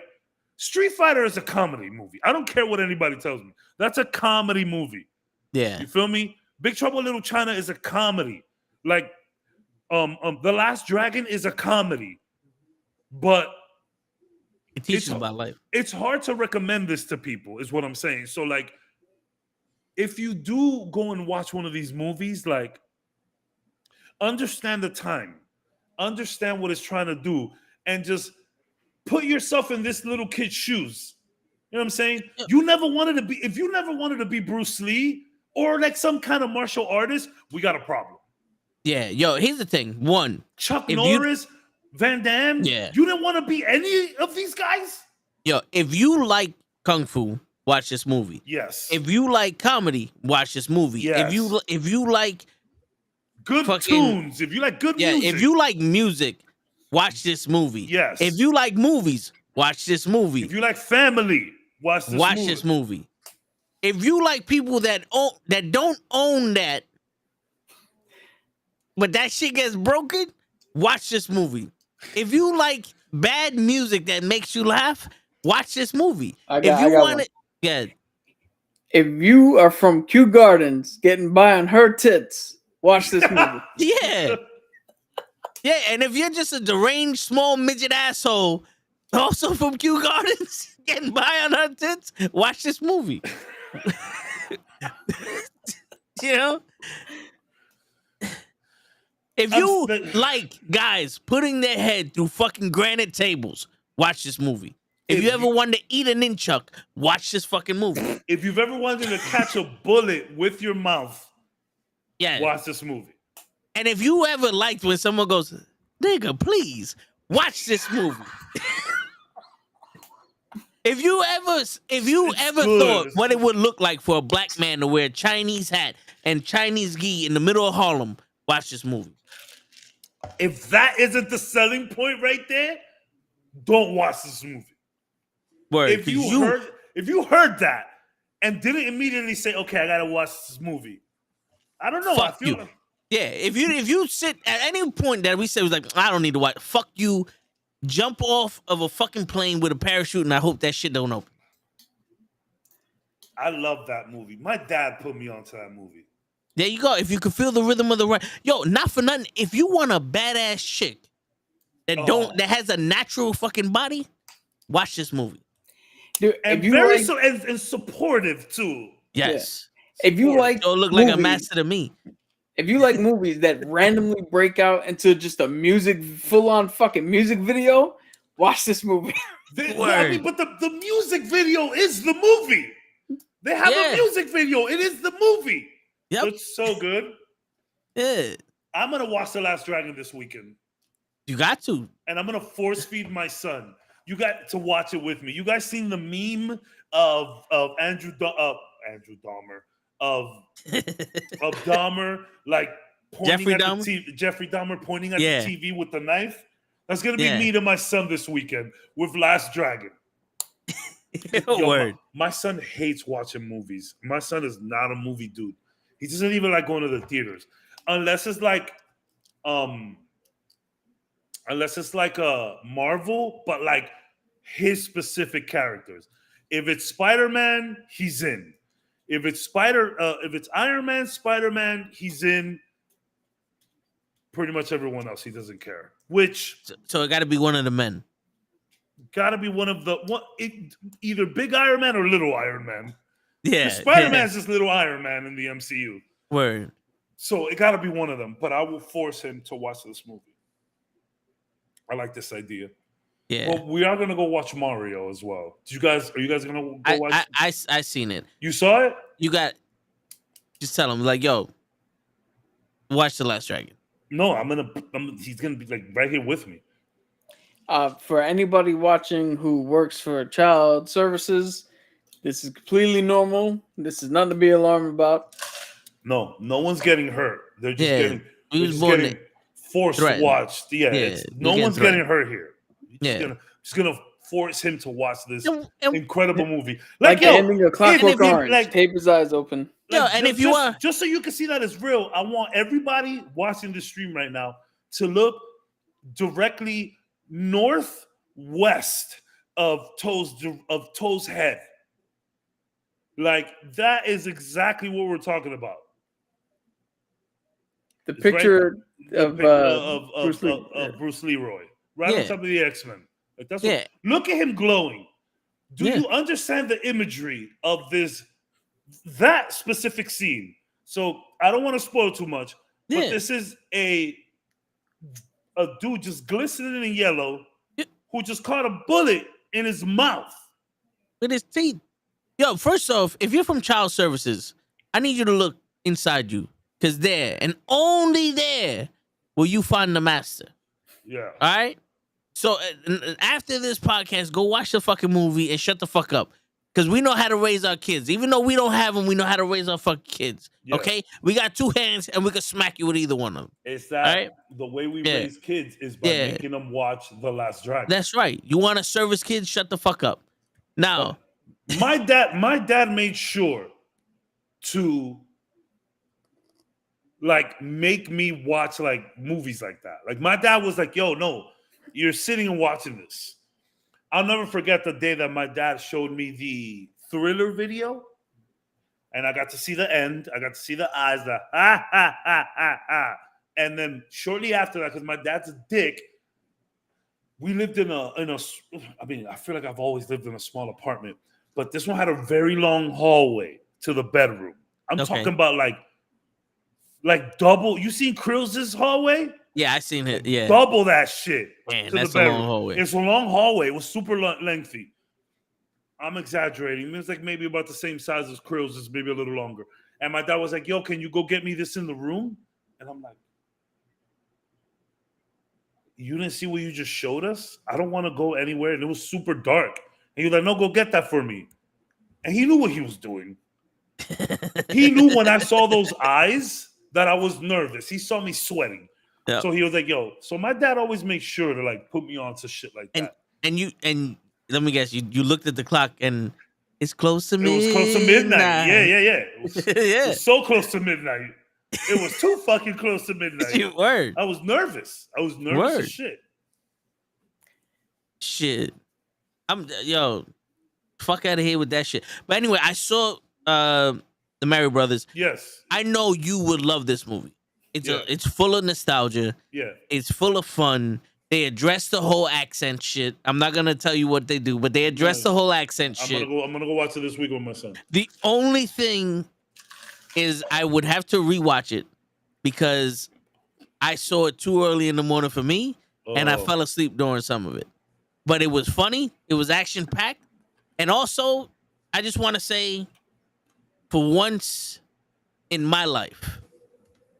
Speaker 4: Street Fighter is a comedy movie. I don't care what anybody tells me. That's a comedy movie.
Speaker 1: Yeah.
Speaker 4: You feel me? Big Trouble in Little China is a comedy. Like The Last Dragon is a comedy. But
Speaker 1: It teaches
Speaker 4: It's-
Speaker 1: about life.
Speaker 4: it's hard to recommend this to people, is what I'm saying. So, like, if you do go and watch one of these movies, like, understand the time, understand what it's trying to do, and just put yourself in this little kid's shoes. You know what I'm saying? You never wanted to be, if you never wanted to be Bruce Lee or like some kind of martial artist, we got a problem.
Speaker 1: Yeah, yo, here's the thing. One,
Speaker 4: Chuck
Speaker 1: if
Speaker 4: Norris, Van Damme,
Speaker 1: Yeah.
Speaker 4: you didn't want to be any of these guys?
Speaker 1: yo, if you like Kung Fu, watch this movie.
Speaker 4: Yes.
Speaker 1: If you like comedy, watch this movie.
Speaker 4: Yes.
Speaker 1: If you like
Speaker 4: Good tunes, if you like good music.
Speaker 1: if you like music, watch this movie.
Speaker 4: Yes.
Speaker 1: If you like movies, watch this movie.
Speaker 4: If you like family, watch this movie.
Speaker 1: If you like people that don't own that, but that shit gets broken, watch this movie. If you like bad music that makes you laugh, watch this movie. If you want it, yeah.
Speaker 3: If you are from Kew Gardens getting by on her tits, watch this movie.
Speaker 1: Yeah. Yeah, and if you're just a deranged small midget asshole, also from Kew Gardens, getting by on her tits, watch this movie. You know? If you like guys putting their head through fucking granite tables, watch this movie. If you ever wanted to eat a nunchuck, watch this fucking movie.
Speaker 4: If you've ever wanted to catch a bullet with your mouth,
Speaker 1: yeah,
Speaker 4: watch this movie.
Speaker 1: And if you ever liked when someone goes, nigga, please, watch this movie. If you ever thought what it would look like for a black man to wear a Chinese hat and Chinese gi in the middle of Harlem, watch this movie.
Speaker 4: If that isn't the selling point right there, don't watch this movie.
Speaker 1: Word,
Speaker 4: if you heard that and didn't immediately say, okay, I gotta watch this movie, I don't know.
Speaker 1: Fuck you. Yeah, if you sit at any point that we say was like, I don't need to watch, fuck you, jump off of a fucking plane with a parachute and I hope that shit don't open.
Speaker 4: I love that movie. My dad put me onto that movie.
Speaker 1: There you go. If you could feel the rhythm of the right, yo, not for nothing. If you want a badass chick that that has a natural fucking body, watch this movie.
Speaker 3: Dude,
Speaker 4: and very and supportive too.
Speaker 1: Yes.
Speaker 3: Yeah. If you like,
Speaker 1: don't look like a master to me.
Speaker 3: If you like movies that randomly break out into just a full-on fucking music video, watch this movie.
Speaker 4: I mean, but the music video is the movie. They have a music video. It is the movie.
Speaker 1: Yep.
Speaker 4: It's so good.
Speaker 1: Yeah.
Speaker 4: I'm gonna watch The Last Dragon this weekend.
Speaker 1: You got to.
Speaker 4: And I'm gonna force feed my son. You got to watch it with me. You guys seen the meme of Andrew Dahmer of Dahmer like pointing
Speaker 1: Jeffrey
Speaker 4: at
Speaker 1: Dahmer?
Speaker 4: the TV, Jeffrey Dahmer pointing at the TV with the knife? That's gonna be me to my son this weekend with Last Dragon.
Speaker 1: Word.
Speaker 4: My son hates watching movies. My son is not a movie dude. He doesn't even like going to the theaters unless it's like a Marvel, but like his specific characters. If it's Spider-Man, he's in. If it's Iron Man, Spider-Man, he's in. Pretty much everyone else, he doesn't care.
Speaker 1: So it got to be one of the men.
Speaker 4: Got to be one of either Big Iron Man or Little Iron Man.
Speaker 1: Yeah,
Speaker 4: Spider-Man's just Little Iron Man in the MCU.
Speaker 1: Word.
Speaker 4: So it got to be one of them. But I will force him to watch this movie. I like this idea.
Speaker 1: Yeah.
Speaker 4: Well, we are gonna go watch Mario as well. Are you guys gonna go watch?
Speaker 1: I seen it.
Speaker 4: You saw it?
Speaker 1: You got. Just tell him like, yo, watch The Last Dragon.
Speaker 4: No, he's gonna be like right here with me.
Speaker 3: For anybody watching who works for child services, this is completely normal. This is nothing to be alarmed about.
Speaker 4: No one's getting hurt. They're just getting force
Speaker 1: threatened.
Speaker 4: watched. No one's getting hurt here. Just gonna force him to watch this incredible movie.
Speaker 3: Like the ending of Clockwork Orange. Tape his eyes open.
Speaker 4: Just so you can see that it's real, I want everybody watching the stream right now to look directly northwest of Toe's head. Like that is exactly what we're talking about.
Speaker 3: The picture of
Speaker 4: Bruce Leroy, right on top of the X-Men. Like that's look at him glowing. Do you understand the imagery of that specific scene? So I don't want to spoil too much, but this is a dude just glistening in yellow who just caught a bullet in his mouth.
Speaker 1: With his teeth. Yo, first off, if you're from child services, I need you to look inside you. Because there, and only there, will you find the master.
Speaker 4: Yeah.
Speaker 1: All right? So after this podcast, go watch the fucking movie and shut the fuck up. Because we know how to raise our kids. Even though we don't have them, we know how to raise our fucking kids.
Speaker 4: Yeah.
Speaker 1: Okay? We got 2 hands and we can smack you with either one of them.
Speaker 4: It's that
Speaker 1: right?
Speaker 4: the way we raise kids is by making them watch The Last Dragon.
Speaker 1: That's right. You want to service kids? Shut the fuck up. Now,
Speaker 4: my dad made sure to like make me watch like movies like that. Like my dad was like, "Yo, no, you're sitting and watching this." I'll never forget the day that my dad showed me the Thriller video, and I got to see the end. I got to see the eyes, the ha ha ha ha ha. And then shortly after that, because my dad's a dick, we lived in a. I mean, I feel like I've always lived in a small apartment, but this one had a very long hallway to the bedroom. I'm talking about like double. You seen Krill's hallway?
Speaker 1: yeah, I seen it. Yeah.
Speaker 4: Double that shit.
Speaker 1: Man,
Speaker 4: to
Speaker 1: that's
Speaker 4: the
Speaker 1: a
Speaker 4: bedroom.
Speaker 1: long hallway.
Speaker 4: It's a long hallway. It was super lengthy. I'm exaggerating. It's like maybe about the same size as Krill's, it's maybe a little longer. And my dad was like, "Yo, can you go get me this in the room?" And I'm like, "You didn't see what you just showed us? I don't want to go anywhere." And it was super dark. And he was like, "No, go get that for me." And he knew what he was doing. He knew when I saw those eyes that I was nervous. He saw me sweating.
Speaker 1: Yep.
Speaker 4: So he was like, "Yo." So my dad always makes sure to like put me on to shit like that.
Speaker 1: And let me guess, you looked at the clock and it's close to midnight.
Speaker 4: It was close to midnight. Yeah. It was,
Speaker 1: yeah.
Speaker 4: It was so close to midnight. It was too fucking close to midnight.
Speaker 1: Word.
Speaker 4: I was nervous. As shit.
Speaker 1: Shit. Fuck out of here with that shit. But anyway, I saw the Mario Brothers.
Speaker 4: Yes.
Speaker 1: I know you would love this movie. It's full of nostalgia.
Speaker 4: Yeah.
Speaker 1: It's full of fun. They address the whole accent shit. I'm not gonna tell you what they do, but they address the whole accent shit.
Speaker 4: I'm gonna go watch it this week with my son.
Speaker 1: The only thing is I would have to rewatch it because I saw it too early in the morning for me, and I fell asleep during some of it. But it was funny. It was action packed, and also I just want to say, for once in my life,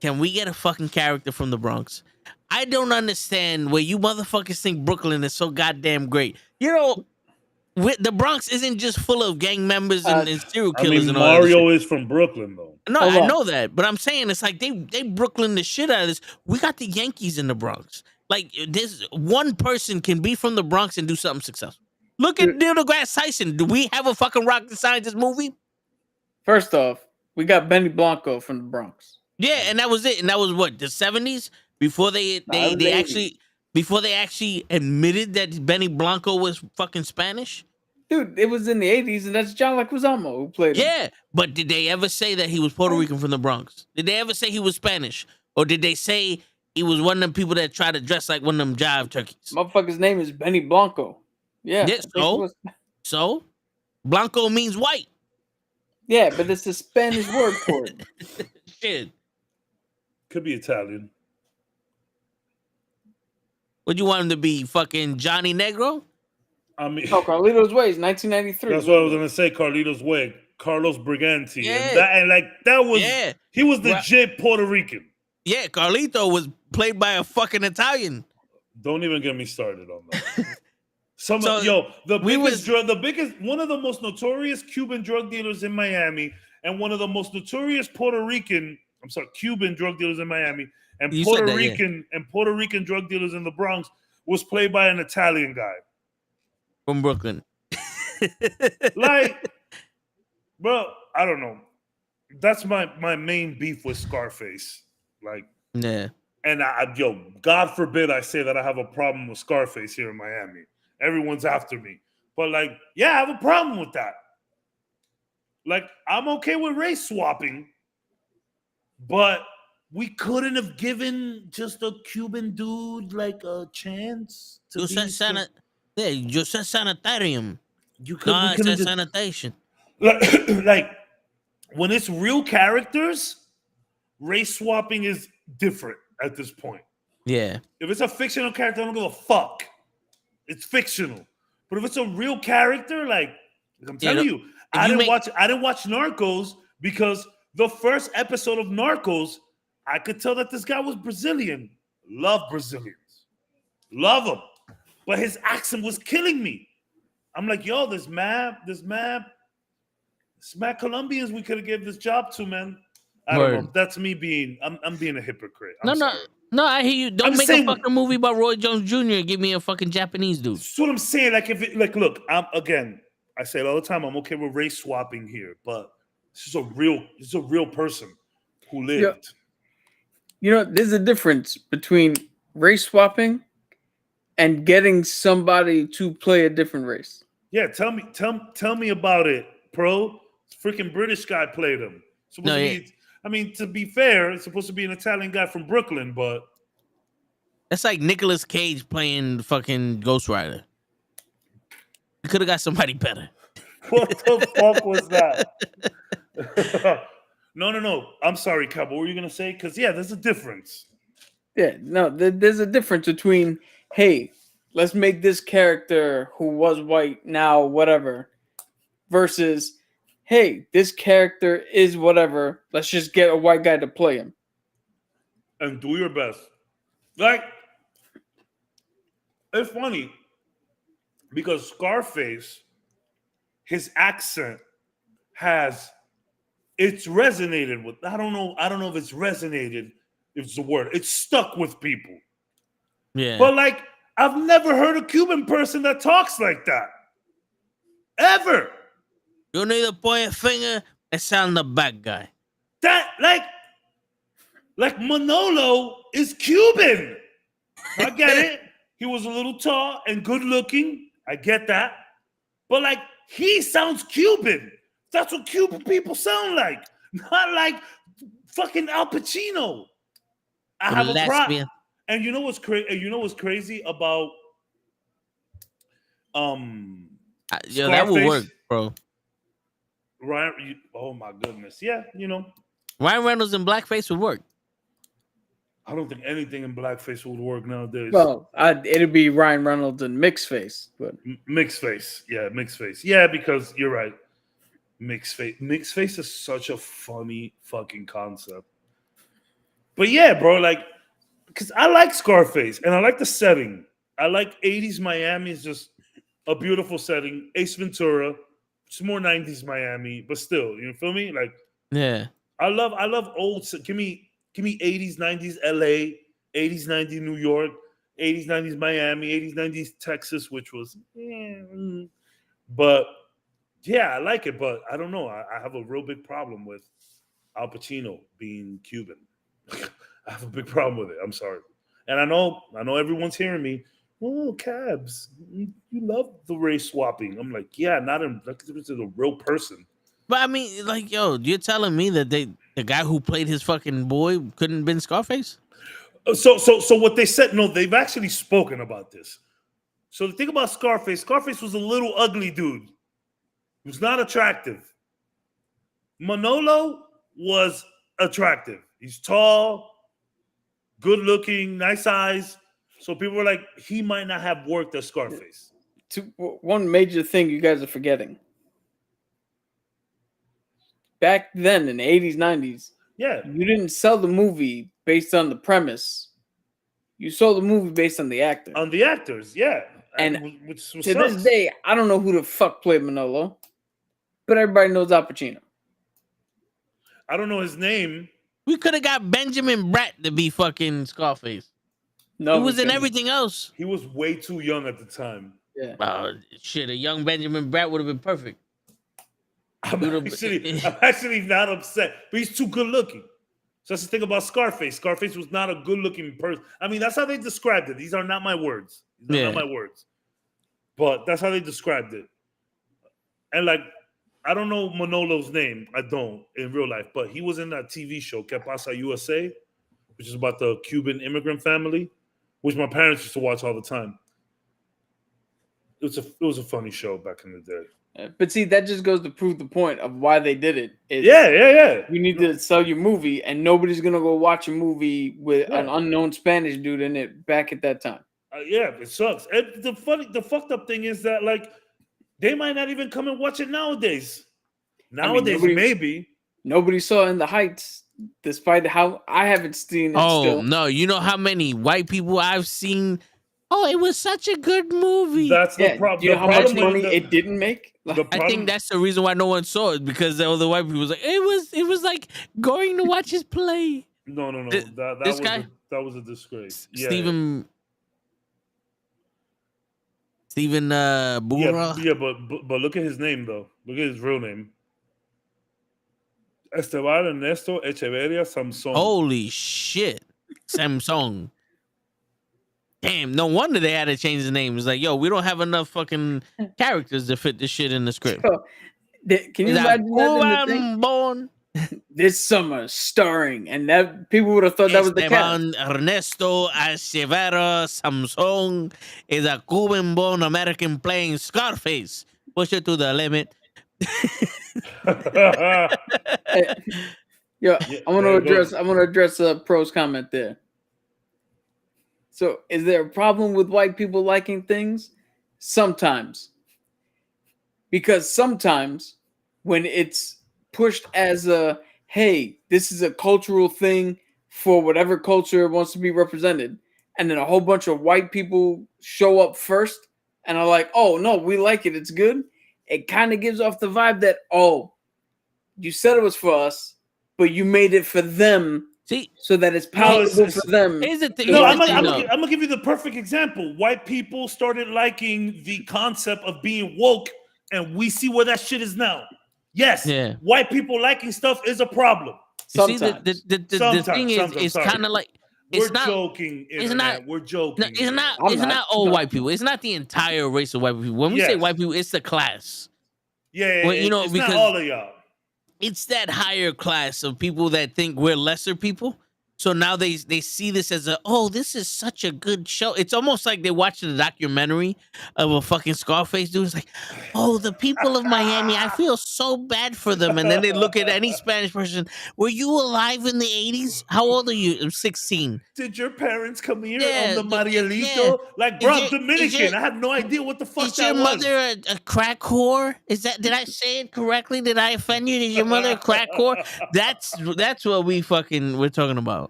Speaker 1: can we get a fucking character from the Bronx? I don't understand where you motherfuckers think Brooklyn is so goddamn great. You know, the Bronx isn't just full of gang members and serial killers. And all
Speaker 4: Mario is from Brooklyn, though.
Speaker 1: No, I know that, but I'm saying it's like they Brooklyn the shit out of this. We got the Yankees in the Bronx. Like, this one person can be from the Bronx and do something successful. Look at Neil deGrasse Tyson. Do we have a fucking rocket scientist movie?
Speaker 3: First off, we got Benny Blanco from the Bronx.
Speaker 1: Yeah, and that was it. And that was what, the 70s? Before they actually admitted that Benny Blanco was fucking Spanish?
Speaker 3: Dude, it was in the 80s, and that's John Leguizamo who played him.
Speaker 1: Yeah, but did they ever say that he was Puerto Rican from the Bronx? Did they ever say he was Spanish? Or did they say he was one of them people that try to dress like one of them jive turkeys?
Speaker 3: Motherfucker's name is Benny Blanco. Yeah.
Speaker 1: So? Blanco means white.
Speaker 3: Yeah, but it's a Spanish word for it.
Speaker 1: Shit.
Speaker 4: Could be Italian.
Speaker 1: Would you want him to be fucking Johnny Negro?
Speaker 4: I mean,
Speaker 3: Carlito's Way is 1993.
Speaker 4: That's what I was gonna say. Carlito's Way, Carlos Briganti,
Speaker 1: Yeah.
Speaker 4: and that was he was legit Puerto Rican.
Speaker 1: Yeah, Carlito was played by a fucking Italian.
Speaker 4: Don't even get me started on that. One of the most notorious Cuban drug dealers in Miami, and one of the most notorious Cuban drug dealers in Miami, and Puerto Rican drug dealers in the Bronx was played by an Italian guy
Speaker 1: from Brooklyn.
Speaker 4: Like, bro, I don't know. That's my main beef with Scarface. Like,
Speaker 1: yeah.
Speaker 4: And God forbid I say that I have a problem with Scarface here in Miami. Everyone's after me. But like, yeah, I have a problem with that. Like, I'm okay with race swapping, but we couldn't have given just a Cuban dude like a chance to
Speaker 1: you said sanitarium.
Speaker 4: I
Speaker 1: said sanitation.
Speaker 4: Like, when it's real characters, race swapping is different at this point.
Speaker 1: Yeah.
Speaker 4: If it's a fictional character, I don't give a fuck. It's fictional. But if it's a real character, like I'm
Speaker 1: Yeah,
Speaker 4: telling you, I didn't watch Narcos because the first episode of Narcos, I could tell that this guy was Brazilian. Love Brazilians. Love them. But his accent was killing me. I'm like, yo, this mad Colombians we could have given this job to, man. I don't know. That's me being I'm being a hypocrite. I'm sorry.
Speaker 1: No, I hear you. Don't
Speaker 4: just
Speaker 1: make
Speaker 4: saying-
Speaker 1: a fucking movie about Roy Jones Jr. and give me a fucking Japanese dude.
Speaker 4: That's what I'm saying. Like, if it, like, look, again, I say it all the time. I'm okay with race swapping here, but this is a real person who lived.
Speaker 3: You know, there's a difference between race swapping and getting somebody to play a different race.
Speaker 4: Yeah, tell me about it, pro. Freaking British guy played him. I mean, to be fair, it's supposed to be an Italian guy from Brooklyn, but
Speaker 1: That's like Nicolas Cage playing fucking Ghost Rider. You could have got somebody better.
Speaker 4: what the fuck was that? No. I'm sorry, Cap. What were you gonna say? Because there's a difference.
Speaker 3: Yeah, no, there's a difference between, hey, let's make this character who was white now whatever, versus, hey, this character is whatever. Let's just get a white guy to play him.
Speaker 4: And do your best. Like, it's funny because Scarface, his accent it's resonated with. I don't know if it's resonated, if it's the word. It's stuck with people.
Speaker 1: Yeah.
Speaker 4: But like, I've never heard a Cuban person that talks like that. Ever.
Speaker 1: You need to point a finger and sound the bad guy.
Speaker 4: That like Manolo is Cuban. I get it. He was a little tall and good looking. I get that. But like, he sounds Cuban. That's what Cuban people sound like. Not like fucking Al Pacino. I have a problem. And you know what's crazy? You know what's crazy about
Speaker 1: yo, that would work, bro.
Speaker 4: Ryan, oh my goodness. Yeah, you know.
Speaker 1: Ryan Reynolds in blackface would work.
Speaker 4: I don't think anything in blackface would work nowadays.
Speaker 3: Well, it'd be Ryan Reynolds in mixed face, but
Speaker 4: mixed face. Yeah, mixed face. Yeah, because you're right. Mixed face. Mixed face is such a funny fucking concept. But yeah, bro, like, because I like Scarface and I like the setting. I like 80s Miami is just a beautiful setting. Ace Ventura, it's more 90s Miami, but still, you feel me? Like,
Speaker 1: yeah.
Speaker 4: I love old. Give me 80s, 90s LA, 80s, 90s New York, 80s, 90s Miami, 80s, 90s Texas, which was, but yeah, I like it. But I don't know. I have a real big problem with Al Pacino being Cuban. I have a big problem with it. I'm sorry. And I know everyone's hearing me. Oh, Cabs, you love the race swapping. I'm like, yeah, not in like it's a real person.
Speaker 1: But I mean, like, yo, you're telling me that the guy who played his fucking boy couldn't have been Scarface?
Speaker 4: So what they said, no, they've actually spoken about this. So the thing about Scarface was a little ugly dude. He was not attractive. Manolo was attractive. He's tall, good looking, nice eyes. So people were like, he might not have worked as Scarface.
Speaker 3: One major thing you guys are forgetting. Back then in the 80s, 90s, you didn't sell the movie based on the premise. You sold the movie based on the actor.
Speaker 4: On the actors, yeah.
Speaker 3: And to this day, I don't know who the fuck played Manolo, but everybody knows Al Pacino.
Speaker 4: I don't know his name.
Speaker 1: We could have got Benjamin Bratt to be fucking Scarface.
Speaker 3: No,
Speaker 1: he was in everything else.
Speaker 4: He was way too young at the time.
Speaker 3: Yeah.
Speaker 1: Shit, a young Benjamin Bratt would have been perfect.
Speaker 4: I'm actually not upset, but he's too good looking. So that's the thing about Scarface. Scarface was not a good looking person. I mean, that's how they described it. These are not my words. These are not my words. But that's how they described it. And like, I don't know Manolo's name. I don't in real life, but he was in that TV show, Que Pasa USA, which is about the Cuban immigrant family, which my parents used to watch all the time. It was a funny show back in the day.
Speaker 3: But see, that just goes to prove the point of why they did it.
Speaker 4: Yeah.
Speaker 3: You need to sell your movie, and nobody's gonna go watch a movie with an unknown Spanish dude in it back at that time.
Speaker 4: Yeah, it sucks. And the fucked up thing is that like they might not even come and watch it nowadays. Nowadays, maybe.
Speaker 3: Nobody saw In the Heights, despite how I haven't seen it
Speaker 1: Oh
Speaker 3: still.
Speaker 1: no, you know how many white people I've seen? Oh, it was such a good movie.
Speaker 4: That's the problem.
Speaker 3: Do you know how much money it didn't make?
Speaker 1: I think that's the reason why no one saw it, because all the white people was like, it was like going to watch his play.
Speaker 4: No.
Speaker 1: This guy?
Speaker 4: That was a disgrace. Yeah.
Speaker 1: Steven Bura.
Speaker 4: Yeah, but look at his name though. Look at his real name. Esteban Ernesto Echeverria Samson.
Speaker 1: Holy shit. Samsung. Damn, no wonder they had to change his name. It's like, yo, we don't have enough fucking characters to fit this shit in the script.
Speaker 3: So, can you imagine that in the thing?
Speaker 1: Born
Speaker 3: This summer, starring, and that people would have thought that was the cast.
Speaker 1: Esteban Ernesto Echeverria Samsung is a Cuban-born American playing Scarface. Push it to the limit.
Speaker 3: Yo, I want to address a pro's comment there. So, is there a problem with white people liking things? Sometimes, because sometimes when it's pushed as a hey, this is a cultural thing for whatever culture wants to be represented, and then a whole bunch of white people show up first and are like, oh no, we like it, it's good. It kind of gives off the vibe that, oh, you said it was for us, but you made it for them.
Speaker 1: See,
Speaker 3: so that it's palatable for them.
Speaker 1: Here's the thing.
Speaker 4: No, I'm gonna give you the perfect example. White people started liking the concept of being woke, and we see where that shit is now. Yes, white people liking stuff is a problem.
Speaker 1: Sometimes. See, the thing is, it's kind of like
Speaker 4: we're joking. We're joking.
Speaker 1: It's not all white people. It's not the entire race of white people. When we say white people, it's the class.
Speaker 4: Yeah,
Speaker 1: well, you know,
Speaker 4: it's
Speaker 1: because
Speaker 4: not all of y'all.
Speaker 1: It's that higher class of people that think we're lesser people. So now they see this as this is such a good show. It's almost like they're watching a documentary of a fucking Scarface dude. It's like, oh, the people of Miami, I feel so bad for them. And then they look at any Spanish person. Were you alive in the 80s? How old are you? I'm 16.
Speaker 4: Did your parents come here on the Marielito? Yeah. Like, bro, I'm Dominican. I have no idea what the fuck that was.
Speaker 1: Is your mother a crack whore? Did I say it correctly? Did I offend you? Is your mother a crack whore? That's what we're talking about.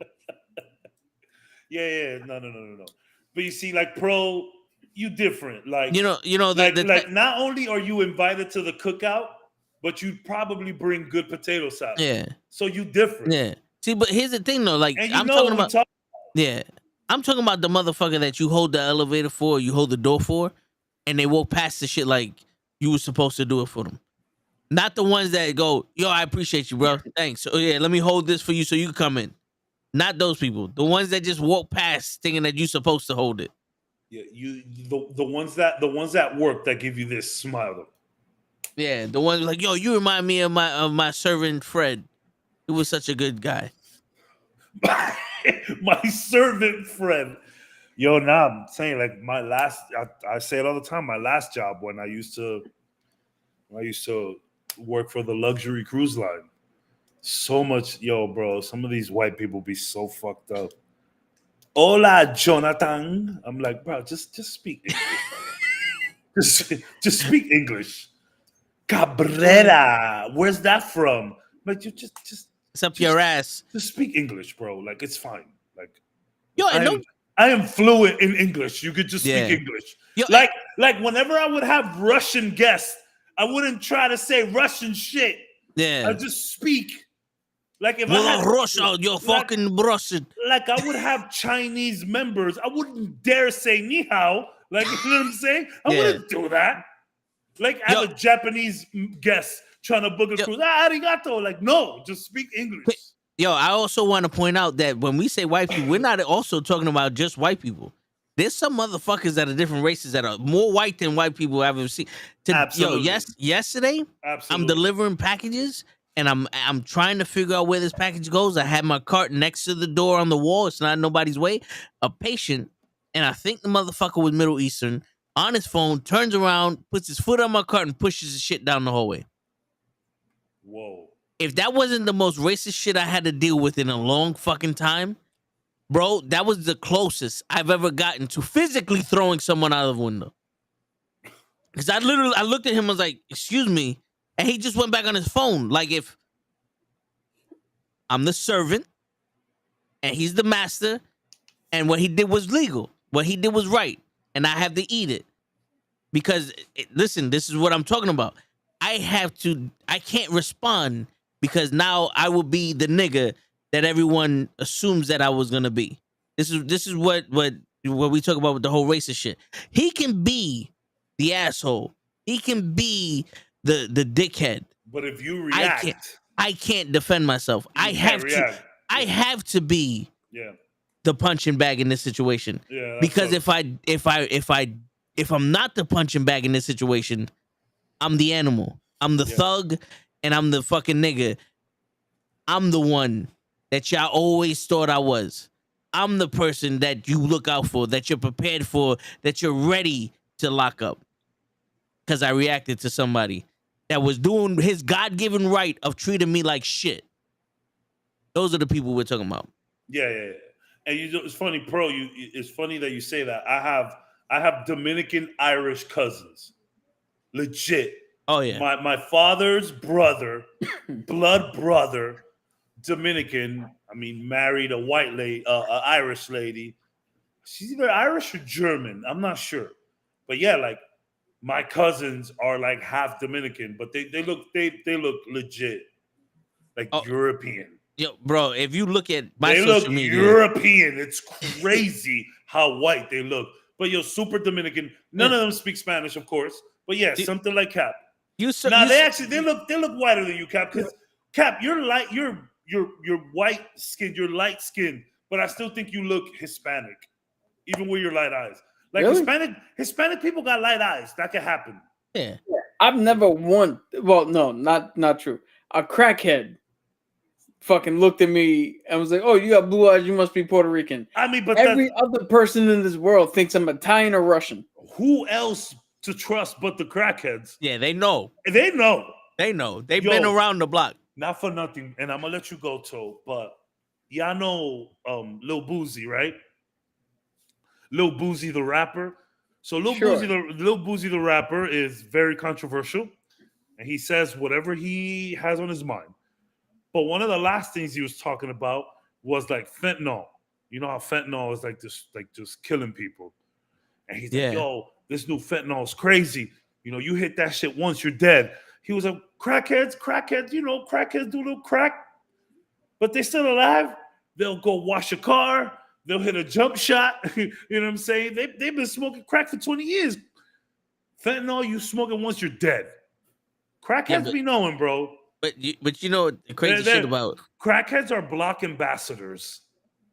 Speaker 4: Yeah, no. But you see, like, pro, you different. Like,
Speaker 1: you know,
Speaker 4: not only are you invited to the cookout, but you probably bring good potato salad.
Speaker 1: Yeah.
Speaker 4: So you different.
Speaker 1: Yeah. See, but here's the thing though. Like, I'm talking about the motherfucker that you hold the elevator for, you hold the door for, and they walk past the shit like you were supposed to do it for them. Not the ones that go, yo, I appreciate you, bro. Thanks. Oh yeah, let me hold this for you so you can come in. Not those people. The ones that just walk past thinking that you're supposed to hold it.
Speaker 4: Yeah, the ones that work that give you this smile.
Speaker 1: Yeah, the ones like, yo, you remind me of my servant Fred. He was such a good guy.
Speaker 4: My servant Fred. Yo, nah, I'm saying like I say it all the time. My last job when I used to work for the luxury cruise line. So much, yo, bro. Some of these white people be so fucked up. Hola, Jonathan. I'm like, bro, just speak English. just speak English. Cabrera. Where's that from? Like, you just
Speaker 1: it's up your ass.
Speaker 4: Just speak English, bro. Like, it's fine. Like,
Speaker 1: yo,
Speaker 4: I am fluent in English. You could just speak English. Yo, like whenever I would have Russian guests, I wouldn't try to say Russian shit.
Speaker 1: Yeah.
Speaker 4: I just speak. Like if
Speaker 1: Russia, you're fucking Russian.
Speaker 4: Like I would have Chinese members. I wouldn't dare say ni hao. Like, you know what I'm saying? I wouldn't do that. Like I have a Japanese guest trying to book a cruise. Arigato. Like, no, just speak English.
Speaker 1: Yo, I also want to point out that when we say white people, we're not also talking about just white people. There's some motherfuckers that are different races that are more white than white people I've ever seen.
Speaker 4: Absolutely.
Speaker 1: Yo, yesterday, I'm delivering packages. And I'm trying to figure out where this package goes. I had my cart next to the door on the wall. It's not nobody's way. A patient, and I think the motherfucker was Middle Eastern, on his phone, turns around, puts his foot on my cart, and pushes his shit down the hallway.
Speaker 4: Whoa.
Speaker 1: If that wasn't the most racist shit I had to deal with in a long fucking time, bro, that was the closest I've ever gotten to physically throwing someone out of the window. Because I looked at him, I was like, excuse me. And he just went back on his phone. Like, if I'm the servant and he's the master, and what he did was legal, what he did was right, and I have to eat it. Because, listen, this is what I'm talking about. I can't respond because now I will be the nigga that everyone assumes that I was gonna be. This is what we talk about with the whole racist shit. He can be the asshole. He can be the dickhead.
Speaker 4: But if you react,
Speaker 1: I can't defend myself. I have to be the punching bag in this situation.
Speaker 4: Yeah,
Speaker 1: because if I'm not the punching bag in this situation, I'm the animal. I'm the thug, and I'm the fucking nigga. I'm the one that y'all always thought I was. I'm the person that you look out for, that you're prepared for, that you're ready to lock up. Because I reacted to somebody that was doing his God-given right of treating me like shit. Those are the people we're talking about.
Speaker 4: Yeah. And it's funny, Pro. It's funny that you say that. I have Dominican Irish cousins, legit.
Speaker 1: Oh yeah.
Speaker 4: My father's brother, blood brother, Dominican. I mean, married a white lady, an Irish lady. She's either Irish or German. I'm not sure, but yeah, like my cousins are like half Dominican, but they look legit, like European.
Speaker 1: Yo, bro, if you look at my
Speaker 4: they
Speaker 1: social
Speaker 4: look
Speaker 1: media,
Speaker 4: European. It's crazy how white they look. But yo, super Dominican. None of them speak Spanish, of course. But yeah, something like Cap. They look whiter than you, Cap. Because Cap, you're light. You're white skinned. You're light skinned. But I still think you look Hispanic, even with your light eyes. Like really? Hispanic people got light eyes. That could happen.
Speaker 1: Yeah.
Speaker 3: I've never won. Well, no, not true. A crackhead fucking looked at me and was like, "Oh, you got blue eyes. You must be Puerto Rican."
Speaker 4: I mean, but
Speaker 3: every other person in this world thinks I'm Italian or Russian.
Speaker 4: Who else to trust but the crackheads?
Speaker 1: Yeah, they know.
Speaker 4: They know.
Speaker 1: They've been around the block.
Speaker 4: Not for nothing, and I'm gonna let you go, Toe. But y'all know Lil Boozy, right? Lil Boozy the rapper. So Lil Boozy the rapper is very controversial, and he says whatever he has on his mind. But one of the last things he was talking about was like fentanyl. You know how fentanyl is like this, like just killing people. And he's like, yo, this new fentanyl is crazy. You know, you hit that shit once, you're dead. He was like, crackheads, you know, crackheads do a little crack, but they're still alive. They'll go wash a car. They'll hit a jump shot. You know what I'm saying? They've been smoking crack for 20 years. Fentanyl, you smoke it once, you're dead. Crackheads be knowing, bro.
Speaker 1: But you know what the crazy shit about
Speaker 4: crackheads are block ambassadors.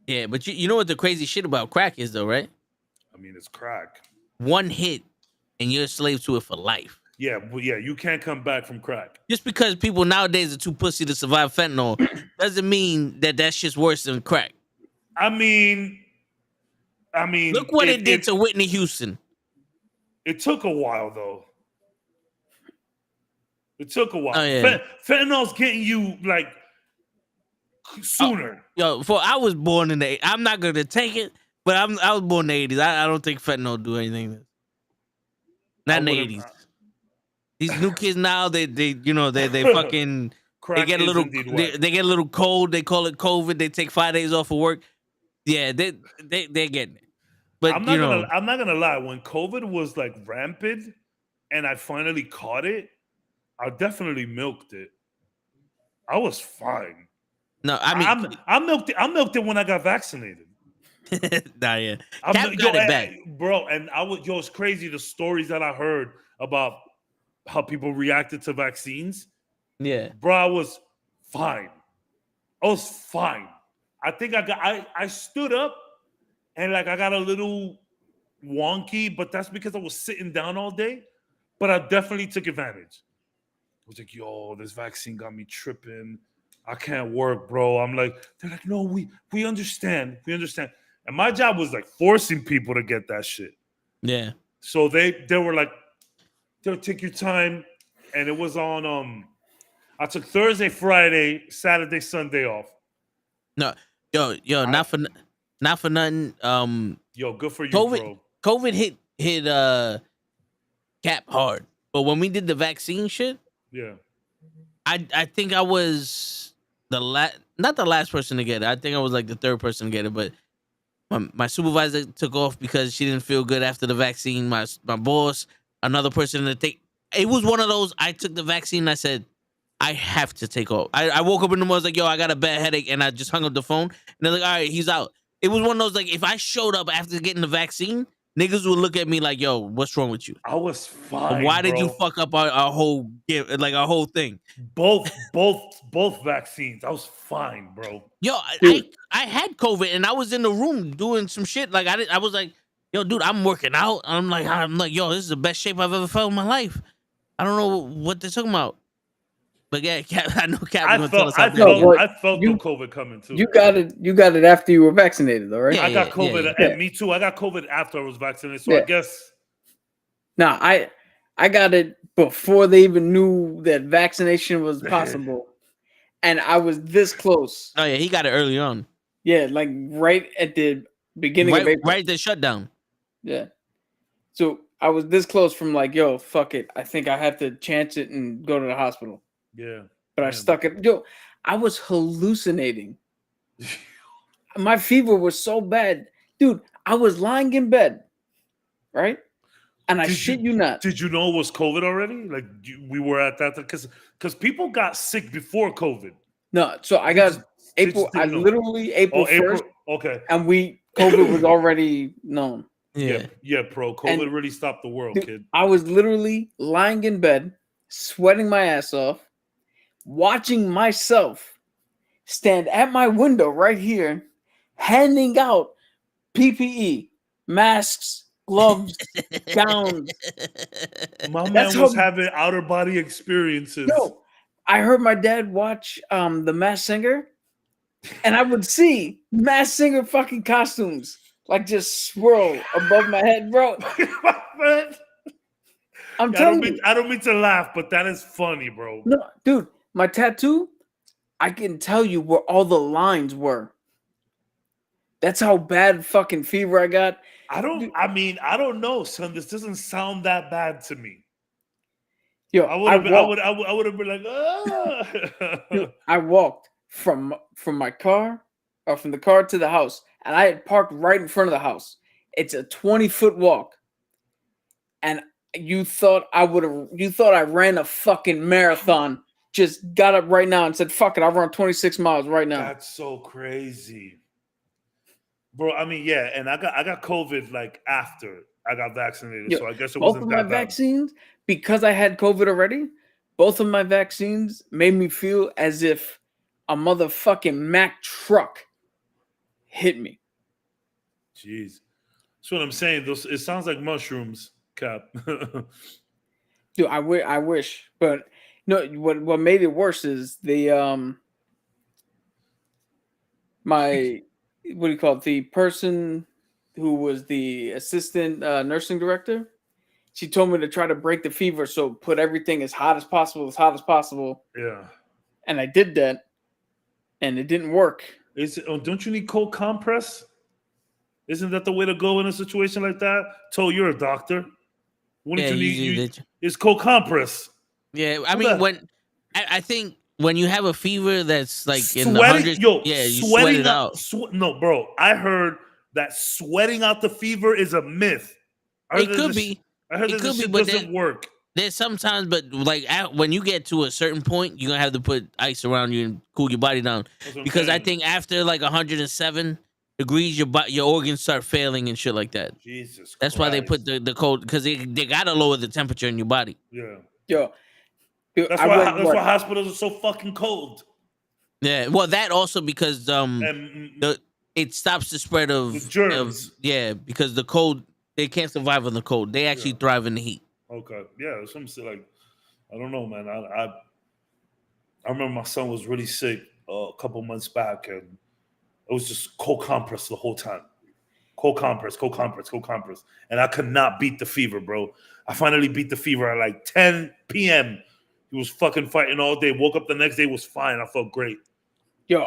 Speaker 1: Yeah, but you know what the crazy shit about crack is though, right?
Speaker 4: I mean, it's crack.
Speaker 1: One hit and you're a slave to it for life.
Speaker 4: Yeah, but yeah, you can't come back from crack.
Speaker 1: Just because people nowadays are too pussy to survive fentanyl doesn't mean that shit's worse than crack.
Speaker 4: I mean,
Speaker 1: look what it did to Whitney Houston.
Speaker 4: It took a while though. It took a while.
Speaker 1: Oh, yeah.
Speaker 4: Fentanyl's getting you like sooner.
Speaker 1: I was born in the 80s. I'm not gonna take it, but I was born in the 80s. I don't think fentanyl do anything. Not in the 80s. These new kids now, they fucking they get a little cold. They call it COVID. They take 5 days off of work. Yeah, they're getting it. But
Speaker 4: I'm not gonna lie. When COVID was like rampant, and I finally caught it, I definitely milked it. I was fine.
Speaker 1: No, I mean,
Speaker 4: I milked it when I got vaccinated.
Speaker 1: Nah, yeah. Cap got it back,
Speaker 4: bro. And it's crazy the stories that I heard about how people reacted to vaccines.
Speaker 1: Yeah,
Speaker 4: bro, I was fine. I think I stood up and like I got a little wonky, but that's because I was sitting down all day. But I definitely took advantage. I was like, yo, this vaccine got me tripping. I can't work, bro. I'm like, they're like, no, we understand. We understand. And my job was like forcing people to get that shit.
Speaker 1: Yeah.
Speaker 4: So they were like, they'll take your time. And it was on I took Thursday, Friday, Saturday, Sunday off.
Speaker 1: No, yo, not for not for nothing.
Speaker 4: Yo, good for you,
Speaker 1: COVID
Speaker 4: bro.
Speaker 1: COVID hit Cap hard, but when we did the vaccine shit,
Speaker 4: Yeah.
Speaker 1: I think I was not the last person to get it. I think I was like the third person to get it, but my supervisor took off because she didn't feel good after the vaccine. My boss, another person to take. It was one of those. I took the vaccine. And I said I have to take off. I woke up in the morning, I was like, yo, I got a bad headache, and I just hung up the phone. And they're like, all right, he's out. It was one of those, like, if I showed up after getting the vaccine, niggas would look at me like, yo, what's wrong with you?
Speaker 4: I was fine.
Speaker 1: Why did
Speaker 4: bro.
Speaker 1: you fuck up our whole our thing?
Speaker 4: Both vaccines. I was fine, bro.
Speaker 1: Yo, I had COVID and I was in the room doing some shit. Like I was like, yo, dude, I'm working out. I'm like, yo, this is the best shape I've ever felt in my life. I don't know what they're talking about. But yeah, Cap, I know Cap.
Speaker 4: I felt the COVID coming too.
Speaker 3: You got it after you were vaccinated, though, right?
Speaker 1: Yeah,
Speaker 4: I got COVID, and me too. I got COVID after I was vaccinated, so I guess.
Speaker 3: No, I got it before they even knew that vaccination was possible, and I was this close.
Speaker 1: Oh yeah, he got it early on.
Speaker 3: Yeah, like right at the beginning of April.
Speaker 1: Right at the shutdown.
Speaker 3: Yeah. So I was this close from like, yo, fuck it. I think I have to chance it and go to the hospital.
Speaker 4: Yeah.
Speaker 3: But I stuck it. Yo, I was hallucinating. My fever was so bad. Dude, I was lying in bed, right? And I shit you not.
Speaker 4: Did you know it was COVID already? Like we were at that because people got sick before COVID.
Speaker 3: No, so I got April. I literally April 1st.
Speaker 4: Okay.
Speaker 3: And COVID was already known.
Speaker 4: Yeah, bro. COVID really stopped the world, kid.
Speaker 3: I was literally lying in bed, sweating my ass off, watching myself stand at my window right here, handing out PPE, masks, gloves, gowns.
Speaker 4: My man was having outer body experiences.
Speaker 3: Yo, I heard my dad watch The Masked Singer, and I would see Masked Singer fucking costumes like just swirl above my head, bro. I'm telling you.
Speaker 4: I don't mean to laugh, but that is funny, bro.
Speaker 3: No, dude, my tattoo, I can tell you where all the lines were. That's how bad fucking fever I got.
Speaker 4: I don't know, son. This doesn't sound that bad to me.
Speaker 3: Yo,
Speaker 4: I would have been like, ah.
Speaker 3: Dude, I walked from my car or from the car to the house, and I had parked right in front of the house. It's a 20-foot walk. And you thought I ran a fucking marathon. Just got up right now and said, fuck it, I'll run 26 miles right now.
Speaker 4: That's so crazy. Bro, I mean, yeah, and I got COVID like after I got vaccinated, so I guess it wasn't that bad. Both of my
Speaker 3: vaccines, because I had COVID already, both of my vaccines made me feel as if a motherfucking Mack truck hit me.
Speaker 4: Jeez. That's what I'm saying. It sounds like mushrooms, Cap.
Speaker 3: Dude, I wish, but no. What made it worse is the my what do you call it? The person who was the assistant nursing director. She told me to try to break the fever, so put everything as hot as possible.
Speaker 4: Yeah.
Speaker 3: And I did that, and it didn't work.
Speaker 4: Don't you need cold compress? Isn't that the way to go in a situation like that? You're a doctor. Wouldn't you need? It's cold compress.
Speaker 1: Yeah, I mean I think when you have a fever that's like
Speaker 4: sweating,
Speaker 1: in the hundreds, you sweat it out.
Speaker 4: No, bro, I heard that sweating out the fever is a myth.
Speaker 1: It could be.
Speaker 4: I heard that shit doesn't work.
Speaker 1: There's sometimes, but like when you get to a certain point, you're gonna have to put ice around you and cool your body down. Because I think after like 107 degrees, your organs start failing and shit like that.
Speaker 4: Jesus,
Speaker 1: that's why they put the cold, because they gotta lower the temperature in your body.
Speaker 4: Yeah,
Speaker 3: yo,
Speaker 4: that's why hospitals are so fucking cold.
Speaker 1: Yeah, well, that also because it stops the spread of
Speaker 4: germs.
Speaker 1: Because the cold, they can't survive on the cold. They actually thrive in the heat.
Speaker 4: Okay, yeah, some like I don't know, man. I remember my son was really sick a couple months back, and it was just cold compress the whole time. Cold compress, and I could not beat the fever, bro. I finally beat the fever at like 10 p.m. He was fucking fighting all day. Woke up the next day, was fine. I felt great.
Speaker 3: Yo,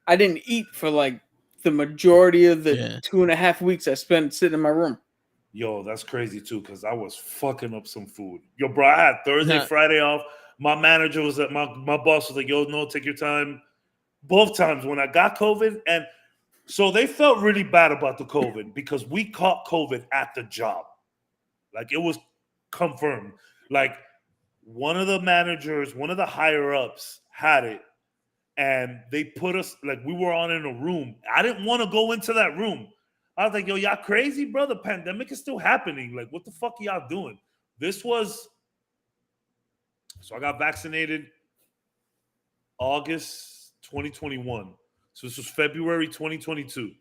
Speaker 3: I didn't eat for like the majority of the
Speaker 1: Yeah.
Speaker 3: 2.5 weeks I spent sitting in my room.
Speaker 4: Yo, that's crazy too, because I was fucking up some food. Yo, bro, I had Thursday,
Speaker 1: Nah.
Speaker 4: Friday off. My manager was at my boss was like, yo, no, take your time. Both times when I got COVID. And so they felt really bad about the COVID because we caught COVID at the job. Like it was confirmed. Like one of the managers, one of the higher ups had it. And they put us, like we were on in a room. I didn't want to go into that room. I was like, yo, y'all crazy, bro? The pandemic is still happening. Like, what the fuck are y'all doing? So I got vaccinated August 2021. So this was February 2022.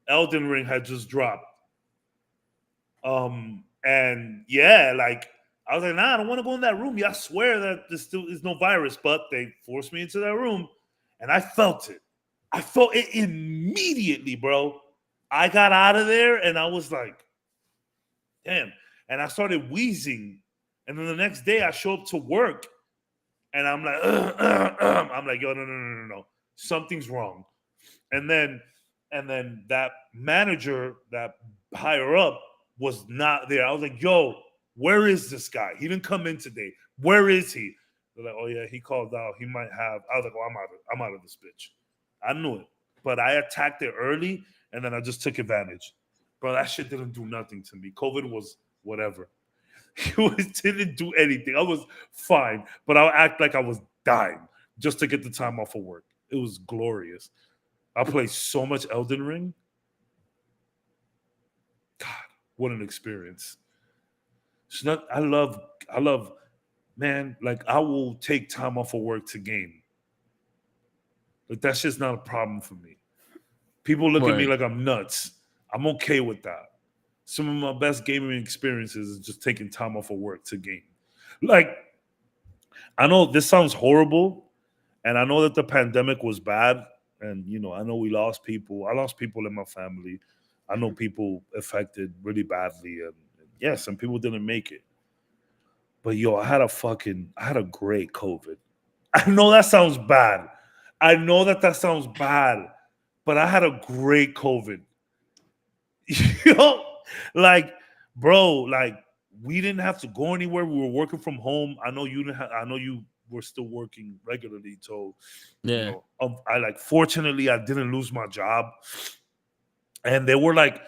Speaker 4: Elden Ring had just dropped. And yeah, like, I was like, nah, I don't want to go in that room. Yeah, I swear that there still is no virus, but they forced me into that room and I felt it. I felt it immediately, bro. I got out of there and I was like, damn. And I started wheezing. And then the next day I show up to work and I'm like, I'm like, yo, no. Something's wrong. And then that manager, that higher up, was not there. I was like, yo, where is this guy? He didn't come in today. Where is he? They're like, oh yeah, he called out. He might have. I was like, oh, I'm out of this bitch. I knew it. But I attacked it early and then I just took advantage. Bro, that shit didn't do nothing to me. COVID was whatever. It didn't do anything. I was fine, but I'll act like I was dying just to get the time off of work. It was glorious. I played so much Elden Ring. God, what an experience. It's not, I love, man, like I will take time off of work to game. Like that's just not a problem for me. People look at me like I'm nuts. I'm okay with that. Some of my best gaming experiences is just taking time off of work to game. Like, I know this sounds horrible, and I know that the pandemic was bad, and you know, I know we lost people. I lost people in my family. I know people affected really badly, and yeah, some people didn't make it. But yo, I had a great COVID. I know that sounds bad. I know that sounds bad, but I had a great COVID. Yo, like, bro, like we didn't have to go anywhere. We were working from home. I know you didn't. I know you were still working regularly. So,
Speaker 1: Yeah.
Speaker 4: you know, I like. Fortunately, I didn't lose my job, and they were like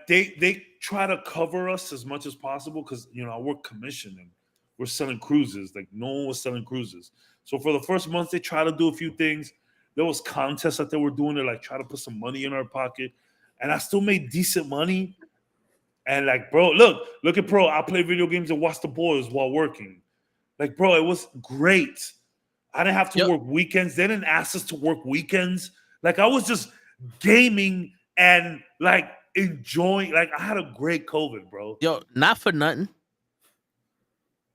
Speaker 4: they try to cover us as much as possible because you know I work commission and we're selling cruises. Like no one was selling cruises. So for the first month, they try to do a few things. There was contests that they were doing to like try to put some money in our pocket. And I still made decent money. And like, bro, look at bro. I play video games and watch the boys while working. Like, bro, it was great. I didn't have to work weekends. They didn't ask us to work weekends. Like, I was just gaming and like enjoying. Like, I had a great COVID, bro.
Speaker 1: Yo, not for nothing.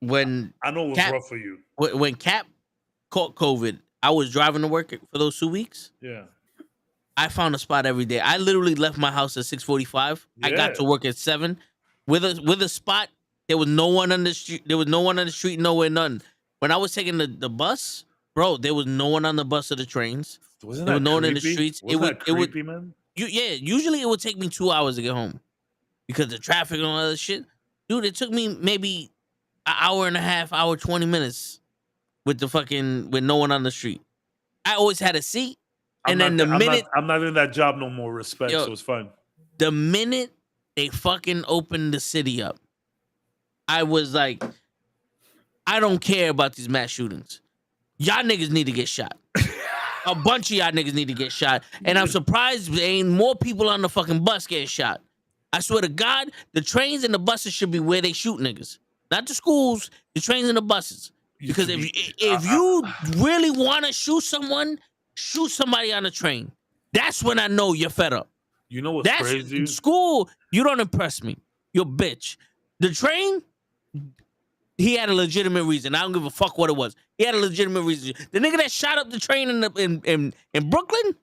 Speaker 1: When
Speaker 4: I know it was rough for you.
Speaker 1: When Cap caught COVID, I was driving to work for those 2 weeks.
Speaker 4: Yeah.
Speaker 1: I found a spot every day. I literally left my house at 6:45. I got to work at 7. With a spot, there was no one on the street. There was no one on the street, nowhere, none. When I was taking the bus, bro, there was no one on the bus or the trains.
Speaker 4: Wasn't
Speaker 1: there
Speaker 4: that
Speaker 1: was no one in the
Speaker 4: creepy?
Speaker 1: streets.
Speaker 4: Wasn't that creepy, man?
Speaker 1: Usually it would take me 2 hours to get home because of traffic and all that shit. Dude, it took me maybe an hour and a half, hour 20 minutes with no one on the street. I always had a seat. And then I'm
Speaker 4: not in that job no more. Respect, so it's fine.
Speaker 1: The minute they fucking opened the city up, I was like, I don't care about these mass shootings. Y'all niggas need to get shot. A bunch of y'all niggas need to get shot. And I'm surprised there ain't more people on the fucking bus getting shot. I swear to God, the trains and the buses should be where they shoot niggas. Not the schools, the trains and the buses. Because if you really want to shoot someone, shoot somebody on the train. That's when I know you're fed up.
Speaker 4: You know what's crazy?
Speaker 1: School, you don't impress me. You're a bitch. The train, he had a legitimate reason. I don't give a fuck what it was. He had a legitimate reason. The nigga that shot up the train in Brooklyn,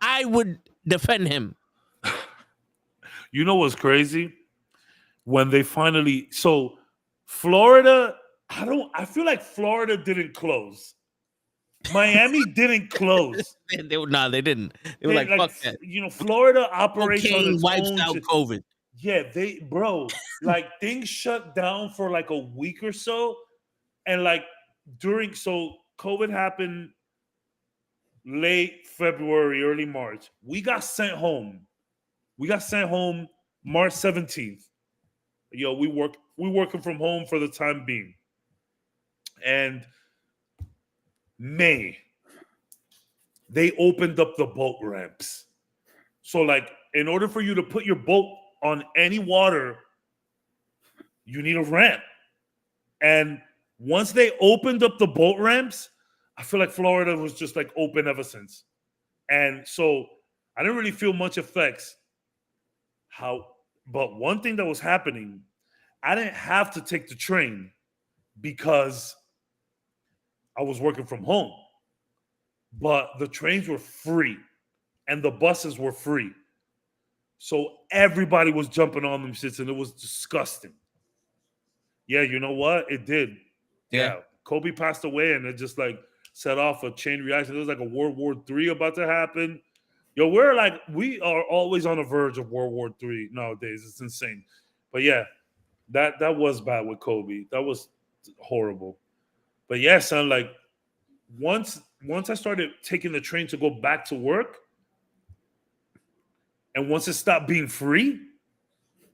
Speaker 1: I would defend him.
Speaker 4: You know what's crazy? When they finally Florida, I feel like Florida didn't close. Miami didn't close.
Speaker 1: They didn't. They were like, fuck that.
Speaker 4: You know, Florida operates on
Speaker 1: Cocaine
Speaker 4: its
Speaker 1: wipes
Speaker 4: own.
Speaker 1: out COVID.
Speaker 4: Yeah, like things shut down for like a week or so, and like so COVID happened late February, early March. We got sent home. March 17th. Yo, we working from home for the time being. And May, they opened up the boat ramps. So like in order for you to put your boat on any water, you need a ramp. And once they opened up the boat ramps, I feel like Florida was just like open ever since. And so I didn't really feel much effects. But one thing that was happening, I didn't have to take the train because I was working from home. But the trains were free and the buses were free. So everybody was jumping on them shits and it was disgusting. Yeah, you know what? It did. Yeah. Kobe passed away and it just like set off a chain reaction. There was like a World War III about to happen. Yo, we are always on the verge of World War III nowadays. It's insane. But yeah, that was bad with Kobe. That was horrible. But yeah, son, like once I started taking the train to go back to work, and once it stopped being free,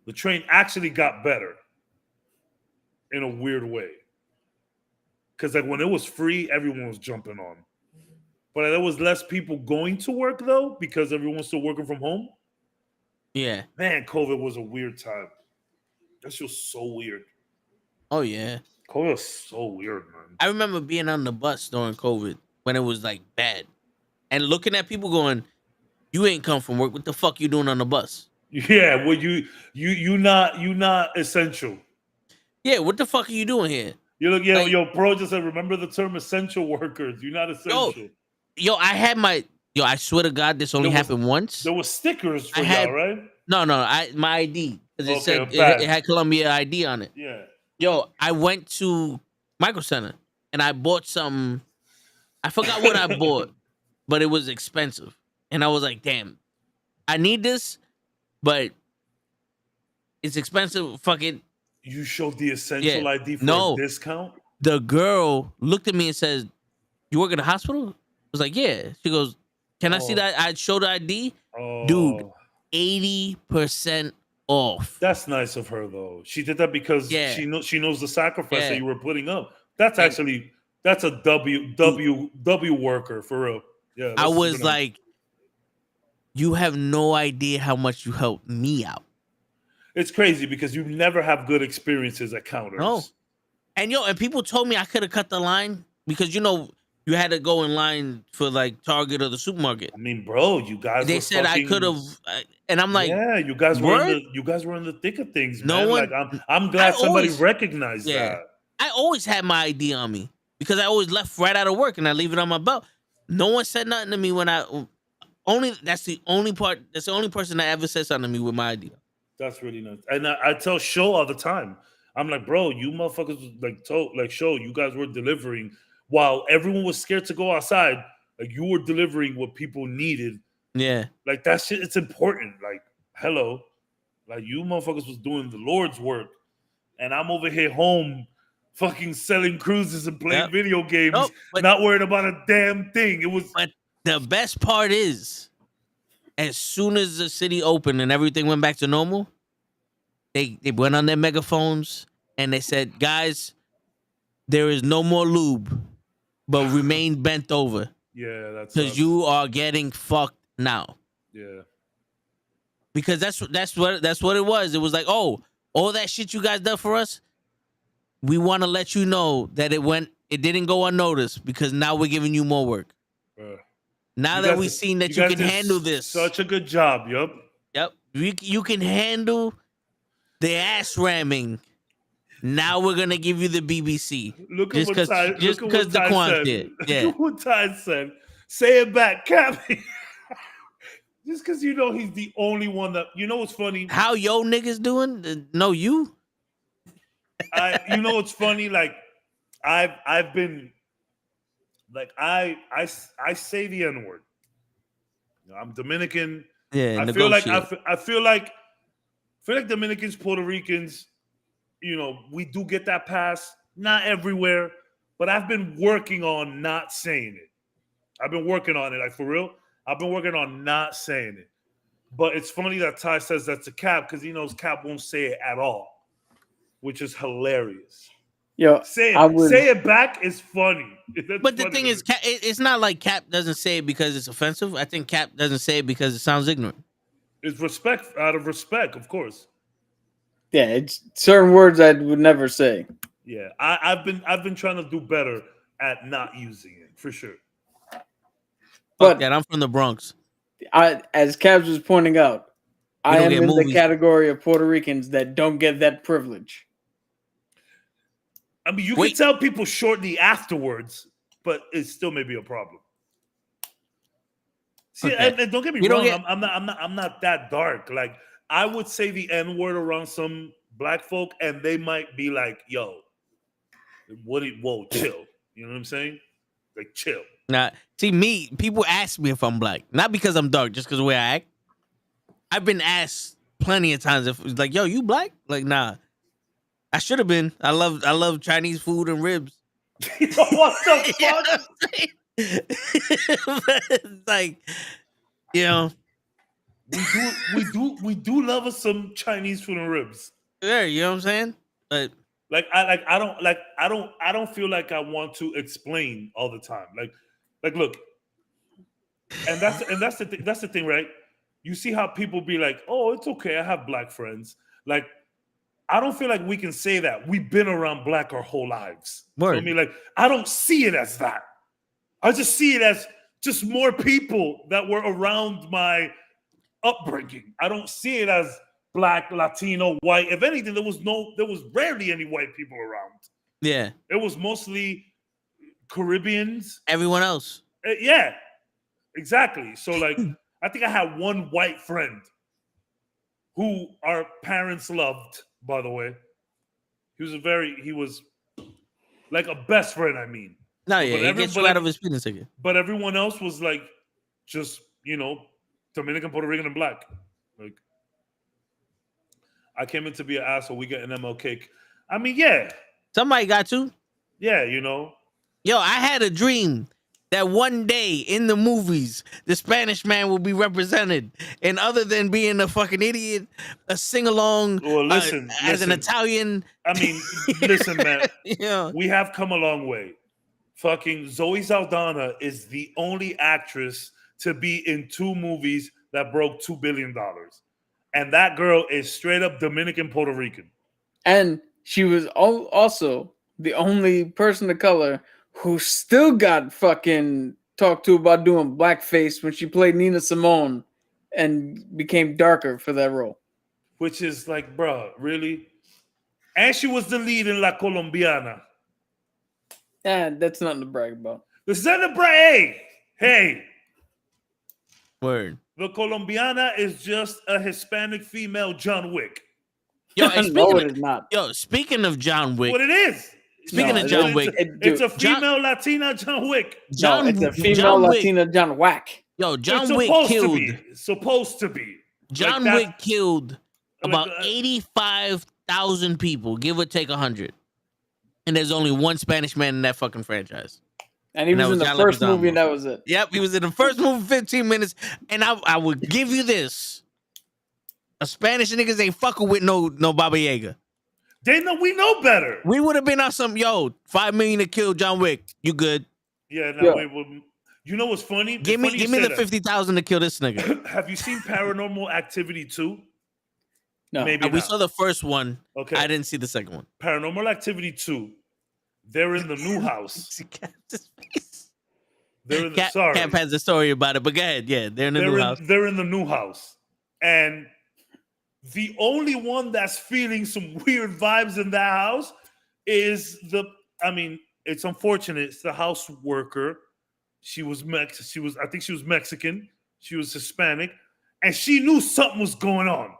Speaker 4: the train actually got better in a weird way. Because like when it was free, everyone was jumping on. But there was less people going to work though, because everyone's still working from home.
Speaker 1: Yeah.
Speaker 4: Man, COVID was a weird time. That shit was so weird.
Speaker 1: Oh yeah.
Speaker 4: COVID was so weird, man.
Speaker 1: I remember being on the bus during COVID when it was like bad, and looking at people going, "You ain't come from work. What the fuck you doing on the bus?"
Speaker 4: Yeah, well, you not essential.
Speaker 1: Yeah, what the fuck are you doing here?
Speaker 4: You look, yeah, like, yo, bro just said, remember the term essential workers. You're not essential.
Speaker 1: I swear to God, this only happened once.
Speaker 4: There was stickers for y'all, right?
Speaker 1: No, my ID. Because it said it had Columbia ID on it.
Speaker 4: Yeah.
Speaker 1: Yo, I went to Micro Center and I bought something. I forgot what I bought, but it was expensive. And I was like, damn, I need this, but it's expensive. Fuck it.
Speaker 4: You showed the essential ID for a discount?
Speaker 1: The girl looked at me and says, "You work at a hospital?" I was like, "Yeah." She goes, "Can I see that?" I showed the ID. Dude, 80% off.
Speaker 4: That's nice of her, though. She did that because she knows the sacrifice that you were putting up. That's actually a W worker for real. Yeah.
Speaker 1: I was like, you have no idea how much you helped me out.
Speaker 4: It's crazy because you never have good experiences at counters.
Speaker 1: No. And people told me I could have cut the line because you had to go in line for like Target or the supermarket.
Speaker 4: I mean, bro, you guys.
Speaker 1: They said I could have, and I'm like,
Speaker 4: yeah, you guys were in the thick of things. Man.
Speaker 1: Like,
Speaker 4: I'm glad somebody recognized that.
Speaker 1: I always had my ID on me because I always left right out of work and I leave it on my belt. No one said nothing to me when that's the only person that ever said something to me with my ID.
Speaker 4: That's really nice. And I tell Show all the time. I'm like, bro, you motherfuckers Show, you guys were delivering while everyone was scared to go outside. Like you were delivering what people needed.
Speaker 1: Yeah.
Speaker 4: Like that shit, it's important. Like, hello. Like you motherfuckers was doing the Lord's work. And I'm over here home fucking selling cruises and playing video games, not worried about a damn thing.
Speaker 1: But the best part is, as soon as the city opened and everything went back to normal, they went on their megaphones and they said, guys, there is no more lube, but remain bent over.
Speaker 4: Yeah, that's
Speaker 1: because you are getting fucked now.
Speaker 4: Yeah.
Speaker 1: Because that's what it was. It was like, oh, all that shit you guys done for us, we want to let you know that it didn't go unnoticed because now we're giving you more work. Now that we've seen that you can handle this.
Speaker 4: Such a good job,
Speaker 1: Yep. You can handle the ass ramming. Now we're going to give you the BBC.
Speaker 4: Look at what Ty said.
Speaker 1: Yeah.
Speaker 4: Look at what Ty said. Say it back, Cappy. Just because he's the only one that... You know what's funny?
Speaker 1: How yo niggas doing? No, you?
Speaker 4: You know what's funny? Like, I've been... like I say the N word. You know, I'm Dominican.
Speaker 1: Yeah,
Speaker 4: I feel like
Speaker 1: negotiate.
Speaker 4: I feel like Dominicans, Puerto Ricans, you know, we do get that pass. Not everywhere, but I've been working on not saying it. I've been working on it, like for real. I've been working on not saying it. But it's funny that Ty says that's a Cap because he knows Cap won't say it at all, which is hilarious.
Speaker 3: Yo,
Speaker 4: Say
Speaker 3: I
Speaker 4: it,
Speaker 3: was
Speaker 4: say it back is funny. That's
Speaker 1: But the
Speaker 4: funny
Speaker 1: thing
Speaker 4: to
Speaker 1: is,
Speaker 4: me.
Speaker 1: it's not like Cap doesn't say it because it's offensive. I think Cap doesn't say it because it sounds ignorant.
Speaker 4: It's respect out of respect, of course.
Speaker 3: yeah, it's certain words I would never say.
Speaker 4: Yeah, I've been trying to do better at not using it for sure.
Speaker 1: Fuck
Speaker 3: But
Speaker 1: that. I'm from the Bronx.
Speaker 3: as Cabs was pointing out, I
Speaker 1: don't
Speaker 3: am
Speaker 1: get
Speaker 3: in the
Speaker 1: movies.
Speaker 3: category of Puerto Ricans that don't get that privilege.
Speaker 4: I mean, you
Speaker 1: Wait.
Speaker 4: can tell people shortly afterwards, but it still may be a problem. See,
Speaker 1: Okay.
Speaker 4: and don't get me
Speaker 1: You don't
Speaker 4: wrong.
Speaker 1: get-
Speaker 4: I'm not that dark. Like I would say the N word around some black folk, and they might be like, "Yo, whoa, chill." You know what I'm saying? Like, chill.
Speaker 1: Nah, see me. People ask me if I'm black, not because I'm dark, just because of the way I act. I've been asked plenty of times if it's like, "Yo, you black?" Like, nah. I should have been. I love Chinese food and ribs.
Speaker 4: What the fuck?
Speaker 1: But it's like, you know,
Speaker 4: We do love us some Chinese food and ribs.
Speaker 1: yeah, you know what I'm saying? But
Speaker 4: I don't feel like I want to explain all the time. Like look, and that's the thing, right? You see how people be like, "Oh, it's okay, I have black friends." Like I don't feel like we can say that. We've been around black our whole lives.
Speaker 1: Word.
Speaker 4: So I mean, like, I don't see it as that. I just see it as just more people that were around my upbringing. I don't see it as black, Latino, white. If anything, there was rarely any white people around.
Speaker 1: yeah,
Speaker 4: It was mostly Caribbeans.
Speaker 1: everyone else.
Speaker 4: Yeah, exactly. So like, I think I had one white friend who our parents loved, by the way. He was like a best friend, I mean.
Speaker 1: No, yeah,
Speaker 4: But
Speaker 1: he gets you out of his speeding ticket.
Speaker 4: But everyone else was like just, Dominican, Puerto Rican, and black. Like I came in to be an asshole. We get an MLK. I mean, yeah.
Speaker 1: Somebody got to.
Speaker 4: Yeah,
Speaker 1: Yo, I had a dream that one day in the movies, the Spanish man will be represented. And other than being a fucking idiot, a sing-along
Speaker 4: Well,
Speaker 1: as
Speaker 4: listen.
Speaker 1: an Italian.
Speaker 4: I mean, listen, man.
Speaker 1: Yeah.
Speaker 4: We have come a long way. Fucking Zoe Saldana is the only actress to be in 2 movies that broke $2 billion. And that girl is straight up Dominican Puerto Rican.
Speaker 3: And she was also the only person of color who still got fucking talked to about doing blackface when she played Nina Simone and became darker for that role.
Speaker 4: Which is like, bro, really? And she was the lead in La Colombiana.
Speaker 3: That's nothing to brag about.
Speaker 4: The celebrate. Hey.
Speaker 1: Word.
Speaker 4: The Colombiana is just a Hispanic female John Wick.
Speaker 1: Yo, and
Speaker 3: No, it is not.
Speaker 1: speaking of John Wick,
Speaker 4: What it is.
Speaker 1: Speaking of John Wick,
Speaker 4: it's a female Latina John Wick.
Speaker 1: John,
Speaker 3: it's a female
Speaker 1: John Wick,
Speaker 3: Latina John Whack.
Speaker 1: Yo, John
Speaker 4: It's
Speaker 1: Wick
Speaker 4: supposed
Speaker 1: killed.
Speaker 4: to be. Supposed to be.
Speaker 1: John
Speaker 4: Like
Speaker 1: Wick killed about
Speaker 4: like,
Speaker 1: 85,000 people, give or take 100. And there's only one Spanish man in that fucking franchise.
Speaker 3: And he
Speaker 1: And that
Speaker 3: was in
Speaker 1: was
Speaker 3: the
Speaker 1: John
Speaker 3: first
Speaker 1: Leguizamo.
Speaker 3: movie, and that was it.
Speaker 1: Yep, he was in the first movie 15 minutes. And I would give you this. A Spanish niggas ain't fucking with no Baba Yaga.
Speaker 4: we know better.
Speaker 1: We would have been on some, $5 million to kill John Wick. You good?
Speaker 4: Yeah,
Speaker 3: Yeah.
Speaker 4: you know what's funny?
Speaker 1: Give me the 50,000 to kill this nigga.
Speaker 4: Have you seen Paranormal Activity 2?
Speaker 3: No.
Speaker 4: Maybe
Speaker 1: We
Speaker 4: not.
Speaker 1: saw the first one.
Speaker 4: Okay.
Speaker 1: I didn't see the second one.
Speaker 4: Paranormal Activity 2. They're in the new house. They're in the
Speaker 1: Cap has a story about it, but go ahead. Yeah, they're in the new house.
Speaker 4: They're in the new house. And the only one that's feeling some weird vibes in that house is it's unfortunate. It's the house worker. I think she was Mexican. She was Hispanic. And she knew something was going on.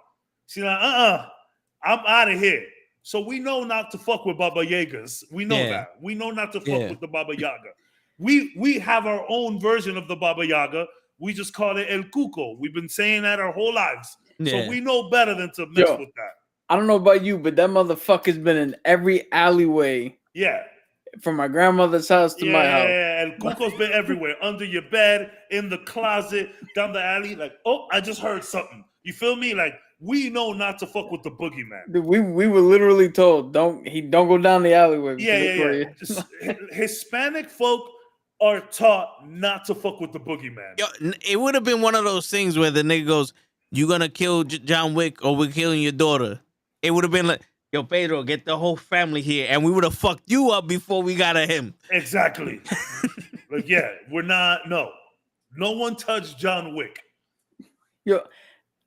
Speaker 4: She's like, I'm out of here. So we know not to fuck with Baba Yagas. We know that. We know not to fuck with the Baba Yaga. We have our own version of the Baba Yaga. We just call it El Cuco. We've been saying that our whole lives. So
Speaker 1: Yeah.
Speaker 4: we know better than to mess with that.
Speaker 3: I don't know about you, but that motherfucker's been in every alleyway.
Speaker 4: Yeah.
Speaker 3: From my grandmother's house to my house.
Speaker 4: Yeah, El Cuco's been everywhere. Under your bed, in the closet, down the alley. Like, oh, I just heard something. You feel me? Like, we know not to fuck with the boogeyman.
Speaker 3: Dude, we were literally told don't go down the alleyway.
Speaker 4: Yeah. Just, Hispanic folk are taught not to fuck with the boogeyman.
Speaker 1: Yo, it would have been one of those things where the nigga goes, "You gonna kill John Wick or we're killing your daughter?" It would have been like, "Yo, Pedro, get the whole family here," and we would have fucked you up before we got at him.
Speaker 4: Exactly. Like, yeah, we're not. No one touched John Wick.
Speaker 3: Yo,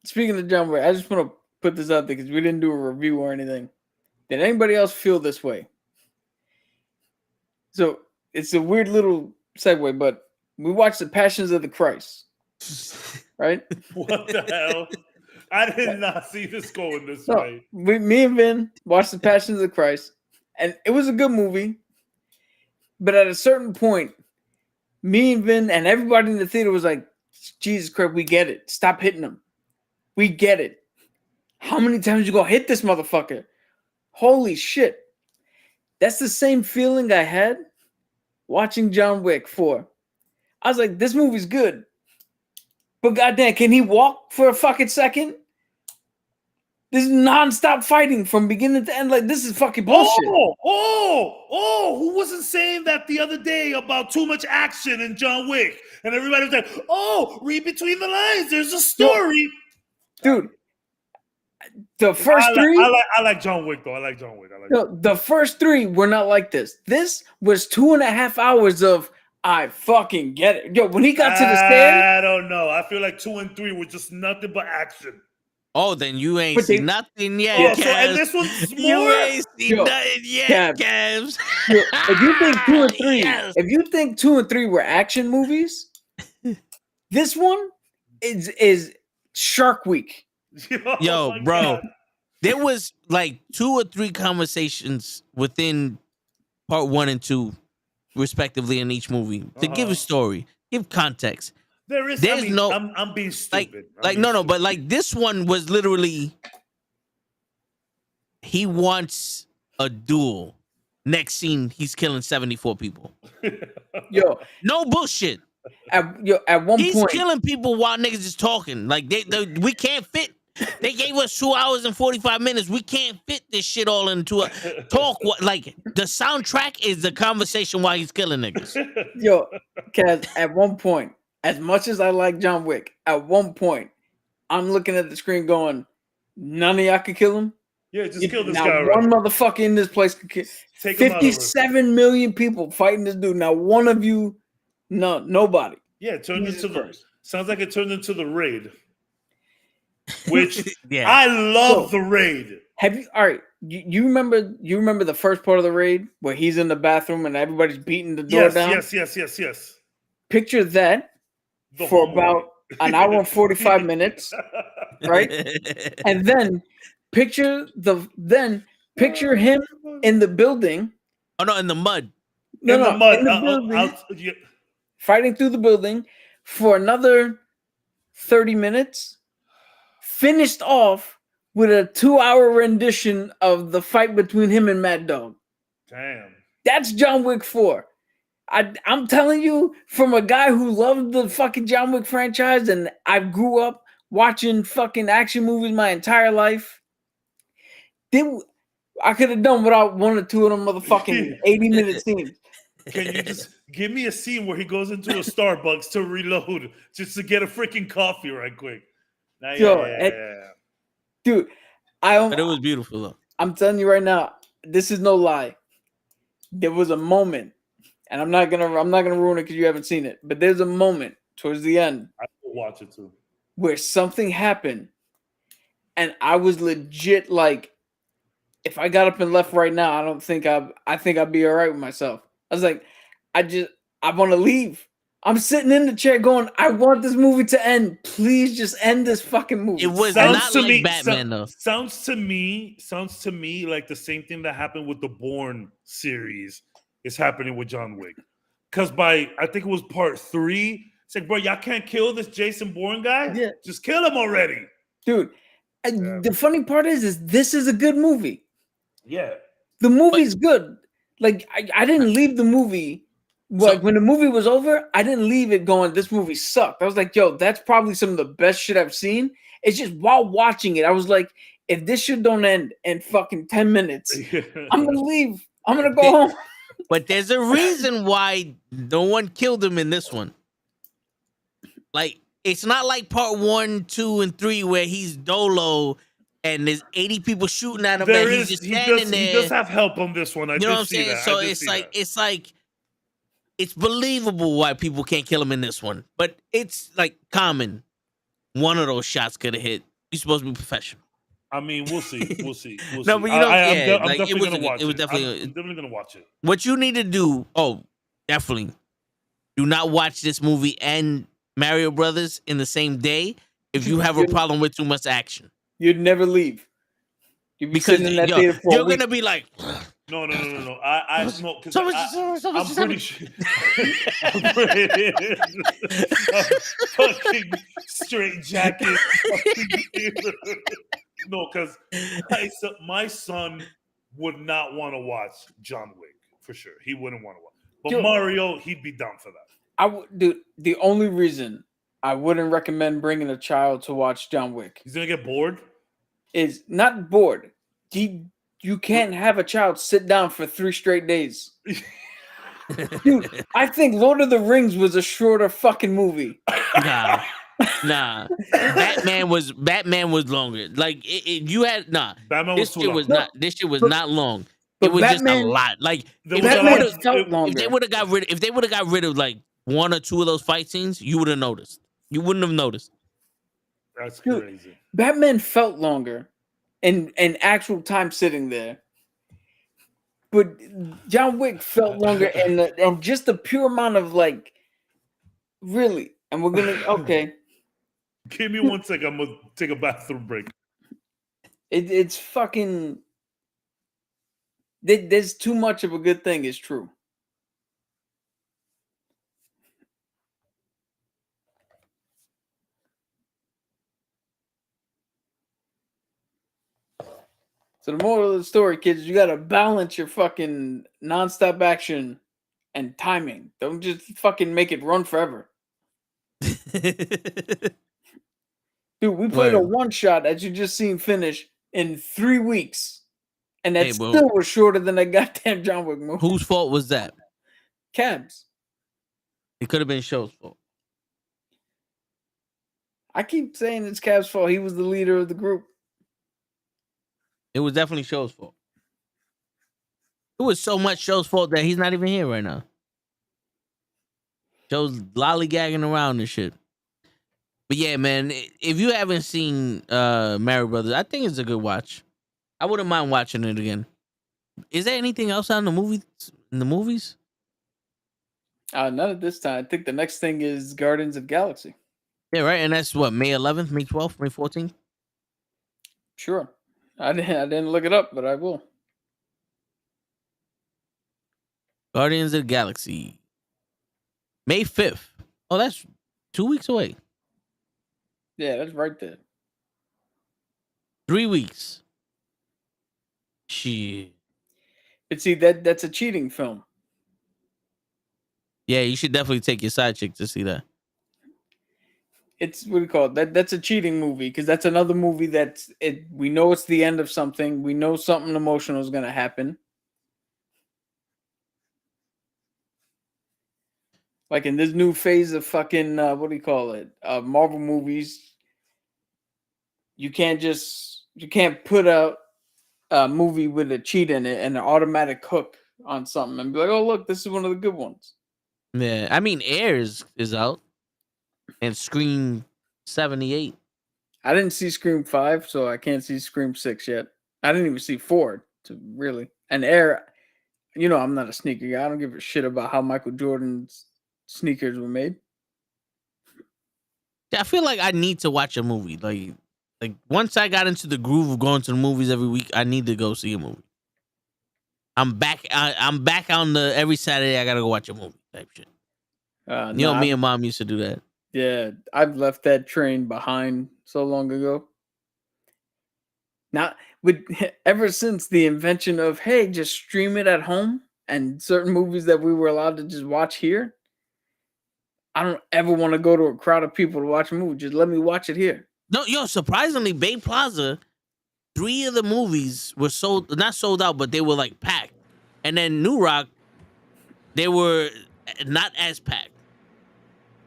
Speaker 3: speaking of John Wick, I just want to put this out there because we didn't do a review or anything. Did anybody else feel this way? So it's a weird little segue, but we watched The Passions of the Christ, right?
Speaker 4: What the hell? I did not see this going this
Speaker 3: No,
Speaker 4: way.
Speaker 3: me and Vin watched The Passions of the Christ, and it was a good movie. But at a certain point, me and Vin and everybody in the theater was like, "Jesus Christ, we get it. Stop hitting him. We get it. How many times you gonna hit this motherfucker? Holy shit." That's the same feeling I had watching John Wick 4. I was like, this movie's good. But goddamn, can he walk for a fucking second? This is non-stop fighting from beginning to end. Like, this is fucking bullshit.
Speaker 4: Who wasn't saying that the other day about too much action in John Wick? And everybody was like, oh, read between the lines. There's a story.
Speaker 3: Dude, the first three...
Speaker 4: I like John Wick, though. I like John Wick.
Speaker 3: The first three were not like this. This was 2.5 hours of, I fucking get it. Yo, when he got to the stand...
Speaker 4: I don't know. I feel like 2 and 3 were just nothing but action.
Speaker 1: Oh, then you ain't seen nothing yet,
Speaker 4: Yeah.
Speaker 1: Cavs.
Speaker 4: So, and this one's more.
Speaker 1: You ain't seen nothing yet, Cavs.
Speaker 3: If you think 2 and 3, if you think 2 and 3 were action movies, this one is Shark Week.
Speaker 1: Yo, bro, God. There was like 2 or 3 conversations within part 1 and 2, respectively, in each movie to give a story, give context.
Speaker 4: There's no. I'm being stupid.
Speaker 1: But like this one was literally, he wants a duel. Next scene, he's killing 74 people.
Speaker 3: Yo,
Speaker 1: no bullshit.
Speaker 3: At one point,
Speaker 1: he's killing people while niggas is talking. Like we can't fit. They gave us 2 hours and 45 minutes. We can't fit this shit all into a talk. Like the soundtrack is the conversation while he's killing niggas.
Speaker 3: Yo, Kaz, at one point, as much as I like John Wick, at one point, I'm looking at the screen going, none of y'all could kill him?
Speaker 4: Yeah, just kill this guy.
Speaker 3: Now one motherfucker in this place could kill. 57 million people fighting this dude. Now one of you, nobody.
Speaker 4: Yeah, it turned into sounds like it turned into the Raid. Which I love the Raid.
Speaker 3: Have you? All right, you remember the first part of the Raid where he's in the bathroom and everybody's beating the door down?
Speaker 4: Yes.
Speaker 3: Picture that for about an hour and 45 minutes, right? And then picture him in the building.
Speaker 1: Oh no, in the mud.
Speaker 3: In the building, fighting through the building for another 30 minutes. Finished off with a 2-hour rendition of the fight between him and Mad Dog.
Speaker 4: Damn.
Speaker 3: That's John Wick 4. I'm telling you, from a guy who loved the fucking John Wick franchise, and I grew up watching fucking action movies my entire life. I could have done without 1 or 2 of them motherfucking 80-minute scenes.
Speaker 4: Can you just give me a scene where he goes into a Starbucks to reload just to get a freaking coffee right quick?
Speaker 3: Dude,
Speaker 1: but it was beautiful though.
Speaker 3: I'm telling you right now, this is no lie. There was a moment, and I'm not gonna ruin it because you haven't seen it. But there's a moment towards the end.
Speaker 4: I will watch it too.
Speaker 3: Where something happened, and I was legit like, if I got up and left right now, I think I'd be all right with myself. I was like, I want to leave. I'm sitting in the chair going, I want this movie to end. Please just end this fucking movie.
Speaker 1: It was not like Batman, though.
Speaker 4: Sounds to me like the same thing that happened with the Bourne series is happening with John Wick. because by I think it was part 3, it's like, bro, y'all can't kill this Jason Bourne guy.
Speaker 3: Yeah.
Speaker 4: Just kill him already,
Speaker 3: dude. And the funny part is this is a good movie.
Speaker 4: Yeah.
Speaker 3: The movie's good. Like I didn't leave the movie. Like when the movie was over, I didn't leave it going, this movie sucked. I was like, yo, that's probably some of the best shit I've seen. It's just while watching it, I was like, if this shit don't end in fucking 10 minutes, I'm gonna leave. I'm gonna go home.
Speaker 1: But there's a reason why no one killed him in this one. Like, it's not like part 1, 2, and 3 where he's dolo and there's 80 people shooting at him and he's just standing there.
Speaker 4: He does have help on this one.
Speaker 1: You know what I'm saying? So it's like it's believable why people can't kill him in this one. But it's like common. One of those shots could have hit. You're supposed to be professional.
Speaker 4: I mean, we'll see. We'll see. We'll
Speaker 1: No,
Speaker 4: see.
Speaker 1: but you know,
Speaker 4: I'm
Speaker 1: yeah, like,
Speaker 4: definitely going to watch
Speaker 1: it was
Speaker 4: it.
Speaker 1: definitely,
Speaker 4: I'm definitely going to watch it.
Speaker 1: What you need to do, definitely, do not watch this movie and Mario Brothers in the same day if you have a problem with too much action.
Speaker 3: You'd never leave. You'd be
Speaker 1: Because
Speaker 3: sitting in that theater for
Speaker 1: you're going to be like...
Speaker 4: No. I know because I'm pretty sure. Fucking straight jacket. No, because my son would not want to watch John Wick for sure. He wouldn't want to watch. But Mario, he'd be down for that.
Speaker 3: Dude, the only reason I wouldn't recommend bringing a child to watch John Wick,
Speaker 4: he's gonna get bored.
Speaker 3: Is not bored. You can't have a child sit down for 3 straight days. Dude, I think Lord of the Rings was a shorter fucking movie.
Speaker 1: Nah. Batman was longer. Like you had
Speaker 4: Batman
Speaker 1: this
Speaker 4: was
Speaker 1: shit
Speaker 4: too
Speaker 1: was
Speaker 4: long.
Speaker 1: not. This shit was not long. It was
Speaker 3: Batman,
Speaker 1: just a lot. Like if they would have got rid of like 1 or 2 of those fight scenes, you would have noticed. You wouldn't have noticed.
Speaker 4: That's crazy.
Speaker 3: Batman felt longer in actual time sitting there. But John Wick felt longer and just the pure amount of like, really. And we're gonna okay.
Speaker 4: Give me 1 second. I'm gonna take a bathroom break.
Speaker 3: It's fucking. There's too much of a good thing. Is true. So the moral of the story, kids, you gotta balance your fucking nonstop action and timing. Don't just fucking make it run forever. Dude, we played a one shot as you just seen finish in 3 weeks. And that still was shorter than that goddamn John Wick movie.
Speaker 1: Whose fault was that?
Speaker 3: Cabs.
Speaker 1: It could have been Show's fault.
Speaker 3: I keep saying it's Cab's fault. He was the leader of the group.
Speaker 1: It was definitely Show's fault. It was so much Show's fault that he's not even here right now. Show's lollygagging around and shit. But yeah, man, if you haven't seen Mario Brothers, I think it's a good watch. I wouldn't mind watching it again. Is there anything else on the movies?
Speaker 3: Not at this time. I think the next thing is Guardians of the Galaxy.
Speaker 1: Yeah, right. And that's what, May 11th, May 12th, May 14th?
Speaker 3: Sure. I didn't look it up, but I will.
Speaker 1: Guardians of the Galaxy. May 5th. Oh, that's 2 weeks away.
Speaker 3: Yeah, that's right there.
Speaker 1: 3 weeks. Shit.
Speaker 3: But see, that's a cheating film.
Speaker 1: Yeah, you should definitely take your side chick to see that.
Speaker 3: It's what do you call it? That's a cheating movie because that's another movie we know it's the end of something. We know something emotional is gonna happen. Like in this new phase of fucking what do you call it? Marvel movies. You can't put out a movie with a cheat in it and an automatic hook on something and be like, oh look, this is one of the good ones.
Speaker 1: Yeah, I mean, Air is out. And Scream 78.
Speaker 3: I didn't see Scream 5, so I can't see Scream 6 yet. I didn't even see 4, really. And Air, I'm not a sneaker guy. I don't give a shit about how Michael Jordan's sneakers were made.
Speaker 1: Yeah, I feel like I need to watch a movie. Like once I got into the groove of going to the movies every week, I need to go see a movie. I'm back. I'm back on the every Saturday. I gotta go watch a movie type shit. You know,
Speaker 3: Nah,
Speaker 1: me and mom used to do that.
Speaker 3: yeah, I've left that train behind so long ago. Not with ever since the invention of hey, just stream it at home and certain movies that we were allowed to just watch here. I don't ever want to go to a crowd of people to watch a movie. Just let me watch it here.
Speaker 1: No, yo, surprisingly, Bay Plaza, 3 of the movies were not sold out, but they were like packed. And then New Rock, they were not as packed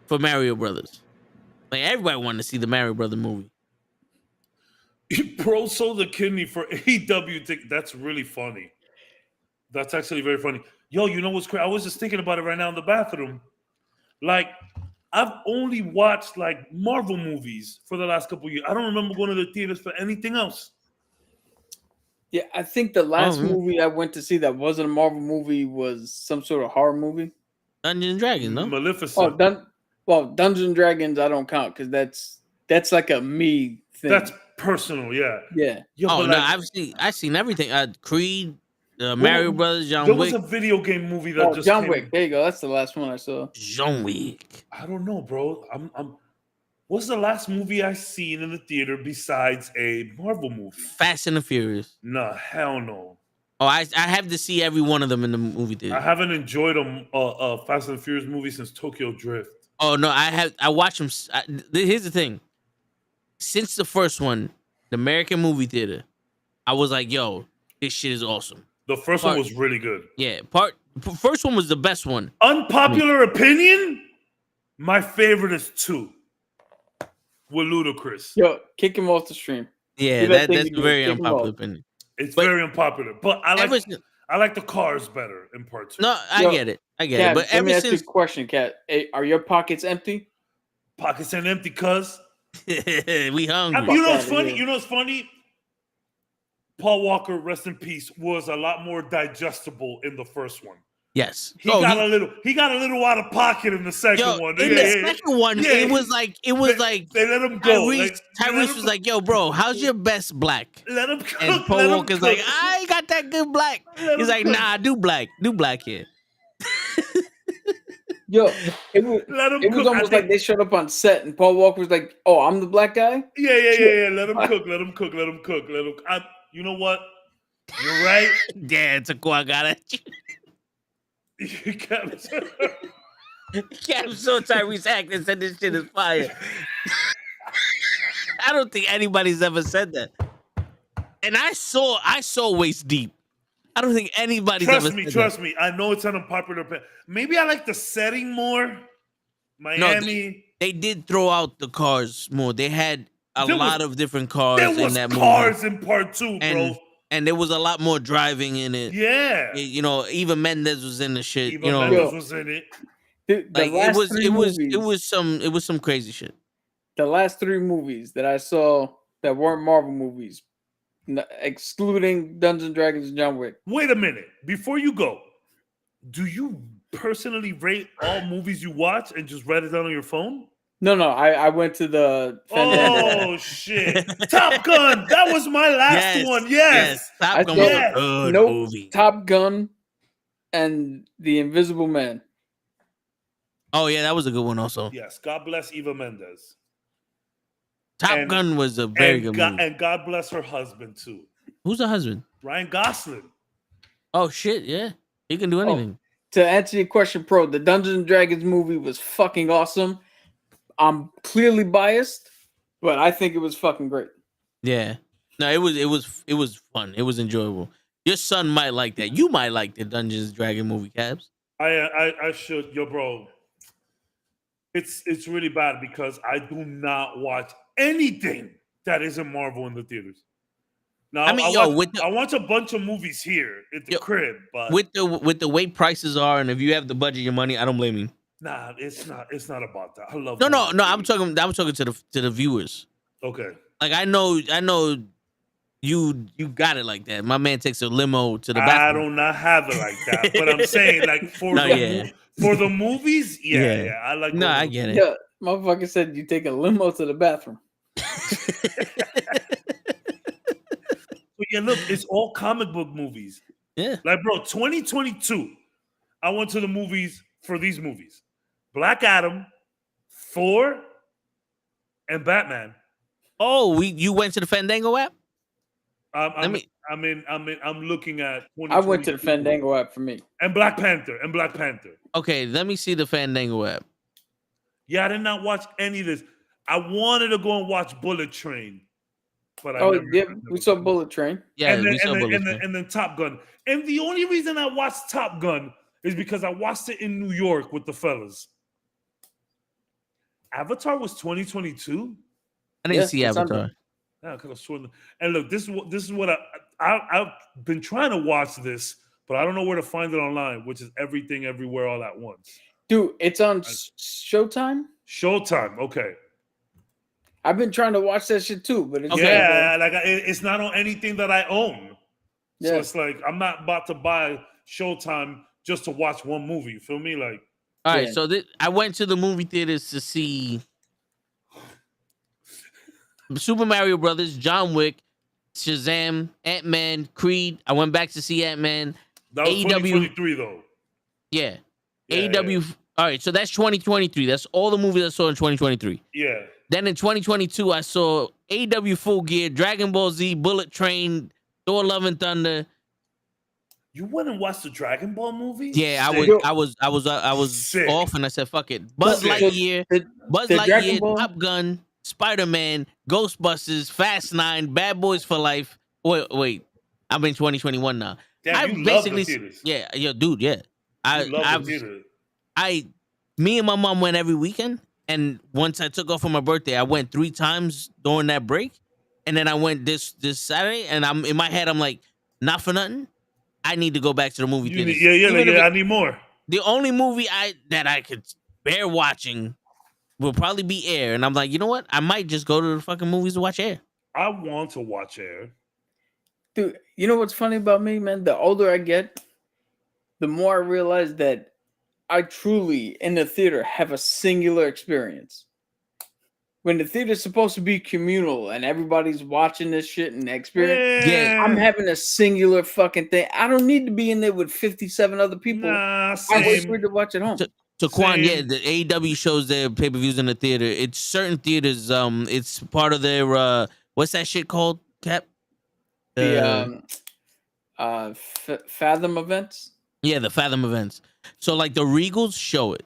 Speaker 1: for Mario Brothers. Like everybody wanted to see the Mario Brother movie.
Speaker 4: Bro sold a kidney for AEW ticket. That's really funny. That's actually very funny. Yo, you know what's crazy? I was just thinking about it right now in the bathroom. Like, I've only watched like Marvel movies for the last couple of years. I don't remember going to the theaters for anything else.
Speaker 3: Yeah, I think the last movie I went to see that wasn't a Marvel movie was some sort of horror movie.
Speaker 1: Dungeons and Dragons, no?
Speaker 4: Maleficent.
Speaker 3: Dungeons and Dragons I don't count because that's like a me thing.
Speaker 4: That's personal, yeah.
Speaker 3: Yeah.
Speaker 4: Yo,
Speaker 1: Oh
Speaker 4: but
Speaker 1: no,
Speaker 4: like,
Speaker 1: I've seen everything. Creed, Mario Brothers, John
Speaker 4: there
Speaker 1: Wick.
Speaker 4: was a video game movie that just
Speaker 3: John
Speaker 4: came.
Speaker 3: Wick. There you go. That's the last one I saw.
Speaker 1: John Wick.
Speaker 4: I don't know, bro. What's the last movie I seen in the theater besides a Marvel movie?
Speaker 1: Fast and the Furious.
Speaker 4: Nah, hell no.
Speaker 1: Oh, I have to see every one of them in the movie theater.
Speaker 4: I haven't enjoyed a Fast and Furious movie since Tokyo Drift.
Speaker 1: Oh no, I watch them. Here's the thing. Since the first one, the American movie theater, I was like, yo, this shit is awesome.
Speaker 4: The first one was really good.
Speaker 1: Yeah, first one was the best one.
Speaker 4: Unpopular opinion, my favorite is 2. With Ludacris.
Speaker 3: Yo, kick him off the stream.
Speaker 1: Yeah, that's a very unpopular opinion.
Speaker 4: It's very unpopular, but I like the Cars better in part 2.
Speaker 1: No, I get it.
Speaker 3: Kat,
Speaker 1: But
Speaker 3: let me
Speaker 1: ever
Speaker 3: ask you a
Speaker 1: since
Speaker 3: question, Kat. Hey, are your pockets empty?
Speaker 4: Pockets ain't empty, cuz.
Speaker 1: we hungry.
Speaker 4: You know what's funny? You know what's funny? Paul Walker, rest in peace, was a lot more digestible in the first one.
Speaker 1: Yes.
Speaker 4: He got a little out of pocket in the second one.
Speaker 1: In the second one, it was like
Speaker 4: they let him go.
Speaker 1: Tyrese was like, yo, bro, how's your best black?
Speaker 4: Let him cook.
Speaker 1: And Paul Walker's like, I ain't got that good black. He's like, nah, do black here.
Speaker 3: Yo, it was almost like they showed up on set and Paul Walker was like, oh, I'm the black guy?
Speaker 4: Yeah. Let him cook. You know what? You're right.
Speaker 1: Yeah, it's a cool. I got it.
Speaker 4: You kept
Speaker 1: so Tyrese act and said this shit is fire. I don't think anybody's ever said that. And I saw Waist Deep. I don't think anybody's ever said that.
Speaker 4: Trust me. I know it's an unpopular opinion. Maybe I like the setting more. Miami.
Speaker 1: No, they did throw out the cars more. They had a lot of different cars in that movie.
Speaker 4: There was cars in part 2, bro.
Speaker 1: And there was a lot more driving in it.
Speaker 4: Yeah.
Speaker 1: You know, even Mendez was in the shit.
Speaker 4: Mendez was in it.
Speaker 1: It was some crazy shit.
Speaker 3: The last 3 movies that I saw that weren't Marvel movies, excluding Dungeons and Dragons and John Wick.
Speaker 4: Wait a minute. Before you go, do you personally rate all movies you watch and just write it down on your phone?
Speaker 3: No, I went to the.
Speaker 4: Oh shit! Top Gun. That was my last one. Yes.
Speaker 1: Top Gun was a good movie.
Speaker 3: Top Gun and The Invisible Man.
Speaker 1: Oh yeah, that was a good one also.
Speaker 4: Yes. God bless Eva Mendes.
Speaker 1: Top Gun was a very good movie.
Speaker 4: And God bless her husband too.
Speaker 1: Who's the husband?
Speaker 4: Ryan Gosling.
Speaker 1: Oh shit! Yeah, he can do anything.
Speaker 3: To answer your question, Pro, the Dungeons and Dragons movie was fucking awesome. I'm clearly biased, but I think it was fucking great.
Speaker 1: Yeah. No, it was fun. It was enjoyable. Your son might like that. You might like the Dungeons and Dragons movie, Cabs.
Speaker 4: I should. Yo, bro. It's really bad because I do not watch anything that isn't Marvel in the theaters. Now, I watch a bunch of movies here at the crib, but
Speaker 1: with the way prices are, and if you have the budget, your money, I don't blame you.
Speaker 4: Nah, it's not about that. I love
Speaker 1: No. I'm talking to the viewers.
Speaker 4: Okay.
Speaker 1: Like I know you got it like that. My man takes a limo to the bathroom.
Speaker 4: I do not have it like that, but I'm saying like for the movies, yeah. I like.
Speaker 1: No, I get it.
Speaker 3: Yeah, motherfucker said you take a limo to the bathroom.
Speaker 4: Yeah, look, it's all comic book movies.
Speaker 1: Yeah.
Speaker 4: Like, bro, 2022, I went to the movies for these movies: Black Adam, Thor, and Batman.
Speaker 1: Oh, you went to the Fandango app?
Speaker 4: I'm looking at 2022.
Speaker 3: I went to the Fandango app for me.
Speaker 4: And Black Panther.
Speaker 1: Okay, let me see the Fandango app.
Speaker 4: Yeah, I did not watch any of this. I wanted to go and watch Bullet Train, but
Speaker 3: We saw Bullet Train.
Speaker 1: Yeah,
Speaker 4: and then,
Speaker 1: we saw Bullet Train.
Speaker 4: and then Top Gun. And the only reason I watched Top Gun is because I watched it in New York with the fellas. Avatar was 2022.
Speaker 1: I didn't see Avatar.
Speaker 4: Yeah, because I sworn. And look, this is what I've been trying to watch this, but I don't know where to find it online, which is Everything Everywhere All at Once.
Speaker 3: Dude, it's on Showtime.
Speaker 4: Showtime, okay.
Speaker 3: I've been trying to watch that shit too, but it's
Speaker 4: it's not on anything that I own.
Speaker 3: Yeah.
Speaker 4: So it's like I'm not about to buy Showtime just to watch one movie. You feel me? Like,
Speaker 1: all right, so I went to the movie theaters to see Super Mario Brothers, John Wick, Shazam, Ant-Man, Creed. I went back to see Ant-Man.
Speaker 4: That was
Speaker 1: AEW,
Speaker 4: 2023 though.
Speaker 1: Yeah.
Speaker 4: Yeah,
Speaker 1: AEW.
Speaker 4: yeah.
Speaker 1: All right, so that's 2023. That's all the movies I saw in 2023.
Speaker 4: Yeah.
Speaker 1: Then in 2022, I saw AEW Full Gear, Dragon Ball Z, Bullet Train, Thor: Love and Thunder.
Speaker 4: You went and watched the Dragon Ball movie?
Speaker 1: Yeah,
Speaker 4: Sick.
Speaker 1: I was
Speaker 4: Sick.
Speaker 1: off, and I said, "Fuck it." Buzz
Speaker 4: Sick.
Speaker 1: Lightyear,
Speaker 3: the Dragon Ball-
Speaker 1: Top Gun, Spider-Man, Ghostbusters, Fast 9, Bad Boys for Life. Wait, I'm in 2021 now.
Speaker 4: Damn, you love the theaters.
Speaker 1: Yeah, dude, yeah.
Speaker 4: The
Speaker 1: Me and my mom went every weekend, and once I took off for my birthday, I went 3 times during that break, and then I went this Saturday, and I'm in my head, I'm like, not for nothing, I need to go back to the movie theaters.
Speaker 4: I need more.
Speaker 1: The only movie that I could bear watching will probably be Air, and I'm like, you know what? I might just go to the fucking movies to watch Air.
Speaker 4: I want to watch Air.
Speaker 3: Dude, you know what's funny about me, man? The older I get, the more I realize that I truly, in the theater, have a singular experience. When the theater's supposed to be communal and everybody's watching this shit and experience, I'm having a singular fucking thing. I don't need to be in there with 57 other people.
Speaker 4: Nah,
Speaker 3: I wait for it to watch at home.
Speaker 1: To Quan, yeah, the AEW shows their pay-per-views in the theater. It's certain theaters. It's part of their what's that shit called, Cap?
Speaker 3: The Fathom events.
Speaker 1: Yeah, the Fathom events. So like the Regals show it,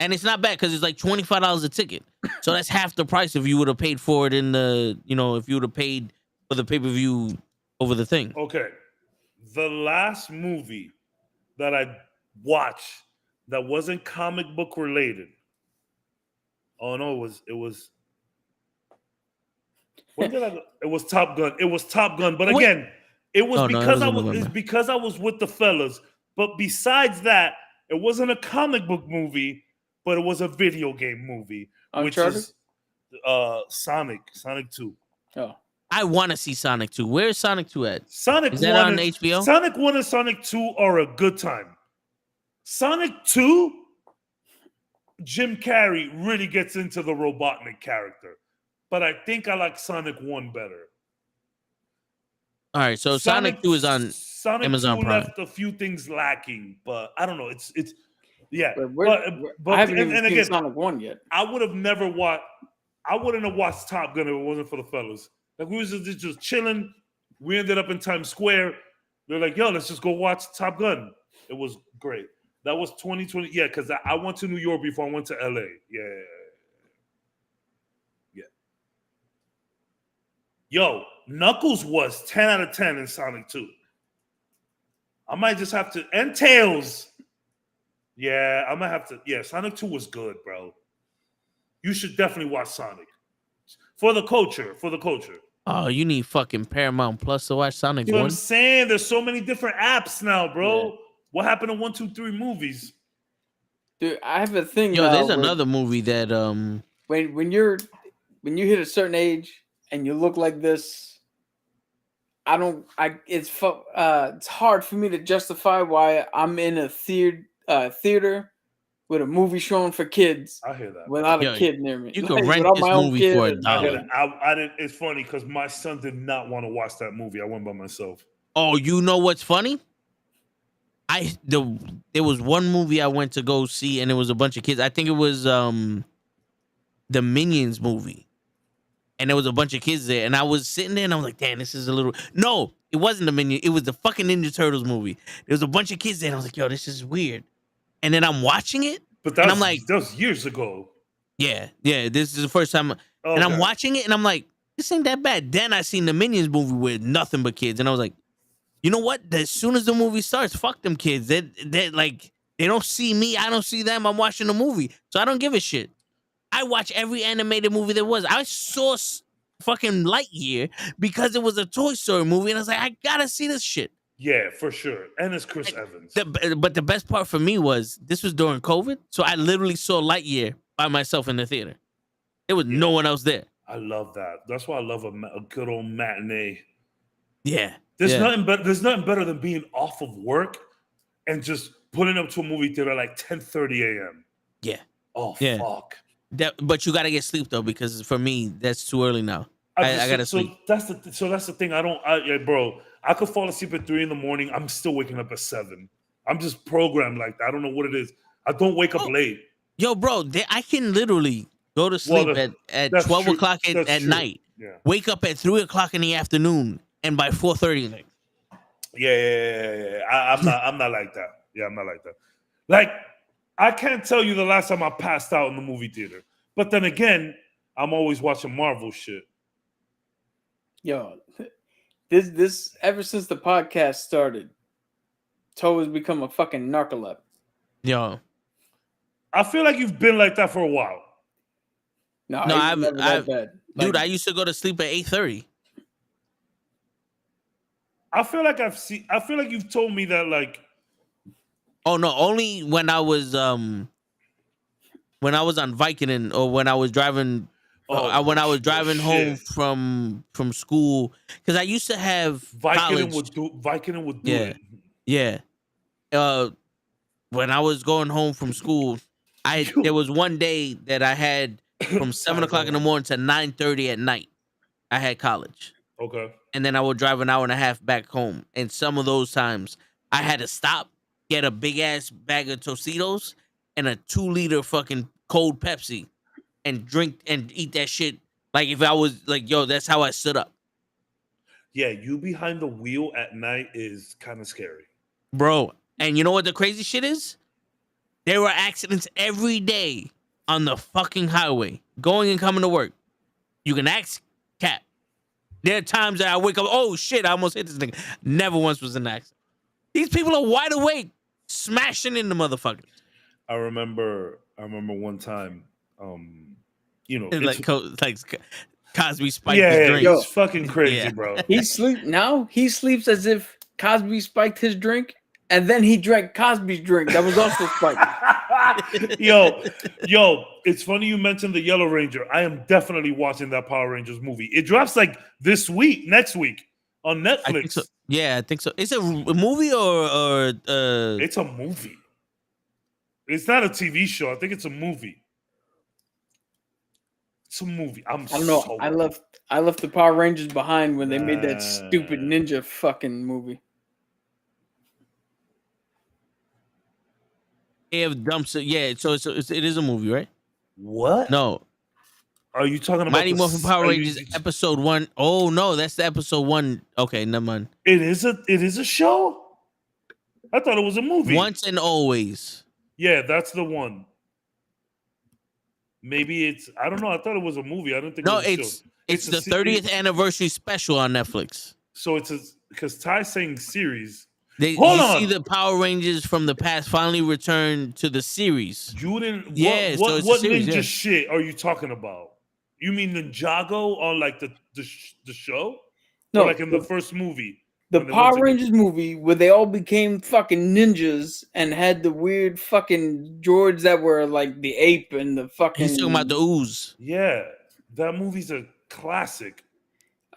Speaker 1: and it's not bad because it's like $25 a ticket. So that's half the price if you would have paid for it in the, if you would have paid for the pay-per-view over the thing.
Speaker 4: Okay, the last movie that I watched that wasn't comic book related. Oh no, it was. When did I go? It was Top Gun. It was Top Gun. But again, it was because I was with the fellas. But besides that, it wasn't a comic book movie, but it was a video game movie,
Speaker 3: Uncharted?
Speaker 4: which is Sonic 2.
Speaker 3: Oh.
Speaker 1: I want to see Sonic 2. Where's Sonic 2 at?
Speaker 4: Sonic
Speaker 1: is that
Speaker 4: 1
Speaker 1: on HBO?
Speaker 4: Sonic 1 and Sonic 2 are a good time. Sonic 2, Jim Carrey really gets into the Robotnik character. But I think I like Sonic 1 better.
Speaker 1: All right, so Sonic 2 is on
Speaker 4: Sonic
Speaker 1: Amazon
Speaker 4: 2
Speaker 1: Prime.
Speaker 4: left a few things lacking, but I don't know. It's yeah.
Speaker 3: But I haven't even seen Sonic 1 yet.
Speaker 4: I wouldn't have watched Top Gun if it wasn't for the fellas. Like we was just chilling. We ended up in Times Square. They're like, yo, let's just go watch Top Gun. It was great. That was 2020. Yeah, because I went to New York before I went to LA. Yeah. Yo, Knuckles was 10 out of 10 in Sonic 2. I might just have to. And Tails. Yeah, I might have to. Yeah, Sonic 2 was good, bro. You should definitely watch Sonic. For the culture.
Speaker 1: Oh, you need fucking Paramount Plus to watch Sonic 1?
Speaker 4: You know what I'm saying? There's so many different apps now, bro. Yeah. What happened to 1, 2, 3 movies?
Speaker 3: Dude, I have a thing.
Speaker 1: Yo, there's another movie that
Speaker 3: when you hit a certain age and you look like this, it's hard for me to justify why I'm in a theater with a movie showing for kids.
Speaker 4: I hear that.
Speaker 3: Without a kid near me.
Speaker 1: You can rent this movie for $1.
Speaker 4: I didn't. It's funny because my son did not want to watch that movie. I went by myself.
Speaker 1: Oh, you know what's funny? there was one movie I went to go see, and it was a bunch of kids. I think it was the Minions movie, and there was a bunch of kids there, and I was sitting there, and I was like, damn, this is a little. No, it wasn't the Minion. It was the fucking Ninja Turtles movie. There was a bunch of kids there, and I was like, yo, this is weird. And then I'm watching it,
Speaker 4: But
Speaker 1: and I'm like,
Speaker 4: that was years ago.
Speaker 1: yeah, this is the first time, and I'm watching it, and I'm like, this ain't that bad. Then I seen the Minions movie with nothing but kids, and I was like, you know what? As soon as the movie starts, fuck them kids. They like they don't see me, I don't see them. I'm watching the movie, so I don't give a shit. I watch every animated movie there was. I saw fucking Lightyear because it was a Toy Story movie, and I was like, I gotta see this shit.
Speaker 4: Yeah, for sure. And it's Chris Evans.
Speaker 1: But the best part for me was this was during COVID, so I literally saw Lightyear by myself in the theater. There was no one else there.
Speaker 4: I love that. That's why I love a good old matinee.
Speaker 1: Yeah.
Speaker 4: There's nothing better than being off of work and just putting up to a movie theater at like 10:30 a.m.
Speaker 1: Yeah.
Speaker 4: Oh,
Speaker 1: Yeah.
Speaker 4: fuck.
Speaker 1: But you gotta get sleep though, because for me that's too early now. I gotta sleep.
Speaker 4: That's the thing. Bro, I could fall asleep at 3 a.m. I'm still waking up at 7. I'm just programmed like that. I don't know what it is. I don't wake up late.
Speaker 1: Yo, bro, I can literally go to sleep at 12 o'clock at night.
Speaker 4: Yeah.
Speaker 1: Wake up at 3 o'clock in the afternoon, and by 4:30 like.
Speaker 4: Yeah. I'm not like that. Yeah, I'm not like that. Like, I can't tell you the last time I passed out in the movie theater. But then again, I'm always watching Marvel shit.
Speaker 3: Yo, this ever since the podcast started, Toe has become a fucking narcoleptic.
Speaker 1: Yo.
Speaker 4: I feel like you've been like that for a while.
Speaker 3: No,
Speaker 1: I've
Speaker 3: that bad.
Speaker 1: Dude, I used to go to sleep at 8:30.
Speaker 4: I feel like you've told me that, like.
Speaker 1: Oh no, only when I was on Vicodin, or when I was driving when I was driving home from school, because I used to have
Speaker 4: Vicodin would do it.
Speaker 1: Yeah. When I was going home from school, there was one day that I had from 7 o'clock in the morning to 9:30 at night. I had college.
Speaker 4: Okay.
Speaker 1: And then I would drive an hour and a half back home. And some of those times I had to stop, get a big ass bag of Tostitos and a 2-liter fucking cold Pepsi and drink and eat that shit. Like, if I was like, yo, that's how I stood up.
Speaker 4: Yeah, you behind the wheel at night is kind of scary.
Speaker 1: Bro, and you know what the crazy shit is? There were accidents every day on the fucking highway, going and coming to work. You can ask Cap. There are times that I wake up, oh shit, I almost hit this nigga. Never once was an accident. These people are wide awake, smashing into motherfuckers.
Speaker 4: I remember one time,
Speaker 1: it's like Cosby spiked
Speaker 4: his
Speaker 1: drink.
Speaker 4: Yo, it's fucking crazy, bro.
Speaker 3: He sleeps as if Cosby spiked his drink, and then he drank Cosby's drink that was also spiked.
Speaker 4: yo, it's funny you mentioned the Yellow Ranger. I am definitely watching that Power Rangers movie. It drops like next week on Netflix.
Speaker 1: I think so. Yeah, I think so. It's a movie or
Speaker 4: It's a movie. It's not a TV show. I think it's a movie. It's a movie. I don't know.
Speaker 3: I left the Power Rangers behind when they made that stupid ninja fucking movie.
Speaker 1: If dumps it, yeah. So it is a movie, right?
Speaker 4: What?
Speaker 1: No.
Speaker 4: Are you talking about
Speaker 1: Mighty Morphin Power Rangers episode 1? Oh no, that's the episode 1. Okay, never mind.
Speaker 4: It is a show? I thought it was a movie.
Speaker 1: Once and Always.
Speaker 4: Yeah, that's the one. Maybe I don't know. I thought it was a movie. I don't think.
Speaker 1: No,
Speaker 4: it was a show.
Speaker 1: It's the 30th anniversary special on Netflix.
Speaker 4: So it's because Ty's saying series.
Speaker 1: You see the Power Rangers from the past finally return to the series.
Speaker 4: You didn't.
Speaker 1: Yeah.
Speaker 4: What ninja shit are you talking about? You mean Ninjago on like the show?
Speaker 3: No,
Speaker 4: or like in the first movie.
Speaker 3: The Power Rangers movie where they all became fucking ninjas and had the weird fucking George that were like the ape and the fucking.
Speaker 1: He's talking about the ooze.
Speaker 4: Yeah, that movie's a classic.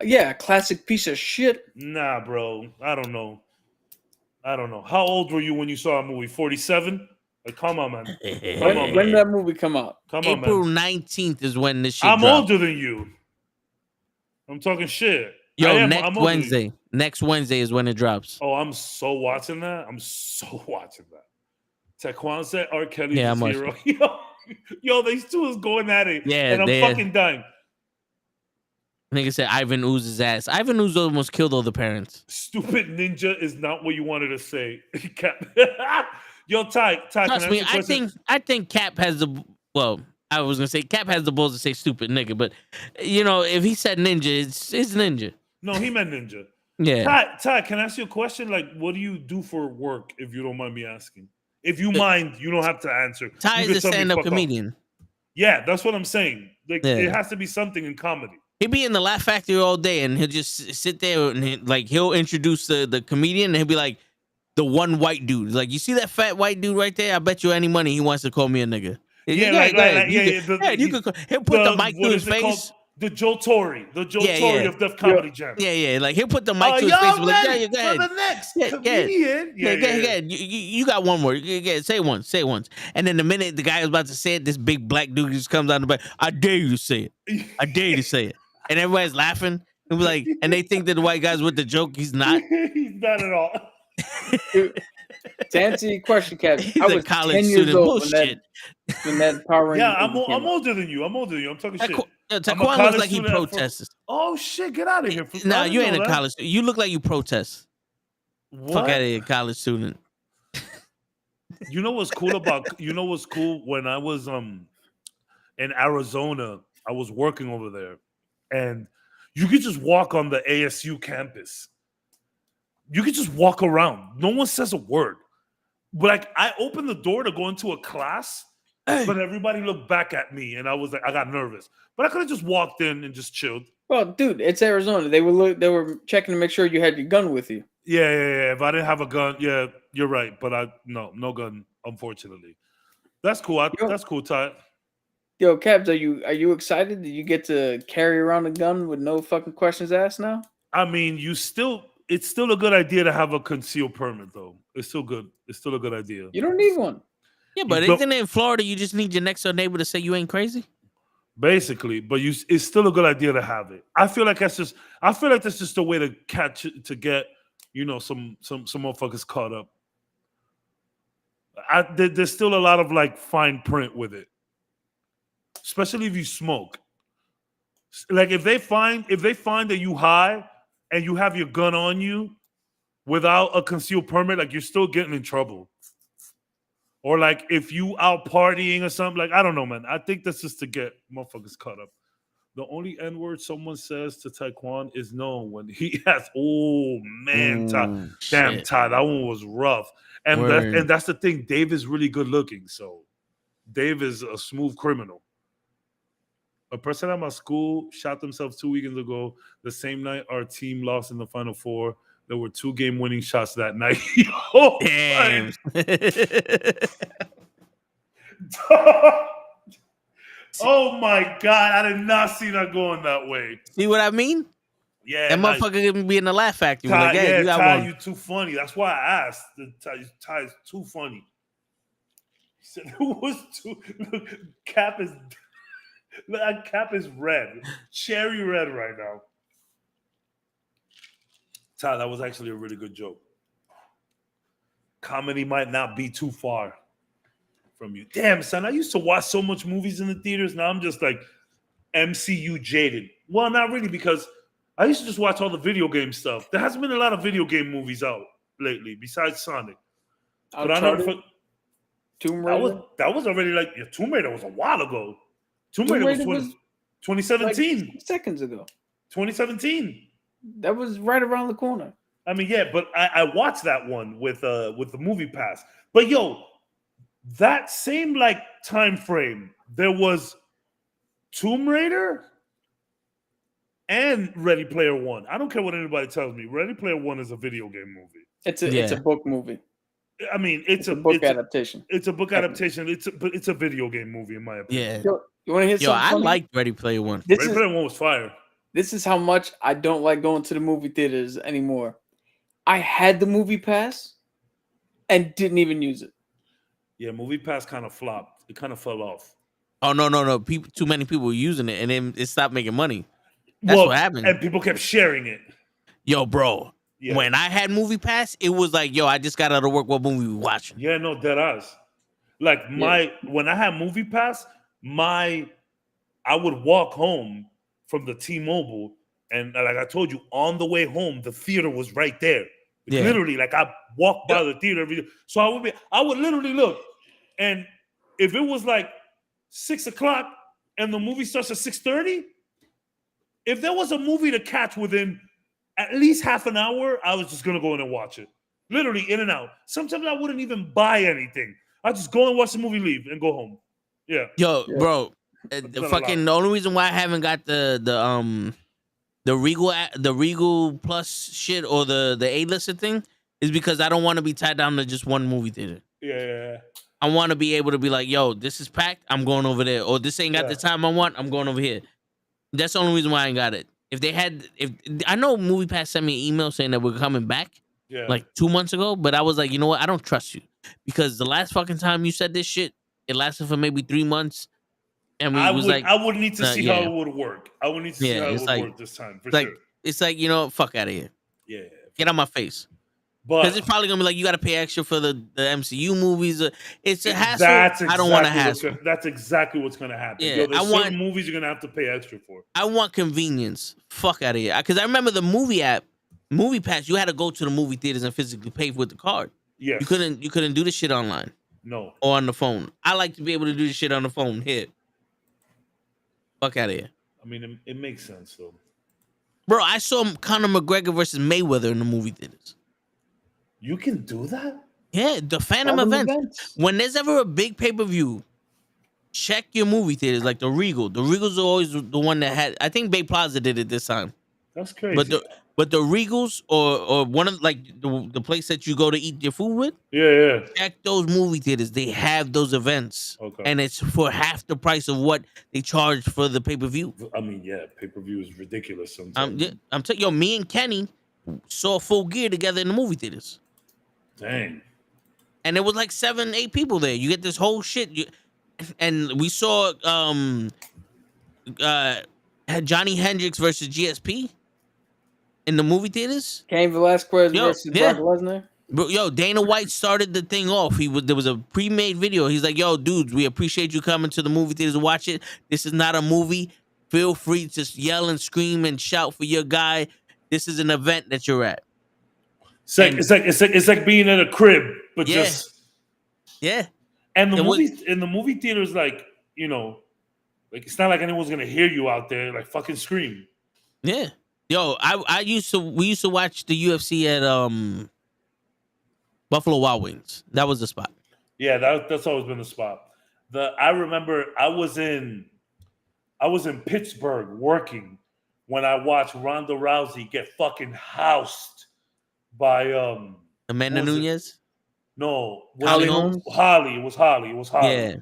Speaker 3: Yeah, classic piece of shit.
Speaker 4: Nah, bro. I don't know. How old were you when you saw a movie? 47? Like, come on, man.
Speaker 3: When did that movie come out?
Speaker 1: April 19th is when this shit
Speaker 4: I'm
Speaker 1: dropped.
Speaker 4: older than you. I'm talking shit.
Speaker 1: Yo, next Wednesday. Next Wednesday is when it drops.
Speaker 4: Oh, I'm so watching that. I'm so watching that. Taquan said R. Kelly's
Speaker 1: Yeah,
Speaker 4: his
Speaker 1: I'm
Speaker 4: hero. Yo, these two is going at it.
Speaker 1: Yeah,
Speaker 4: and I'm fucking dying.
Speaker 1: Nigga said Ivan Ooze's ass. Ivan Ooze almost killed all the parents.
Speaker 4: Stupid ninja is not what you wanted to say. Yo, Ty,
Speaker 1: Trust me, I think Cap has the I was gonna say Cap has the balls to say stupid nigga, but you know, if he said ninja, it's ninja.
Speaker 4: No, he meant ninja.
Speaker 1: Yeah.
Speaker 4: Ty, can I ask you a question? Like, what do you do for work, if you don't mind me asking? If you mind, you don't have to answer.
Speaker 1: Ty is a stand-up comedian.
Speaker 4: Yeah, that's what I'm saying. Like, it has to be something in comedy.
Speaker 1: He'll be in the Laugh Factory all day, and he'll just sit there and he'll introduce the comedian, and he'll be like, the one white dude. Like, you see that fat white dude right there? I bet you any money he wants to call me a nigga.
Speaker 4: He'll
Speaker 1: put the mic to his face.
Speaker 4: The Joe Torre of Def Comedy Jam.
Speaker 1: Yeah. Like, he'll put the mic to his face. Like, yeah, go ahead.
Speaker 4: For the next comedian.
Speaker 1: Go ahead. You got one more. Say it once. And then the minute the guy was about to say it, this big black dude just comes out the back. I dare you to say it. I dare you to say it. And everybody's laughing. And we're like, and they think that the white guy's with the joke. He's not.
Speaker 4: He's not at all.
Speaker 3: To answer your question, Cap, I was
Speaker 1: college
Speaker 3: 10 years
Speaker 1: student.
Speaker 3: old
Speaker 1: Bullshit.
Speaker 3: when that Power Ranger.
Speaker 4: Yeah, I'm older than you. I'm talking shit.
Speaker 1: Taquan looks like he protests.
Speaker 4: Oh shit! Get out of here!
Speaker 1: No, you ain't a college student. You look like you protest.
Speaker 4: What?
Speaker 1: Fuck out of here, college student.
Speaker 4: You know what's cool when I was in Arizona, I was working over there, and you could just walk on the ASU campus. You could just walk around. No one says a word. But like, I opened the door to go into a class, but everybody looked back at me, and I was like, I got nervous. But I could have just walked in and just chilled.
Speaker 3: Well, dude, it's Arizona. They were checking to make sure you had your gun with you.
Speaker 4: Yeah. If I didn't have a gun, yeah, you're right. But no gun, unfortunately. That's cool. That's cool, Ty.
Speaker 3: Yo, Cabs, are you excited that you get to carry around a gun with no fucking questions asked now?
Speaker 4: I mean, it's still a good idea to have a concealed permit, though. It's still good. It's still a good idea.
Speaker 3: You don't need one.
Speaker 1: Yeah, but isn't it in Florida? You just need your next door neighbor to say you ain't crazy.
Speaker 4: Basically, but it's still a good idea to have it. I feel like that's just a way to get some motherfuckers caught up. There's still a lot of like fine print with it, especially if you smoke. Like if they find that you high and you have your gun on you without a concealed permit, like you're still getting in trouble. Or like if you out partying or something, like I don't know, man. I think that's just to get motherfuckers caught up. The only N-word someone says to Taquan is no when he has. Oh man, Ty, damn Ty, that one was rough. And that's the thing. Dave is really good looking, so Dave is a smooth criminal. A person at my school shot themselves 2 weekends ago. The same night our team lost in the Final Four. There were 2 game-winning shots that night. Oh, damn. Oh, my God. I did not see that going that way.
Speaker 1: See what I mean?
Speaker 4: Yeah.
Speaker 1: That motherfucker gonna be in the Laugh Factory.
Speaker 4: Ty,
Speaker 1: like, hey,
Speaker 4: Ty, you too funny. That's why I asked. Ty is too funny. He said, who was too... Look, Cap is red. Cherry red right now. Ty, that was actually a really good joke. Comedy might not be too far from you. Damn, son, I used to watch so much movies in the theaters. Now I'm just like MCU jaded. Well, not really, because I used to just watch all the video game stuff. There hasn't been a lot of video game movies out lately, besides Sonic. But I never...
Speaker 3: Tomb Raider?
Speaker 4: That was already like... Yeah, Tomb Raider was a while ago. Tomb Raider was 2017.
Speaker 3: Like seconds ago.
Speaker 4: 2017.
Speaker 3: That was right around the corner.
Speaker 4: I mean, yeah, but I watched that one with the movie pass. But yo, that same like time frame, there was Tomb Raider and Ready Player One. I don't care what anybody tells me. Ready Player One is a video game movie.
Speaker 3: It's a book movie.
Speaker 4: I mean, it's a
Speaker 3: book adaptation.
Speaker 4: It's a book adaptation. It's a video game movie in my opinion.
Speaker 1: Yeah.
Speaker 3: Yo, you want to hear something?
Speaker 1: I
Speaker 3: funny?
Speaker 1: liked Ready Player One.
Speaker 4: Ready Player One was fire.
Speaker 3: This is how much I don't like going to the movie theaters anymore. I had the movie pass and didn't even use it.
Speaker 4: Yeah, movie pass kind of flopped. It kind of fell off.
Speaker 1: Oh no! Too many people were using it, and then it stopped making money. That's what happened.
Speaker 4: And people kept sharing it.
Speaker 1: Yo, bro,
Speaker 4: Yeah.
Speaker 1: When I had Movie Pass, it was like, yo, I just got out of work. What movie we watching?
Speaker 4: Yeah, no, dead ass. Like when I had Movie Pass, I would walk home from the T-Mobile, and like I told you, on the way home, the theater was right there.
Speaker 1: Yeah.
Speaker 4: Literally, like I walked by the theater every day. So I would literally look, and if it was like 6 o'clock and the movie starts at 6:30, if there was a movie to catch within at least half an hour, I was just gonna go in and watch it. Literally in and out. Sometimes I wouldn't even buy anything. I just go and watch the movie, leave, and go home. Yeah.
Speaker 1: Yo, bro,
Speaker 4: That's not a
Speaker 1: fucking
Speaker 4: lot.
Speaker 1: the only reason why I haven't got the Regal Plus shit or the A-lister thing is because I don't want to be tied down to just one movie theater.
Speaker 4: Yeah.
Speaker 1: I want to be able to be like, yo, this is packed, I'm going over there, or this ain't got the time I want, I'm going over here. That's the only reason why I ain't got it. If I know Movie Pass sent me an email saying that we're coming back like 2 months ago, but I was like, you know what? I don't trust you because the last fucking time you said this shit, it lasted for maybe 3 months, and
Speaker 4: I would need to see how it would work. I would need to see how it would work this time for sure.
Speaker 1: It's like, you know, fuck out of here.
Speaker 4: Yeah.
Speaker 1: Get out my face.
Speaker 4: But
Speaker 1: Because it's probably gonna be like you got to pay extra for the MCU movies. It's a hassle.
Speaker 4: Exactly
Speaker 1: I don't want to hassle.
Speaker 4: That's exactly what's gonna happen.
Speaker 1: Yeah,
Speaker 4: Yo, there's certain movies you're gonna have to pay extra for.
Speaker 1: I want convenience. Fuck out of here. Because I remember the movie app, Movie Pass. You had to go to the movie theaters and physically pay with the card.
Speaker 4: Yeah.
Speaker 1: You couldn't do the shit online.
Speaker 4: No.
Speaker 1: Or on the phone. I like to be able to do the shit on the phone. Here. Fuck out of here.
Speaker 4: I mean, it makes sense though.
Speaker 1: Bro, I saw Conor McGregor versus Mayweather in the movie theaters.
Speaker 4: You can do that?
Speaker 1: Yeah, the Phantom events. When there's ever a big pay-per-view, check your movie theaters like the Regal. The Regals are always the one that had. I think Bay Plaza did it this time.
Speaker 4: That's crazy.
Speaker 1: But the Regals or one of like the place that you go to eat your food with.
Speaker 4: Yeah.
Speaker 1: Check those movie theaters. They have those events, and it's for half the price of what they charge for the pay-per-view.
Speaker 4: I mean, yeah, pay-per-view is ridiculous sometimes.
Speaker 1: I'm telling you, me and Kenny saw Full Gear together in the movie theaters.
Speaker 4: Dang.
Speaker 1: And there was like 7-8 people there. You get this whole shit. And we saw Johnny Hendricks versus GSP in the movie theaters.
Speaker 3: Cain Velasquez versus Brock Lesnar.
Speaker 1: Bro, yo, Dana White started the thing off. There was a pre-made video. He's like, yo, dudes, we appreciate you coming to the movie theaters to watch it. This is not a movie. Feel free to yell and scream and shout for your guy. This is an event that you're at.
Speaker 4: It's like being in a crib, but just And the movie theaters, like, you know, like it's not like anyone's gonna hear you out there, like fucking scream.
Speaker 1: Yeah, yo, we used to watch the UFC at Buffalo Wild Wings. That was the spot.
Speaker 4: Yeah, that's always been the spot. I remember I was in Pittsburgh working when I watched Ronda Rousey get fucking housed by
Speaker 1: Amanda Nunes?
Speaker 4: No,
Speaker 1: Holly Holmes?
Speaker 4: Holly. It was Holly.
Speaker 1: Yeah.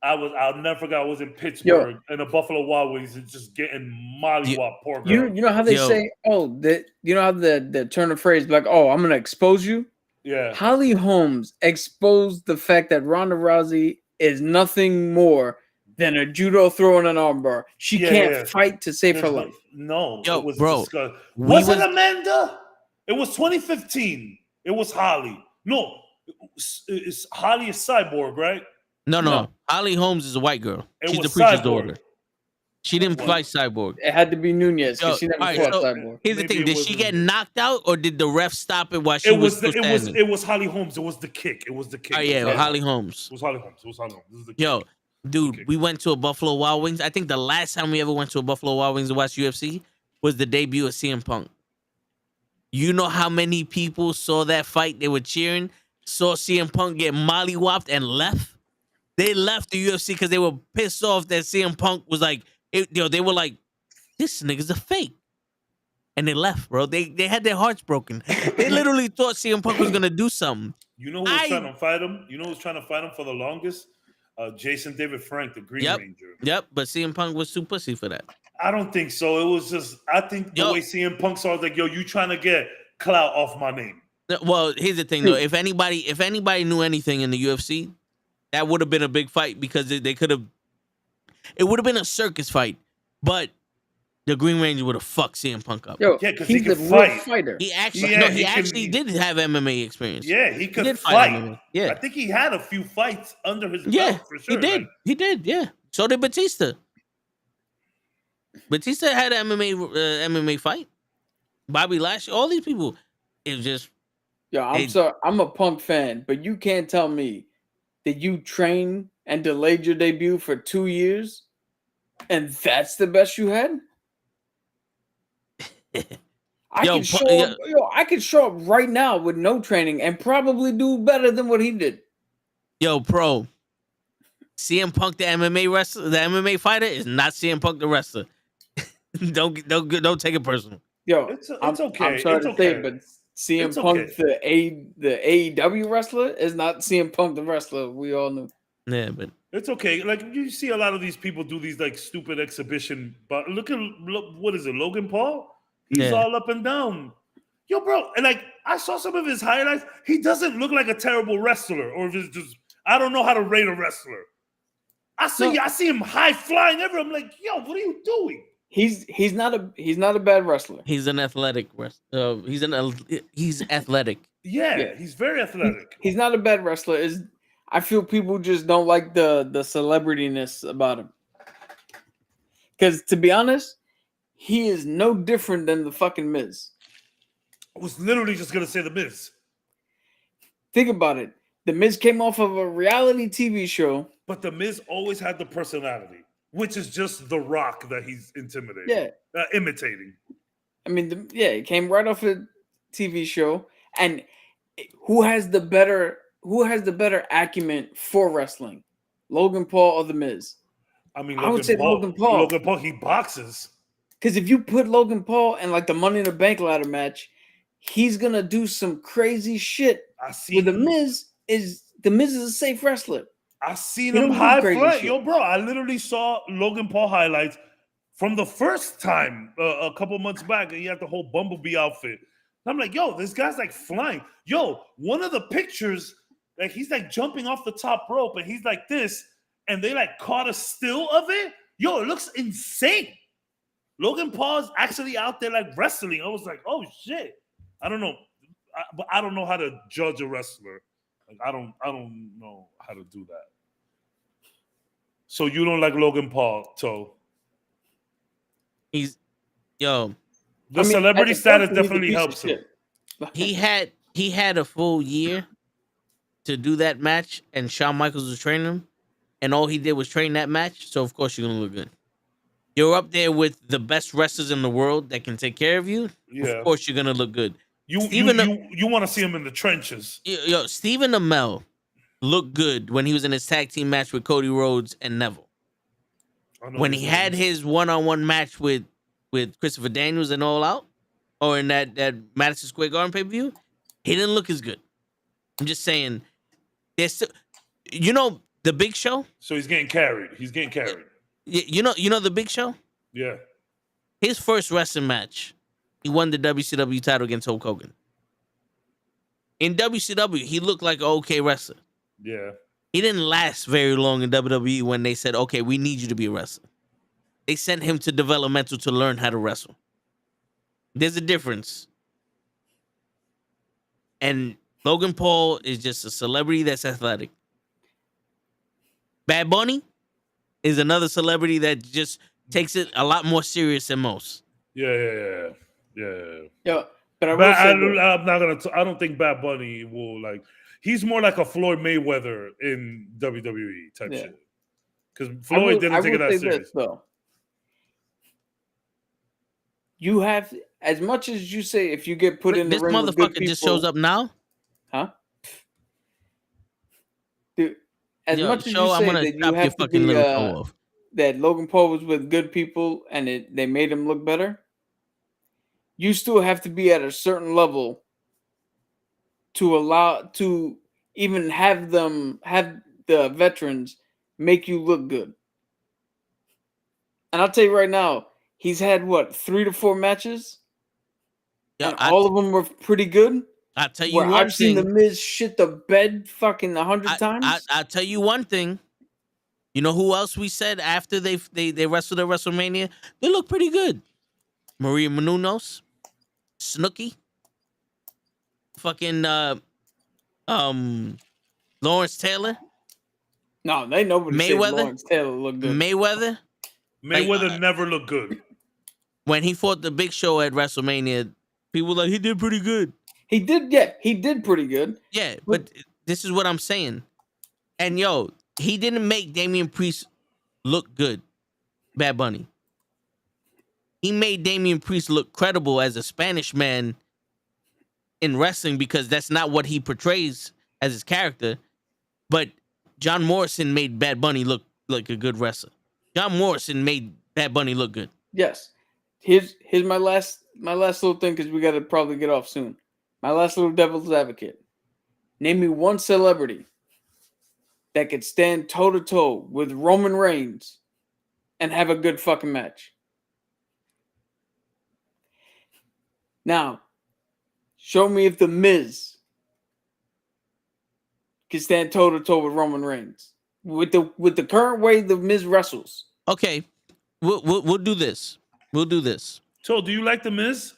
Speaker 4: I'll never forget. I was in Pittsburgh and the Buffalo Wild Wings and just getting mollywop. Poor girl.
Speaker 3: You know how they say, you know how the turn of phrase like, oh, I'm gonna expose you.
Speaker 4: Yeah.
Speaker 3: Holly Holmes exposed the fact that Ronda Rousey is nothing more than a judo throw and an armbar. She can't fight to save her life.
Speaker 4: No,
Speaker 1: yo,
Speaker 4: it was
Speaker 1: bro.
Speaker 4: disgusting. Was it Amanda? It was 2015. It was Holly. No, it's Holly is Cyborg, right?
Speaker 1: No. Holly Holmes is a white girl. She's the
Speaker 4: was
Speaker 1: preacher's
Speaker 4: Cyborg.
Speaker 1: daughter. She didn't fight Cyborg.
Speaker 3: It had to be Nunez because she never fought Cyborg.
Speaker 1: Here's the thing: did she get knocked out, or did the ref stop it while she was still standing?
Speaker 4: It was Holly Holmes. It was the kick.
Speaker 1: Oh yeah, Holly Holmes.
Speaker 4: It was Holly Holmes. This is the kick.
Speaker 1: Yo, dude, we went to a Buffalo Wild Wings. I think the last time we ever went to a Buffalo Wild Wings to watch UFC was the debut of CM Punk. You know how many people saw that fight? They were cheering, saw CM Punk get mollywopped and left. They left the UFC because they were pissed off that CM Punk was like, they were like, this nigga's a fake. And they left, bro. They had their hearts broken. They literally thought CM Punk was going to do something.
Speaker 4: You know who was trying to fight him? You know who was trying to fight him for the longest? Jason David Frank, the Green Ranger.
Speaker 1: Yep, but CM Punk was too pussy for that.
Speaker 4: I don't think so. It was just, I think the way CM Punk saw it, like, yo, you trying to get clout off my name.
Speaker 1: Well, here's the thing, though. If anybody knew anything in the UFC, that would have been a big fight because they could have. It would have been a circus fight, but the Green Ranger would have fucked CM Punk up.
Speaker 3: Yo,
Speaker 4: Yeah, 'cause he
Speaker 3: he's a
Speaker 4: could
Speaker 3: real
Speaker 4: fight.
Speaker 3: fighter.
Speaker 1: He actually,
Speaker 4: Yeah,
Speaker 1: no,
Speaker 4: he
Speaker 1: he
Speaker 4: can-
Speaker 1: actually did have MMA experience.
Speaker 4: Yeah, he could
Speaker 1: did
Speaker 4: fight.
Speaker 1: MMA. Yeah,
Speaker 4: I think he had a few fights under his
Speaker 1: yeah,
Speaker 4: belt for sure.
Speaker 1: he did.
Speaker 4: Like,
Speaker 1: He did. Yeah. So did Batista. Batista had an MMA fight. Bobby Lashley, all these people. It was just
Speaker 3: Yo, I'm
Speaker 1: Hey.
Speaker 3: sorry, I'm a Punk fan, but you can't tell me that you trained and delayed your debut for 2 years, and that's the best you had. I
Speaker 1: Yo,
Speaker 3: could show
Speaker 1: Punk-
Speaker 3: up, I could show up right now with no training and probably do better than what he did.
Speaker 1: yo, pro. CM Punk, the MMA wrestler, the MMA fighter, is not CM Punk, the wrestler. don't take it personal.
Speaker 3: Yo,
Speaker 4: It's
Speaker 3: I'm
Speaker 4: okay.
Speaker 3: I'm sorry
Speaker 4: It's
Speaker 3: to say,
Speaker 4: okay.
Speaker 3: but CM
Speaker 4: It's
Speaker 3: Punk,
Speaker 4: okay.
Speaker 3: the AEW wrestler, is not CM Punk the wrestler. We all knew.
Speaker 1: Yeah, but
Speaker 4: It's okay. Like you see a lot of these people do these like stupid exhibition, but look, what is it, Logan Paul? He's
Speaker 1: Yeah.
Speaker 4: all up and down. Yo, bro, and like I saw some of his highlights. He doesn't look like a terrible wrestler, or if it's just I don't know how to rate a wrestler. I see him high flying everywhere. I'm like, yo, what are you doing?
Speaker 3: He's not a bad wrestler.
Speaker 1: he's an athletic wrestler. He's athletic.
Speaker 4: Yeah, he's very athletic.
Speaker 3: He's not a bad wrestler. I feel people just don't like the celebrityness about him. Because to be honest, he is no different than the fucking Miz.
Speaker 4: I was literally just gonna say the Miz,
Speaker 3: Think about it. The Miz came off of a reality TV show.
Speaker 4: but the Miz always had the personality, which is just The Rock that he's intimidating.
Speaker 3: Yeah.
Speaker 4: Imitating.
Speaker 3: I mean, he came right off a TV show. And who has the better acumen for wrestling? Logan Paul or the Miz?
Speaker 4: I mean,
Speaker 3: I would say Logan Paul.
Speaker 4: Logan Paul, he boxes.
Speaker 3: Because if you put Logan Paul in like the Money in the Bank ladder match, he's gonna do some crazy shit.
Speaker 4: I see.
Speaker 3: With the Miz is a safe wrestler.
Speaker 4: I seen
Speaker 3: He
Speaker 4: him
Speaker 3: don't do
Speaker 4: high
Speaker 3: crazy
Speaker 4: fly.
Speaker 3: shit.
Speaker 4: Yo, bro, I literally saw Logan Paul highlights from the first time a couple months back, and he had the whole Bumblebee outfit. And I'm like, yo, this guy's like flying. Yo, one of the pictures, like he's like jumping off the top rope, and he's like this, and they like caught a still of it. Yo, it looks insane. Logan Paul's actually out there like wrestling. I was like, oh shit. I don't know, but I don't know how to judge a wrestler. Like I don't know how to do that. So you don't like Logan Paul, so
Speaker 1: He's yo.
Speaker 4: the celebrity
Speaker 3: as a
Speaker 4: status
Speaker 3: person, he's a
Speaker 4: definitely
Speaker 3: piece of
Speaker 4: helps him.
Speaker 3: shit.
Speaker 1: He had a full year to do that match, and Shawn Michaels was training him, and all he did was train that match. So of course you're gonna look good. You're up there with the best wrestlers in the world that can take care of you.
Speaker 4: Yeah.
Speaker 1: Of course you're gonna look good.
Speaker 4: You
Speaker 1: Stephen
Speaker 4: want to see him in the trenches.
Speaker 1: Yo, Stephen Amell looked good when he was in his tag team match with Cody Rhodes and Neville. When he had his one-on-one match with Christopher Daniels and All Out, or in that Madison Square Garden pay-per-view, he didn't look as good. I'm just saying, there's still, the Big Show.
Speaker 4: So he's getting carried.
Speaker 1: You know the Big Show.
Speaker 4: Yeah.
Speaker 1: His first wrestling match, he won the WCW title against Hulk Hogan. In WCW, he looked like an okay wrestler.
Speaker 4: Yeah.
Speaker 1: He didn't last very long in WWE when they said, okay, we need you to be a wrestler. They sent him to developmental to learn how to wrestle. There's a difference. And Logan Paul is just a celebrity that's athletic. Bad Bunny is another celebrity that just takes it a lot more serious than most.
Speaker 4: Yeah.
Speaker 3: Yo, but I will
Speaker 4: But
Speaker 3: say
Speaker 4: I'm not gonna. I don't think Bad Bunny will like. He's more like a Floyd Mayweather in WWE type shit. Because Floyd didn't take it that serious.
Speaker 3: This, though. You have, as much as you say, if you get put in the ring with good
Speaker 1: this motherfucker just shows up now.
Speaker 3: Huh? Dude, as much as
Speaker 1: show,
Speaker 3: you
Speaker 1: I'm
Speaker 3: say
Speaker 1: gonna
Speaker 3: that you
Speaker 1: chop your
Speaker 3: have to
Speaker 1: fucking
Speaker 3: be,
Speaker 1: little toe off.
Speaker 3: that Logan Paul was with good people and they made him look better, you still have to be at a certain level to even have the veterans make you look good. And I'll tell you right now, he's had 3 to 4 matches, and all of them were pretty good.
Speaker 1: I'll tell you
Speaker 3: Where
Speaker 1: one
Speaker 3: I've seen
Speaker 1: thing.
Speaker 3: the Miz shit the bed fucking 100 times.
Speaker 1: I'll tell you one thing. You know who else we said after they wrestled at WrestleMania? They look pretty good. Maria Menounos, Snooki, fucking Lawrence Taylor,
Speaker 3: No, they nobody said
Speaker 1: Mayweather?
Speaker 3: Lawrence Taylor looked good.
Speaker 1: Mayweather.
Speaker 4: Mayweather never looked good.
Speaker 1: When he fought the Big Show at WrestleMania, people were like, he did pretty good.
Speaker 3: He did pretty good.
Speaker 1: Yeah, but this is what I'm saying. And yo, he didn't make Damian Priest look good, Bad Bunny. He made Damian Priest look credible as a Spanish man in wrestling because that's not what he portrays as his character. But John Morrison made Bad Bunny look like a good wrestler. John Morrison made Bad Bunny look good.
Speaker 3: Yes. Here's my last little thing because we got to probably get off soon. My last little devil's advocate. Name me one celebrity that could stand toe to toe with Roman Reigns and have a good fucking match. Now, show me if The Miz can stand toe to toe with Roman Reigns with the current way The Miz wrestles.
Speaker 1: Okay, we'll do this. We'll do this.
Speaker 4: So, do you like The Miz?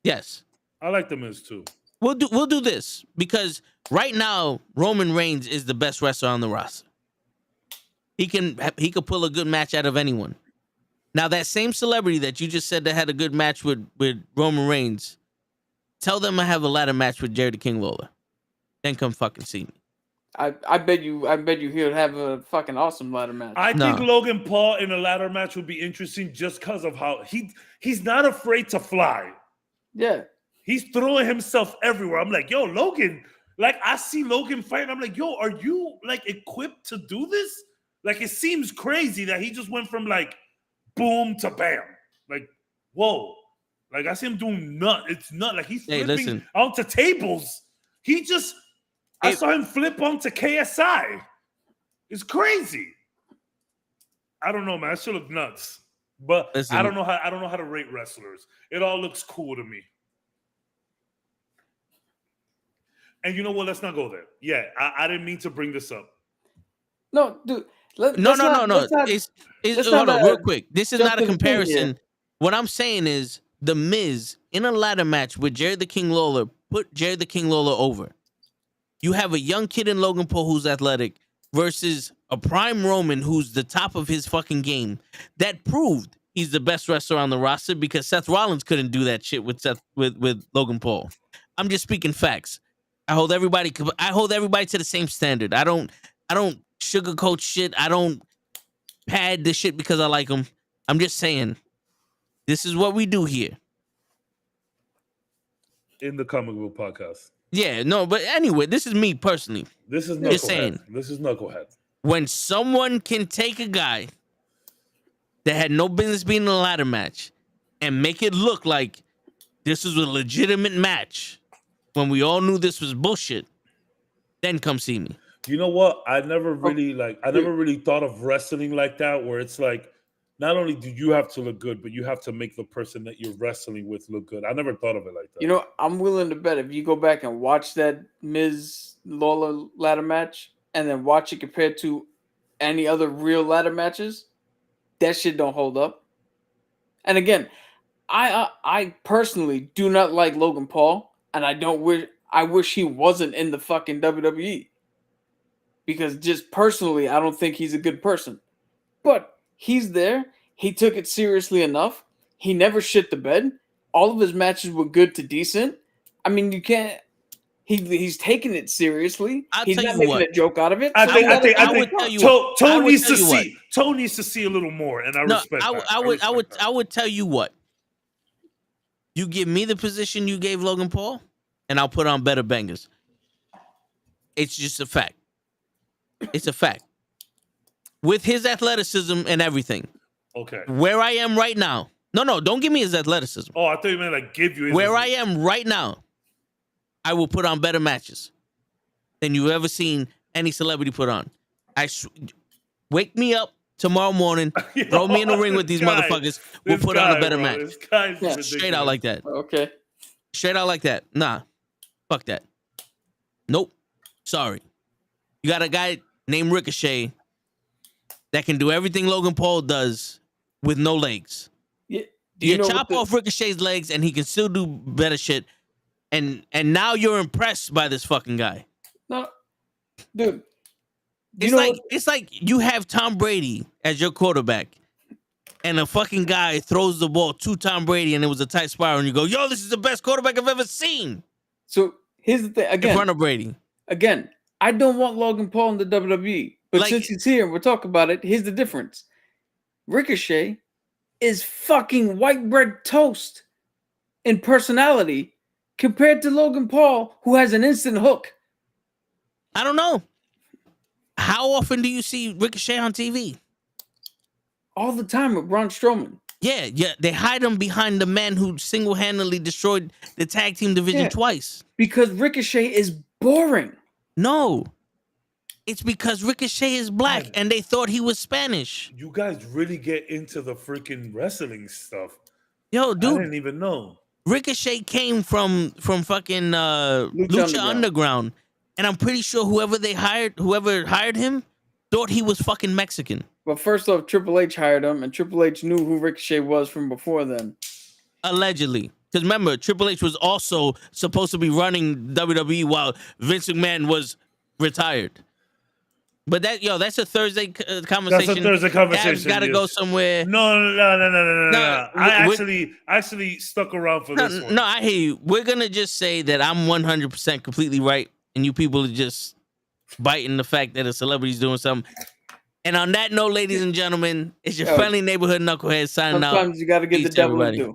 Speaker 1: Yes.
Speaker 4: I like The Miz too.
Speaker 1: We'll do this because right now Roman Reigns is the best wrestler on the roster. He could pull a good match out of anyone. Now that same celebrity that you just said that had a good match with Roman Reigns, tell them I have a ladder match with Jerry the King Lawler. Then come fucking see me.
Speaker 3: I bet you he'll have a fucking awesome ladder match.
Speaker 4: I think Logan Paul in a ladder match would be interesting just because of how he's not afraid to fly.
Speaker 3: Yeah.
Speaker 4: He's throwing himself everywhere. I'm like, yo, Logan, like I see Logan fighting. I'm like, yo, are you like equipped to do this? Like it seems crazy that he just went from like boom to bam. Like, whoa. Like I see him doing it's not like he's flipping onto tables. I saw him flip onto KSI. It's crazy. I don't know, man. That shit look nuts. But listen, I don't know how to rate wrestlers. It all looks cool to me. And you know what? Let's not go there. Yeah, I didn't mean to bring this up.
Speaker 3: No, dude.
Speaker 1: No. Hold on, real quick. This is not a comparison. What I'm saying is The Miz in a ladder match with Jerry the King Lawler put Jerry the King Lawler over. You have a young kid in Logan Paul who's athletic versus a prime Roman who's the top of his fucking game that proved he's the best wrestler on the roster because Seth Rollins couldn't do that shit with Logan Paul. I'm just speaking facts. I hold everybody to the same standard. I don't sugarcoat shit. I don't pad the shit because I like them. I'm just saying this is what we do here.
Speaker 4: In the Comic Book Podcast.
Speaker 1: Yeah, no, but anyway, this is me personally.
Speaker 4: This is Knucklehead. This is Knucklehead.
Speaker 1: When someone can take a guy that had no business being in a ladder match and make it look like this was a legitimate match when we all knew this was bullshit, then come see me.
Speaker 4: You know what? I never really thought of wrestling like that, where it's like, not only do you have to look good, but you have to make the person that you're wrestling with look good. I never thought of it like that.
Speaker 3: You know, I'm willing to bet if you go back and watch that Miz Lawler ladder match and then watch it compared to any other real ladder matches, that shit don't hold up. And again, I personally do not like Logan Paul, and I wish he wasn't in the fucking WWE. Because just personally, I don't think he's a good person. But he's there. He took it seriously enough. He never shit the bed. All of his matches were good to decent. I mean, you can't. He's taking it seriously. He's not making a joke out of it.
Speaker 4: I think Tone needs to see a little more, and I respect that.
Speaker 1: I would tell you what. You give me the position you gave Logan Paul, and I'll put on better bangers. It's just a fact. It's a fact. With his athleticism and everything.
Speaker 4: Okay.
Speaker 1: Where I am right now. No, don't give me his athleticism.
Speaker 4: Oh, I thought you meant like give you his.
Speaker 1: Where I am right now, I will put on better matches than you've ever seen any celebrity put on. Wake me up tomorrow morning, throw me in the ring with these motherfuckers. We'll put on a better match. Straight out like that.
Speaker 3: Okay.
Speaker 1: Straight out like that. Nah. Fuck that. Nope. Sorry. You got a guy named Ricochet that can do everything Logan Paul does with no legs.
Speaker 3: Yeah.
Speaker 1: You
Speaker 3: know
Speaker 1: chop
Speaker 3: what the-
Speaker 1: off Ricochet's legs, and he can still do better shit. And now you're impressed by this fucking guy.
Speaker 3: No, dude.
Speaker 1: It's like you have Tom Brady as your quarterback, and a fucking guy throws the ball to Tom Brady, and it was a tight spiral, and you go, "Yo, this is the best quarterback I've ever seen."
Speaker 3: So here's the thing.
Speaker 1: In front of Brady.
Speaker 3: Again, I don't want Logan Paul in the WWE, but
Speaker 1: Like-
Speaker 3: since he's here and we're talking about it, here's the difference. Ricochet is fucking white bread toast in personality compared to Logan Paul, who has an instant hook.
Speaker 1: I don't know. How often do you see Ricochet on TV?
Speaker 3: All the time with Braun Strowman.
Speaker 1: Yeah. They hide him behind the man who single-handedly destroyed the tag team division twice.
Speaker 3: Because Ricochet is boring.
Speaker 1: No. It's because Ricochet is black and they thought he was Spanish.
Speaker 4: You guys really get into the freaking wrestling stuff.
Speaker 1: Yo,
Speaker 4: I
Speaker 1: dude,
Speaker 4: didn't even know.
Speaker 1: Ricochet came from fucking Lucha Underground. And I'm pretty sure whoever hired him thought he was fucking Mexican.
Speaker 3: But first off, Triple H hired him, and Triple H knew who Ricochet was from before then.
Speaker 1: Allegedly. Because remember, Triple H was also supposed to be running WWE while Vince McMahon was retired. But that's a Thursday conversation.
Speaker 4: That's a Thursday conversation.
Speaker 1: Got to go somewhere.
Speaker 4: No. I actually stuck around for this one.
Speaker 1: No, I hear you. We're going to just say that I'm 100% completely right, and you people are just biting the fact that a celebrity's doing something. And on that note, ladies and gentlemen, it's your friendly neighborhood knucklehead signing out.
Speaker 3: Sometimes you got to get
Speaker 1: Peace
Speaker 3: the devil
Speaker 1: everybody.
Speaker 3: to do.